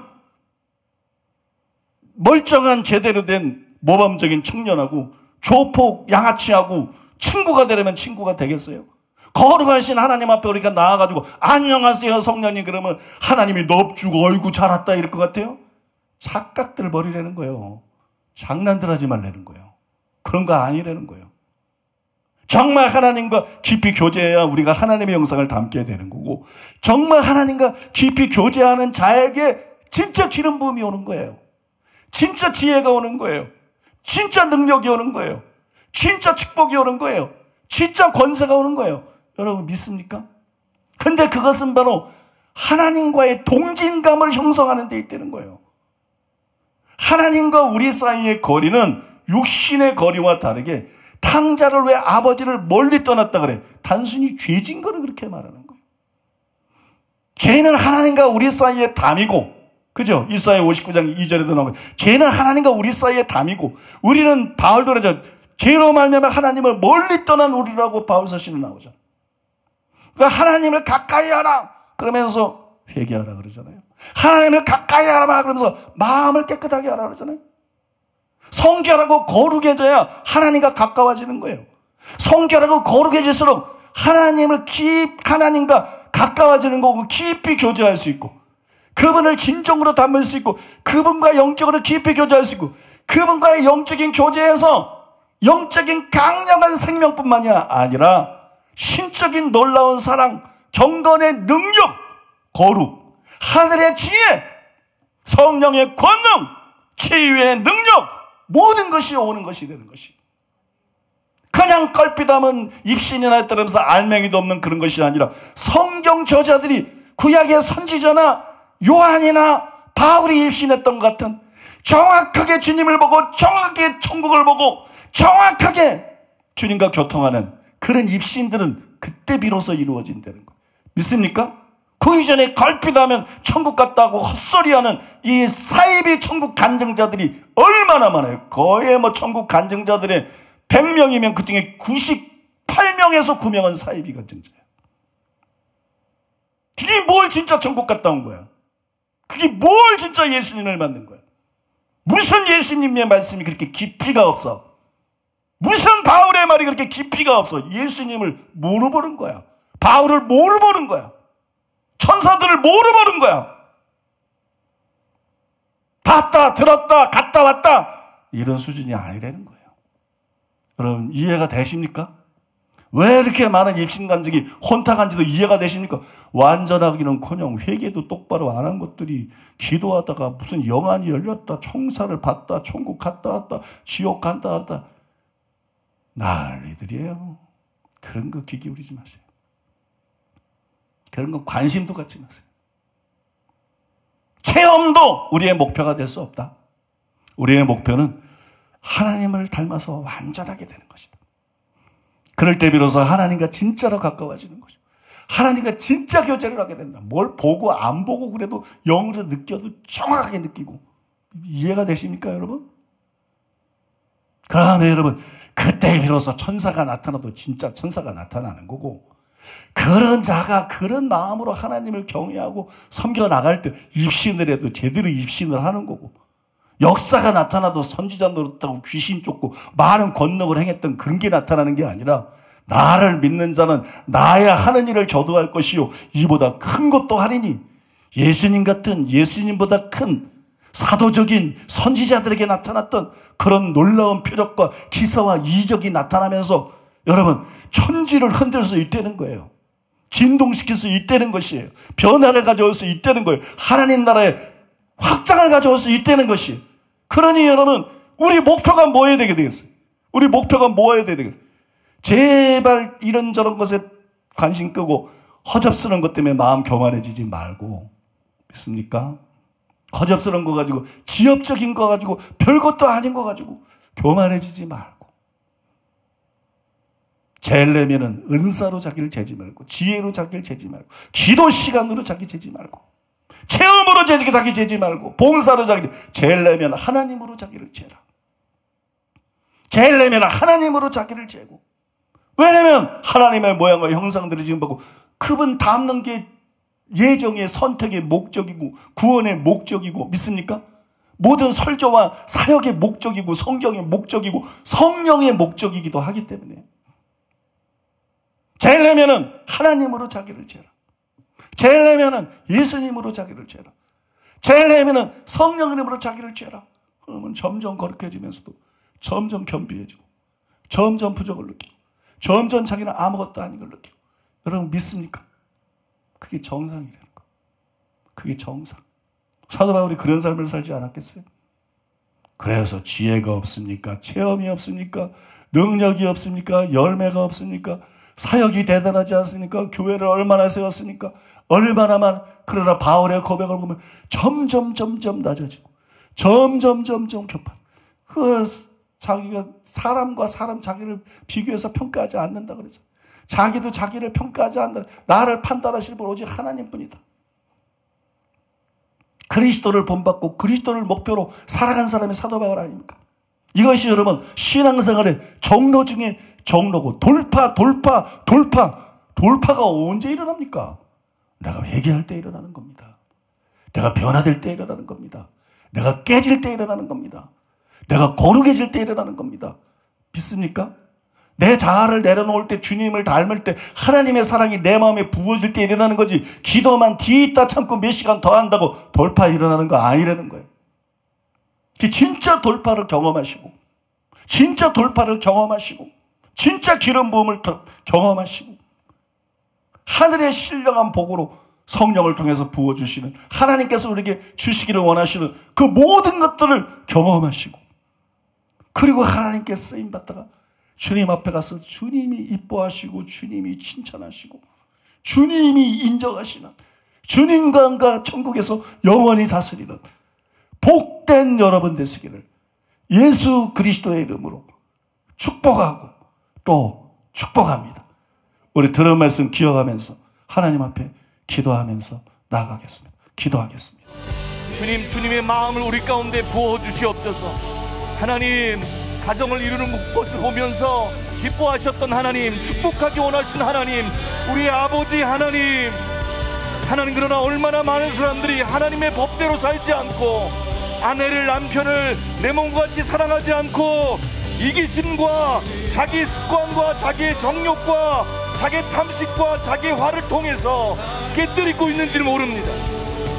멀쩡한 제대로 된 모범적인 청년하고 조폭 양아치하고 친구가 되려면 친구가 되겠어요? 거룩하신 하나님 앞에 우리가 나와가지고 안녕하세요 성령님 그러면 하나님이 넙주고 어이구 잘 왔다 이럴 것 같아요? 착각들 버리라는 거예요. 장난들 하지 말라는 거예요. 그런 거 아니라는 거예요. 정말 하나님과 깊이 교제해야 우리가 하나님의 영상을 담게 되는 거고, 정말 하나님과 깊이 교제하는 자에게 진짜 기름 부음이 오는 거예요. 진짜 지혜가 오는 거예요. 진짜 능력이 오는 거예요. 진짜 축복이 오는 거예요. 진짜 권세가 오는 거예요. 여러분 믿습니까? 근데 그것은 바로 하나님과의 동진감을 형성하는 데 있다는 거예요. 하나님과 우리 사이의 거리는 육신의 거리와 다르게 탕자를 왜 아버지를 멀리 떠났다 그래? 단순히 죄진 거를 그렇게 말하는 거예요. 죄는 하나님과 우리 사이의 담이고, 그죠? 이사야 59장 2절에도 나오고, 죄는 하나님과 우리 사이의 담이고, 우리는 바울도 그러죠. 죄로 말미암아 하나님을 멀리 떠난 우리라고 바울 서신에 나오죠. 그러니까 하나님을 가까이 하라 그러면서 회개하라 그러잖아요. 하나님을 가까이 하라 그러면서 마음을 깨끗하게 하라 그러잖아요. 성결하고 거룩해져야 하나님과 가까워지는 거예요. 성결하고 거룩해질수록 하나님과 가까워지는 거고 깊이 교제할 수 있고, 그분을 진정으로 담을 수 있고, 그분과 영적으로 깊이 교제할 수 있고, 그분과의 영적인 교제에서 영적인 강력한 생명뿐만이 아니라 신적인 놀라운 사랑, 경건의 능력, 거룩, 하늘의 지혜, 성령의 권능, 치유의 능력, 모든 것이 오는 것이 되는 것이. 그냥 껄핏하면 입신이나 따르면서 알맹이도 없는 그런 것이 아니라 성경 저자들이 구약의 선지자나 요한이나 바울이 입신했던 것 같은 정확하게 주님을 보고 정확하게 천국을 보고 정확하게 주님과 교통하는 그런 입신들은 그때 비로소 이루어진다는 거 믿습니까? 그 이전에 걸핏하면 천국 갔다고 헛소리하는 이 사이비 천국 간증자들이 얼마나 많아요. 거의 천국 간증자들의 100명이면 그 중에 98명에서 9명은 사이비 간증자예요. 그게 뭘 진짜 천국 갔다 온 거야? 그게 뭘 진짜 예수님을 만든 거야? 무슨 예수님의 말씀이 그렇게 깊이가 없어? 무슨 바울의 말이 그렇게 깊이가 없어? 예수님을 뭐로 보는 거야? 바울을 뭐로 보는 거야? 천사들을 뭐로 보는 거야? 봤다, 들었다, 갔다 왔다 이런 수준이 아니라는 거예요. 여러분 이해가 되십니까? 왜 이렇게 많은 입신간증이 혼탁한지도 이해가 되십니까? 완전하기는커녕 회개도 똑바로 안 한 것들이 기도하다가 무슨 영안이 열렸다, 청사를 받다, 천국 갔다 왔다, 지옥 갔다 왔다 난리들이에요. 그런 거 귀 기울이지 마세요. 그런 거 관심도 갖지 마세요. 체험도 우리의 목표가 될 수 없다. 우리의 목표는 하나님을 닮아서 완전하게 되는 것이다. 그럴 때 비로소 하나님과 진짜로 가까워지는 것이다. 하나님과 진짜 교제를 하게 된다. 뭘 보고 안 보고 그래도 영으로 느껴도 정확하게 느끼고. 이해가 되십니까 여러분? 그러나 여러분 그때 비로소 천사가 나타나도 진짜 천사가 나타나는 거고, 그런 자가 그런 마음으로 하나님을 경외하고 섬겨 나갈 때 입신을 해도 제대로 입신을 하는 거고, 역사가 나타나도 선지자 노릇하고 귀신 쫓고 많은 권능을 행했던 그런 게 나타나는 게 아니라 나를 믿는 자는 나야 하는 일을 저도 할 것이요 이보다 큰 것도 하리니, 예수님 같은 예수님보다 큰 사도적인 선지자들에게 나타났던 그런 놀라운 표적과 기사와 이적이 나타나면서 여러분 천지를 흔들 수 있다는 거예요. 진동시킬 수 있다는 것이에요. 변화를 가져올 수 있다는 거예요. 하나님 나라의 확장을 가져올 수 있다는 것이에요. 그러니 여러분 우리 목표가 뭐여야 되겠어요? 우리 목표가 뭐여야 되겠어요? 제발 이런저런 것에 관심 끄고 허접스러운 것 때문에 마음 교만해지지 말고, 믿습니까? 거접스러운 거 가지고, 지엽적인 거 가지고, 별것도 아닌 거 가지고 교만해지지 말고, 재려면은 은사로 자기를 재지 말고, 지혜로 자기를 재지 말고, 기도 시간으로 자기 재지 말고, 체험으로 자기 재지 말고, 봉사로 자기 재려면 하나님으로 자기를 재라. 재려면 하나님으로 자기를 재고, 왜냐면 하나님의 모양과 형상들을 지금 보고 그분 닮는 게 예정의 선택의 목적이고 구원의 목적이고, 믿습니까? 모든 설교와 사역의 목적이고 성경의 목적이고 성령의 목적이기도 하기 때문에 재려면은 하나님으로 자기를 재라. 재려면은 예수님으로 자기를 재라. 재려면은 성령님으로 자기를 재라. 그러면 점점 거룩해지면서도 점점 겸비해지고, 점점 부족을 느끼고, 점점 자기는 아무것도 아닌 걸 느끼고. 여러분 믿습니까? 그게 정상이라는 거. 그게 정상. 사도 바울이 그런 삶을 살지 않았겠어요? 그래서 지혜가 없습니까? 체험이 없습니까? 능력이 없습니까? 열매가 없습니까? 사역이 대단하지 않습니까? 교회를 얼마나 세웠습니까? 얼마나만. 그러나 바울의 고백을 보면 점점 낮아지고, 점점 격파. 자기가 사람과 사람 자기를 비교해서 평가하지 않는다 그래서, 자기도 자기를 평가하지 않는다. 나를 판단하실 분 오직 하나님뿐이다. 그리스도를 본받고 그리스도를 목표로 살아간 사람이 사도 바울 아닙니까? 이것이 여러분 신앙생활의 정로 중에 정로고, 돌파가 언제 일어납니까? 내가 회개할 때 일어나는 겁니다. 내가 변화될 때 일어나는 겁니다. 내가 깨질 때 일어나는 겁니다. 내가 거룩해질 때 일어나는 겁니다. 믿습니까? 내 자아를 내려놓을 때, 주님을 닮을 때, 하나님의 사랑이 내 마음에 부어질 때 일어나는 거지, 기도만 뒤있다 참고 몇 시간 더 한다고 돌파 일어나는 거 아니라는 거예요. 진짜 돌파를 경험하시고, 진짜 돌파를 경험하시고, 진짜 기름 부음을 경험하시고, 하늘의 신령한 복으로 성령을 통해서 부어주시는, 하나님께서 우리에게 주시기를 원하시는 그 모든 것들을 경험하시고, 그리고 하나님께 쓰임받다가 주님 앞에 가서 주님이 이뻐하시고, 주님이 칭찬하시고, 주님이 인정하시는, 주님과 천국에서 영원히 다스리는 복된 여러분 되시기를 예수 그리스도의 이름으로 축복하고 또 축복합니다. 우리 들은 말씀 기억하면서 하나님 앞에 기도하면서 나아가겠습니다. 기도하겠습니다. 주님, 주님의 마음을 우리 가운데 부어주시옵소서. 하나님, 가정을 이루는 것을 보면서 기뻐하셨던 하나님, 축복하기 원하신 하나님, 우리 아버지 하나님, 그러나 얼마나 많은 사람들이 하나님의 법대로 살지 않고, 아내를, 남편을 내 몸같이 사랑하지 않고, 이기심과 자기 습관과 자기의 정욕과 자기의 탐식과 자기의 화를 통해서 깨뜨리고 있는지를 모릅니다.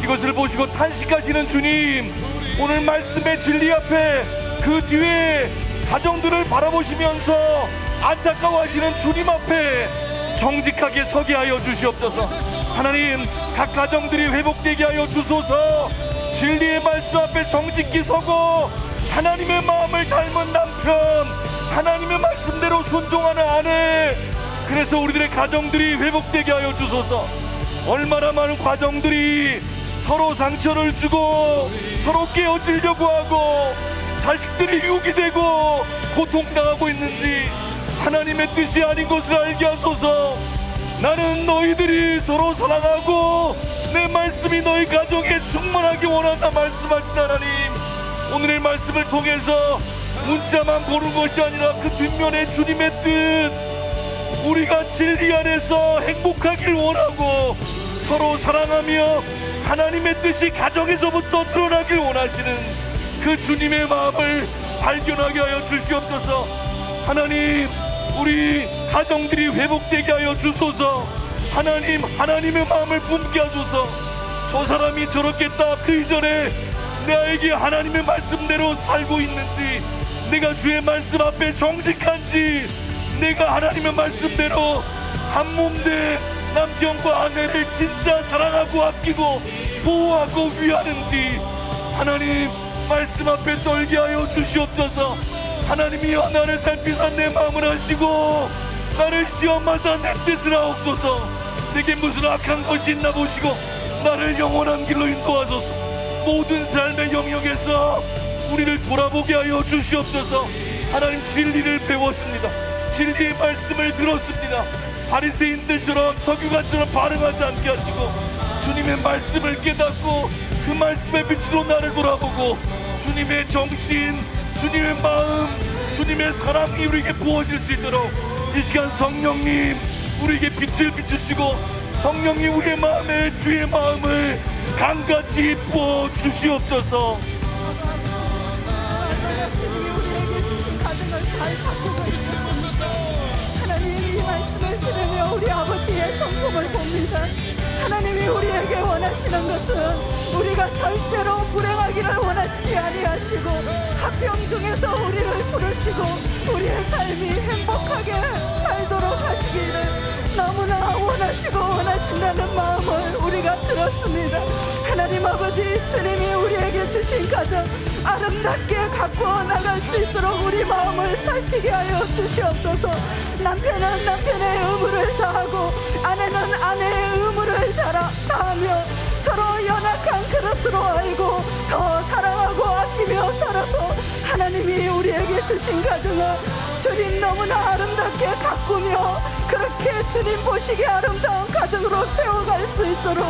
이것을 보시고 탄식하시는 주님, 오늘 말씀의 진리 앞에 그 뒤에 가정들을 바라보시면서 안타까워하시는 주님 앞에 정직하게 서게 하여 주시옵소서. 하나님, 각 가정들이 회복되게 하여 주소서. 진리의 말씀 앞에 정직히 서고 하나님의 마음을 닮은 남편, 하나님의 말씀대로 순종하는 아내, 그래서 우리들의 가정들이 회복되게 하여 주소서. 얼마나 많은 가정들이 서로 상처를 주고 서로 깨어지려고 하고 자식들이 유혹이 되고 고통당하고 있는지 하나님의 뜻이 아닌 것을 알게 하소서. 나는 너희들이 서로 사랑하고 내 말씀이 너희 가정에 충만하게 원한다 말씀하신 하나님, 오늘의 말씀을 통해서 문자만 보는 것이 아니라 그 뒷면에 주님의 뜻, 우리가 진리 안에서 행복하길 원하고 서로 사랑하며 하나님의 뜻이 가정에서부터 드러나길 원하시는 그 주님의 마음을 발견하게 하여 주시옵소서. 하나님, 우리 가정들이 회복되게 하여 주소서. 하나님, 하나님의 마음을 품게 하소서. 저 사람이 저렇겠다, 그 이전에 나에게 하나님의 말씀대로 살고 있는지, 내가 주의 말씀 앞에 정직한지, 내가 하나님의 말씀대로 한몸된 남편과 아내를 진짜 사랑하고 아끼고 보호하고 위하는지 하나님 말씀 앞에 떨게 하여 주시옵소서. 하나님이여, 나를 살피사 내 마음을 하시고 나를 시험하사 내 뜻을 하옵소서. 내게 무슨 악한 것이 있나 보시고 나를 영원한 길로 인도하소서. 모든 삶의 영역에서 우리를 돌아보게 하여 주시옵소서. 하나님, 진리를 배웠습니다. 진리의 말씀을 들었습니다. 바리새인들처럼 서기관처럼 반응하지 않게 하시고 주님의 말씀을 깨닫고 그 말씀의 빛으로 나를 돌아보고 주님의 정신, 주님의 마음, 주님의 사랑이 우리에게 부어질 수 있도록 이 시간 성령님 우리에게 빛을 비추시고 성령님 우리의 마음에 주의 마음을 강같이 부어 주시옵소서. 우리에게 주신 가정을 잘 바꾸고 있습니다. 하나님, 이 말씀을 들으며 우리 아버지의 성품을 봅니다. 하나님이 우리에게 원하시는 것은 우리가 절대로 불행하기를 원하시지 아니하시고 화평 중에서 우리를 부르시고 우리의 삶이 행복하게 살도록 하시기를 너무나 원하시고 원하신다는 마음을 우리가 들었습니다. 하나님 아버지, 주님이 우리에게 주신 가정 아름답게 가꾸어 나갈 수 있도록 우리 마음을 살피게 하여 주시옵소서. 남편은 남편의 의무를 다하고 아내는 아내의 의무를 다하며 서로 연약한 그릇으로 알고 더 사랑하고 아끼며 살아서 하나님이 우리에게 주신 가정을 주님 너무나 아름답게 가꾸며 그렇게 주님 보시기에 아름다운 가정으로 세워갈 수 있도록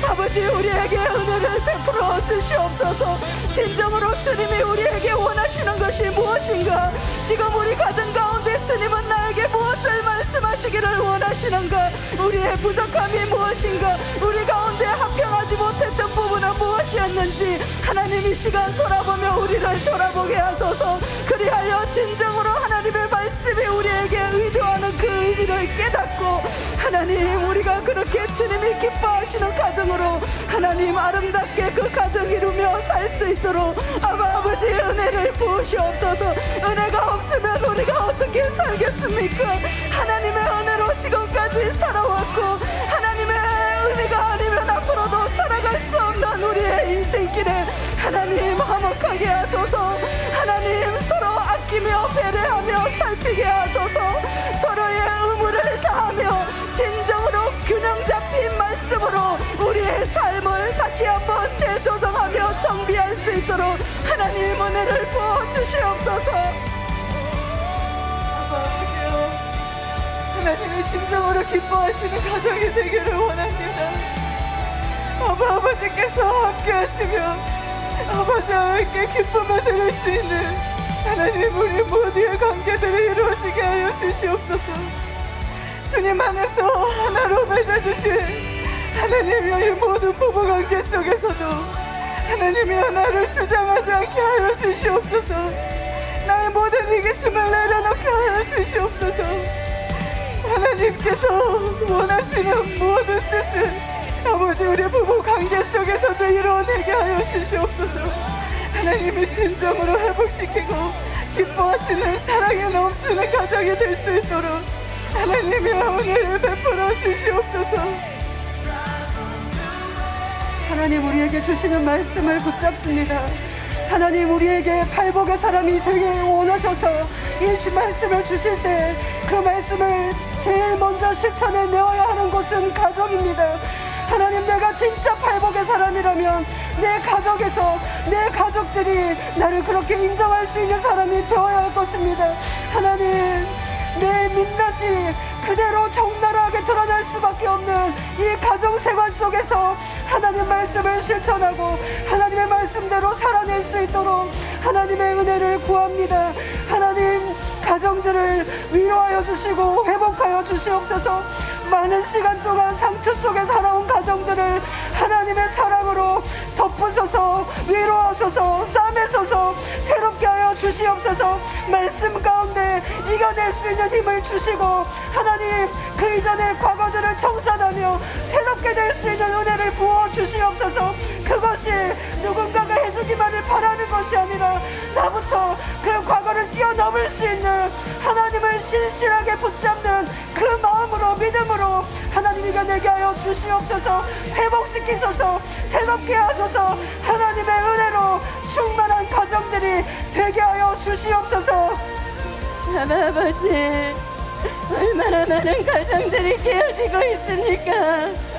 아버지, 우리에게 은혜를 베풀어 주시옵소서. 진정으로 주님이 우리에게 원하시는 것이 무엇인가, 지금 우리 가정 가운데 주님은 나에게 무엇을 말씀하시기를 원하시는가, 우리의 부족함이 무엇인가, 우리 가운데 합평하지 못했던 부분은 무엇이었는지 하나님 이 시간 돌아보며 우리를 돌아보게 하소서. 그리하여 진정으로 하나님의 말씀이 우리에게 의도하는 그 의미를 깨닫고 하나님, 우리가 그렇게 주님이 기뻐하시는 가정으로 하나님 아름답게 그 가정 이루며 살 수 있도록 아버지 은혜를 부으시옵소서. 은혜가 없으면 우리가 어떻게 살겠습니까? 하나님의 은혜로 지금까지 살아왔고 하나님의 은혜가 아니면 앞으로도 살아갈 수 없는 우리의 인생길에 하나님 화목하게 하소서. 하나님, 서로 아끼며 배려하며 살피게 하소서. 서로의 의무를 다하며 진정으로 균형 잡힌 말씀으로 우리의 삶을 다시 한번 재조정하며 정비할 수 있도록 하나님 은혜를 부어주시옵소서. 아버지요, 하나님이 진정으로 기뻐하시는 가정이 되기를 원합니다. 아버지께서 함께 하시며 아버지와 함께 기쁨을 드릴 수 있는 하나님, 우리 모두의 관계들이 이루어지게 하여 주시옵소서. 주님 안에서 하나로 맺어주신 하나님의 모든 부부관계 속에서도 하나님이 하나를 주장하지 않게 하여 주시옵소서. 나의 모든 이기심을 내려놓게 하여 주시옵소서. 하나님께서 원하시는 모든 뜻을 아버지, 우리 부부 관계 속에서도 이루어내게 하여 주시옵소서. 하나님이 진정으로 회복시키고 기뻐하시는 사랑에 넘치는 가정이 될 수 있도록 하나님의 은혜를 베풀어 주시옵소서. 하나님, 우리에게 주시는 말씀을 붙잡습니다. 하나님, 우리에게 팔복의 사람이 되게 원하셔서 이 말씀을 주실 때 그 말씀을 제일 먼저 실천해 내어야 하는 곳은 가정입니다. 하나님, 내가 진짜 팔복의 사람이라면 내 가족에서 내 가족들이 나를 그렇게 인정할 수 있는 사람이 되어야 할 것입니다. 하나님, 내 민낯이 그대로 적나라하게 드러날 수밖에 없는 이 가정생활 속에서 하나님 말씀을 실천하고 하나님의 말씀대로 살아낼 수 있도록 하나님의 은혜를 구합니다. 하나님, 가정들을 위로하여 주시고 회복하여 주시옵소서. 많은 시간 동안 상처 속에 살아온 가정들을 하나님의 사랑으로 덮으소서. 위로하소서. 싸매소서. 새롭게 하여 주시옵소서. 말씀 가운데 이겨낼 수 있는 힘을 주시고 하나님, 그 이전의 과거들을 청산하며 새롭게 될 수 있는 은혜를 부어 주시옵소서. 그것이 누군가가 해주기만을 바라는 것이 아니라 나부터 그 과거를 뛰어넘을 수 있는 하나님을 신실하게 붙잡는 그 마음으로, 믿음으로 하나님 이겨내게 하여 주시옵소서. 회복시키소서. 새롭게 하소서. 하나님의 은혜로 충만한 가정들이 되게 하여 주시옵소서. 아버지, 얼마나 많은 가정들이 깨어지고 있습니까?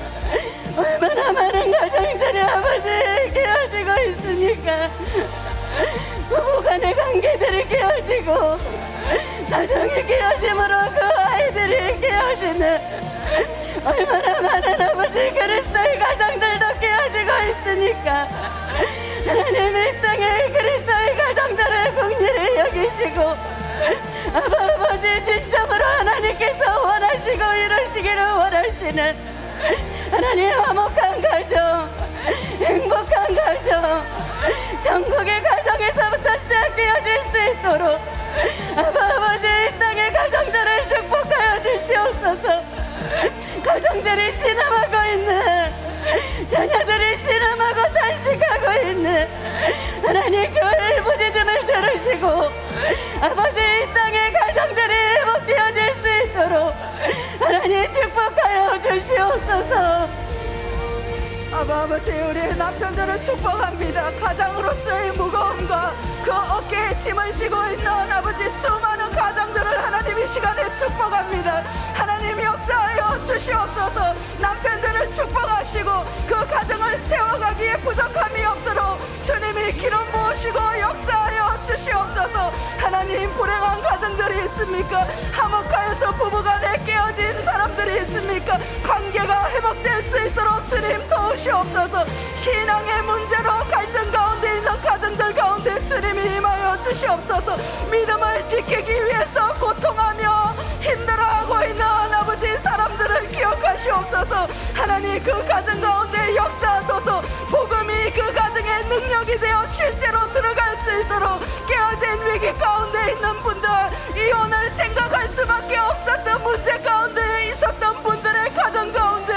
얼마나 많은 가정들이 아버지 깨어지고 있습니까? 부부간의 관계들이 깨어지고 가정이 깨어짐으로 그 아이들이 깨어지는 얼마나 많은 아버지 그리스도의 가정들도 깨어지고 있으니까 하나님 이 땅에 그리스도의 가정들을 긍휼히 여기시고 아버지 진정으로 하나님께서 원하시고 이루시기를 원하시는 하나님 화목한 가정, 행복한 가정, 전국의 가정에서부터 시작되어질 수 있도록 아버지 이 땅의 가정들을 축복하여 주시옵소서. 가정들이 신음하고 있는, 자녀들이 신음하고 탄식하고 있는 하나님 그 부짖음을 들으시고 아버지 이 땅의 가정들이 회복되어질 수 있도록 하나님 축복하여 주시옵소서. 아버지 우리 남편들을 축복합니다. 가장으로서의 무거움과 그 어깨에 짐을 지고 있는 아버지 수많은 가정들을 하나님 이 시간에 축복합니다. 하나님 역사하여 주시옵소서. 남편들을 축복하시고 그 가정을 세워가기에 부족함이 없도록 주님이 기름 부으시고 역사하여 주시옵소서. 하나님 불행한 가정들이 있습니까? 화목하여서 부부간에 깨어진 사람들이 있습니까? 관계가 회복될 수 있도록 주님 도우시옵소서. 신앙의 문제로 갈등 가운데 있는 가정들 가운데 주님이 임하여 주시옵소서. 믿음을 지키기 위해서 고통하며 힘들어하고 있는 아버지 사람들을 기억하시옵소서. 하나님 그 가정 가운데 역사하소서. 복음이 그 가정의 능력이 되어 실제로 들어갈 수 있도록 깨어진 위기 가운데 있는 분들, 이혼을 생각할 수밖에 없었던 문제 가운데 있었던 분들의 가정 가운데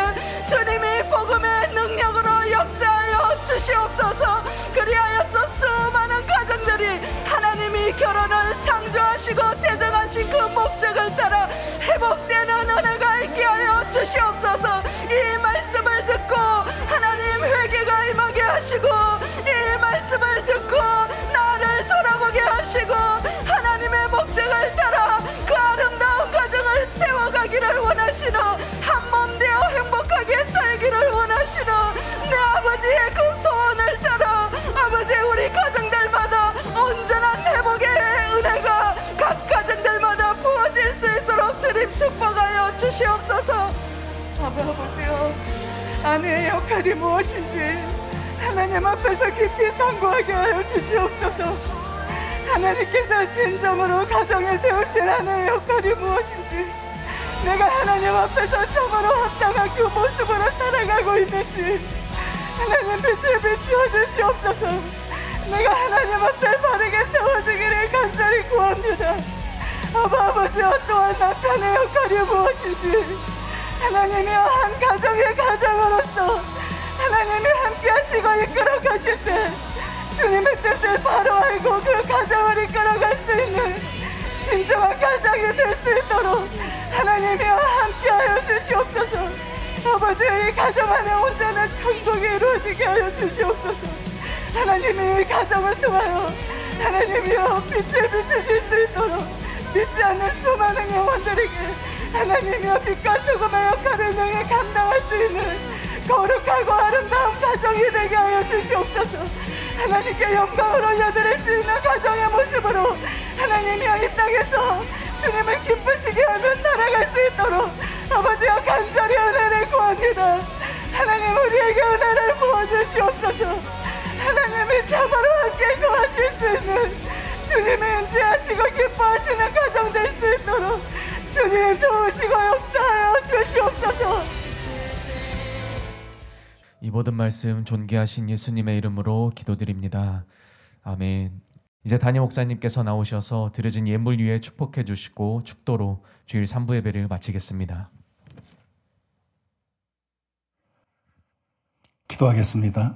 주님이 복음의 능력으로 역사하여 주시옵소서. 그리하여서 수많은 가정들이 하나님이 결혼을 창조하시고 제정하신 그 목적을 따라 회복되는 은혜가 있게 하여 주시옵소서. 이 말씀을 듣고 하나님 회개가 임하게 하시고 이 말씀을 듣고 나를 돌아보게 하시고 하나님의 목적을 따라 그 아름다운 가정을 세워가기를 원하시는 한몸 되어 행복하게 살기를 원하시는 내 아버지의 그 소원을 따라 아버지 우리 가정들마다 온전한 회복의 은혜가 각 가정들마다 부어질 수 있도록 주님 축복하여 주시옵소서. 아버지요, 아내의 역할이 무엇인지 하나님 앞에서 깊이 상고하게 하여 주시옵소서. 하나님께서 진정으로 가정에 세우신 아내의 역할이 무엇인지, 내가 하나님 앞에서 참으로 합당한 그 모습으로 살아가고 있는지 하나님 빛을 비추어 주시옵소서. 내가 하나님 앞에 바르게 세워지기를 간절히 구합니다. 아버지와 또한 남편의 역할이 무엇인지 하나님이여 한 가정의 가장으로서 하나님이 함께 하시고 이끌어 가실 때 주님의 뜻을 바로 알고 그 가정을 이끌어갈 수 있는 진정한 가정이 될 수 있도록 하나님이여 함께하여 주시옵소서. 아버지 이 가정 안에 온전한 천국이 이루어지게 하여 주시옵소서. 하나님이 이 가정을 통하여 하나님이여 빛을 비추실 수 있도록 믿지 않는 수많은 영혼들에게 하나님이여 빛과 소금의 역할을 능히 감당할 수 있는 거룩하고 아름다운 가정이 되게 하여 주시옵소서. 하나님께 영광을 올려드릴 수 있는 가정의 모습으로 하나님이여 이 땅에서 주님을 기쁘시게 하며 살아갈 수 있도록 아버지여 간절히 은혜를 구합니다. 하나님 우리에게 은혜를 부어주시옵소서. 하나님이 참으로 함께 거하실 수 있는 주님이 임재하시고 기뻐하시는 가정 될 수 있도록 주님 도우시고 역사하여 주시옵소서. 이 모든 말씀 존귀하신 예수님의 이름으로 기도드립니다. 아멘. 이제 담임 목사님께서 나오셔서 드려진 예물 위에 축복해 주시고 축도로 주일 3부 예배를 마치겠습니다. 기도하겠습니다.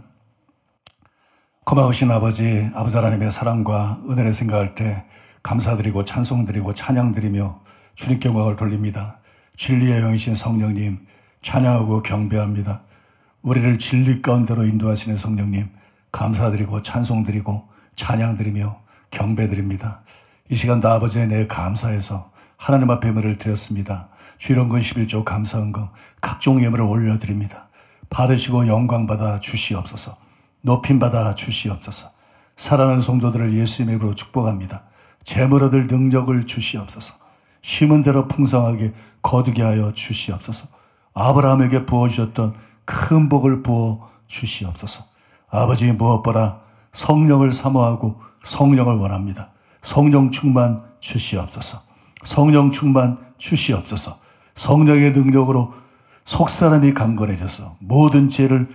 고마우신 아버지 하나님의 사랑과 은혜를 생각할 때 감사드리고 찬송드리고 찬양드리며 주님께 영광을 돌립니다. 진리의 영이신 성령님 찬양하고 경배합니다. 우리를 진리 가운데로 인도하시는 성령님 감사드리고 찬송드리고 찬양드리며 경배드립니다. 이 시간도 아버지의 내 감사해서 하나님 앞에 예물을 드렸습니다. 주일원금 11조 감사헌금 각종 예물을 올려드립니다. 받으시고 영광받아 주시옵소서. 높임받아 주시옵소서. 사랑하는 성도들을 예수님의 이름으로 축복합니다. 재물 얻을 능력을 주시옵소서. 심은 대로 풍성하게 거두게 하여 주시옵소서. 아브라함에게 부어주셨던 큰 복을 부어 주시옵소서. 아버지, 무엇보다 성령을 사모하고 성령을 원합니다. 성령 충만 주시옵소서. 성령 충만 주시옵소서. 성령의 능력으로 속사람이 강건해져서 모든 죄를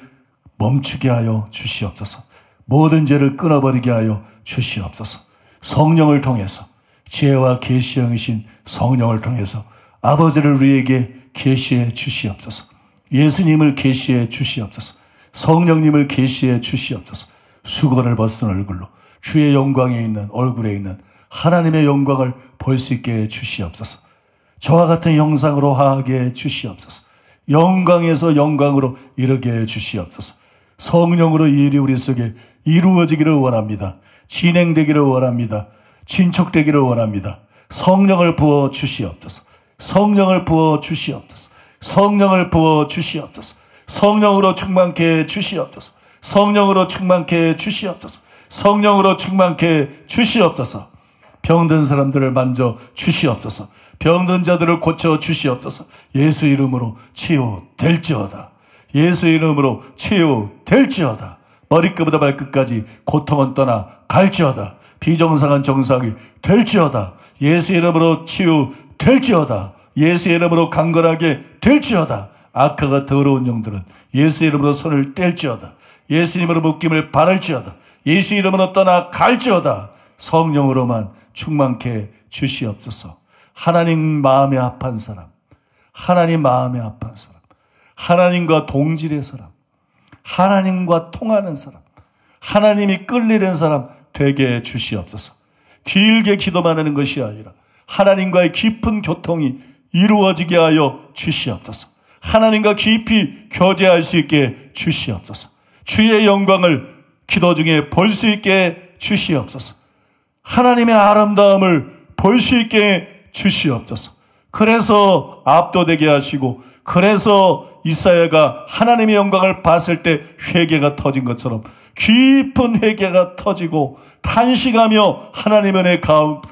멈추게 하여 주시옵소서. 모든 죄를 끊어버리게 하여 주시옵소서. 성령을 통해서, 지혜와 계시의 영이신 성령을 통해서 아버지를 우리에게 계시해 주시옵소서. 예수님을 계시해 주시옵소서. 성령님을 계시해 주시옵소서. 수건을 벗은 얼굴로 주의 영광에 있는, 얼굴에 있는 하나님의 영광을 볼 수 있게 해 주시옵소서. 저와 같은 형상으로 하게 해 주시옵소서. 영광에서 영광으로 이르게 해 주시옵소서. 성령으로 이 일이 우리 속에 이루어지기를 원합니다. 진행되기를 원합니다. 진척되기를 원합니다. 성령을 부어 주시옵소서. 성령을 부어 주시옵소서. 성령을 부어 주시옵소서. 성령으로 충만케 해 주시옵소서. 성령으로 충만케 해 주시옵소서. 성령으로 충만케 주시옵소서. 병든 사람들을 만져 주시옵소서. 병든 자들을 고쳐 주시옵소서. 예수 이름으로 치유될지어다. 예수 이름으로 치유될지어다. 머리끝부터 발끝까지 고통은 떠나 갈지어다. 비정상한 정상이 될지어다. 예수 이름으로 치유될지어다. 예수 이름으로 강건하게 될지어다. 악화가 더러운 영들은 예수 이름으로 손을 뗄지어다. 예수 이름으로 묶임을 바를지어다. 예수 이름으로 떠나 갈지어다. 성령으로만 충만케 주시옵소서. 하나님 마음에 합한 사람, 하나님 마음에 합한 사람, 하나님과 동질의 사람, 하나님과 통하는 사람, 하나님이 끌리는 사람 되게 해 주시옵소서. 길게 기도만 하는 것이 아니라 하나님과의 깊은 교통이 이루어지게 하여 주시옵소서. 하나님과 깊이 교제할 수 있게 주시옵소서. 주의 영광을 기도 중에 볼 수 있게 주시옵소서. 하나님의 아름다움을 볼 수 있게 주시옵소서. 그래서 압도되게 하시고, 그래서 이사야가 하나님의 영광을 봤을 때 회개가 터진 것처럼 깊은 회개가 터지고 탄식하며 하나님의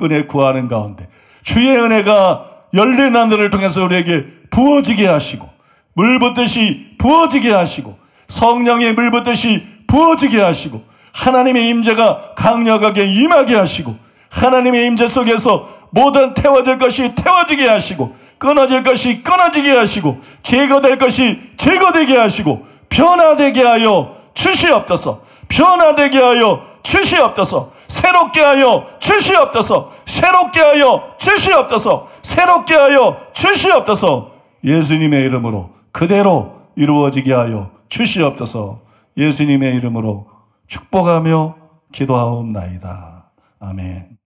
은혜 구하는 가운데 주의 은혜가 열린 하늘을 통해서 우리에게 부어지게 하시고, 물 붓듯이 부어지게 하시고, 성령의 물 붓듯이 부어지게 하시고, 하나님의 임재가 강력하게 임하게 하시고, 하나님의 임재 속에서 모든 태워질 것이 태워지게 하시고, 끊어질 것이 끊어지게 하시고, 제거될 것이 제거되게 하시고, 변화되게 하여 주시옵소서. 변화되게 하여 주시옵소서. 새롭게 하여 주시옵소서. 새롭게 하여 주시옵소서. 새롭게 하여 주시옵소서. 예수님의 이름으로 그대로 이루어지게 하여 주시옵소서. 예수님의 이름으로 축복하며 기도하옵나이다. 아멘.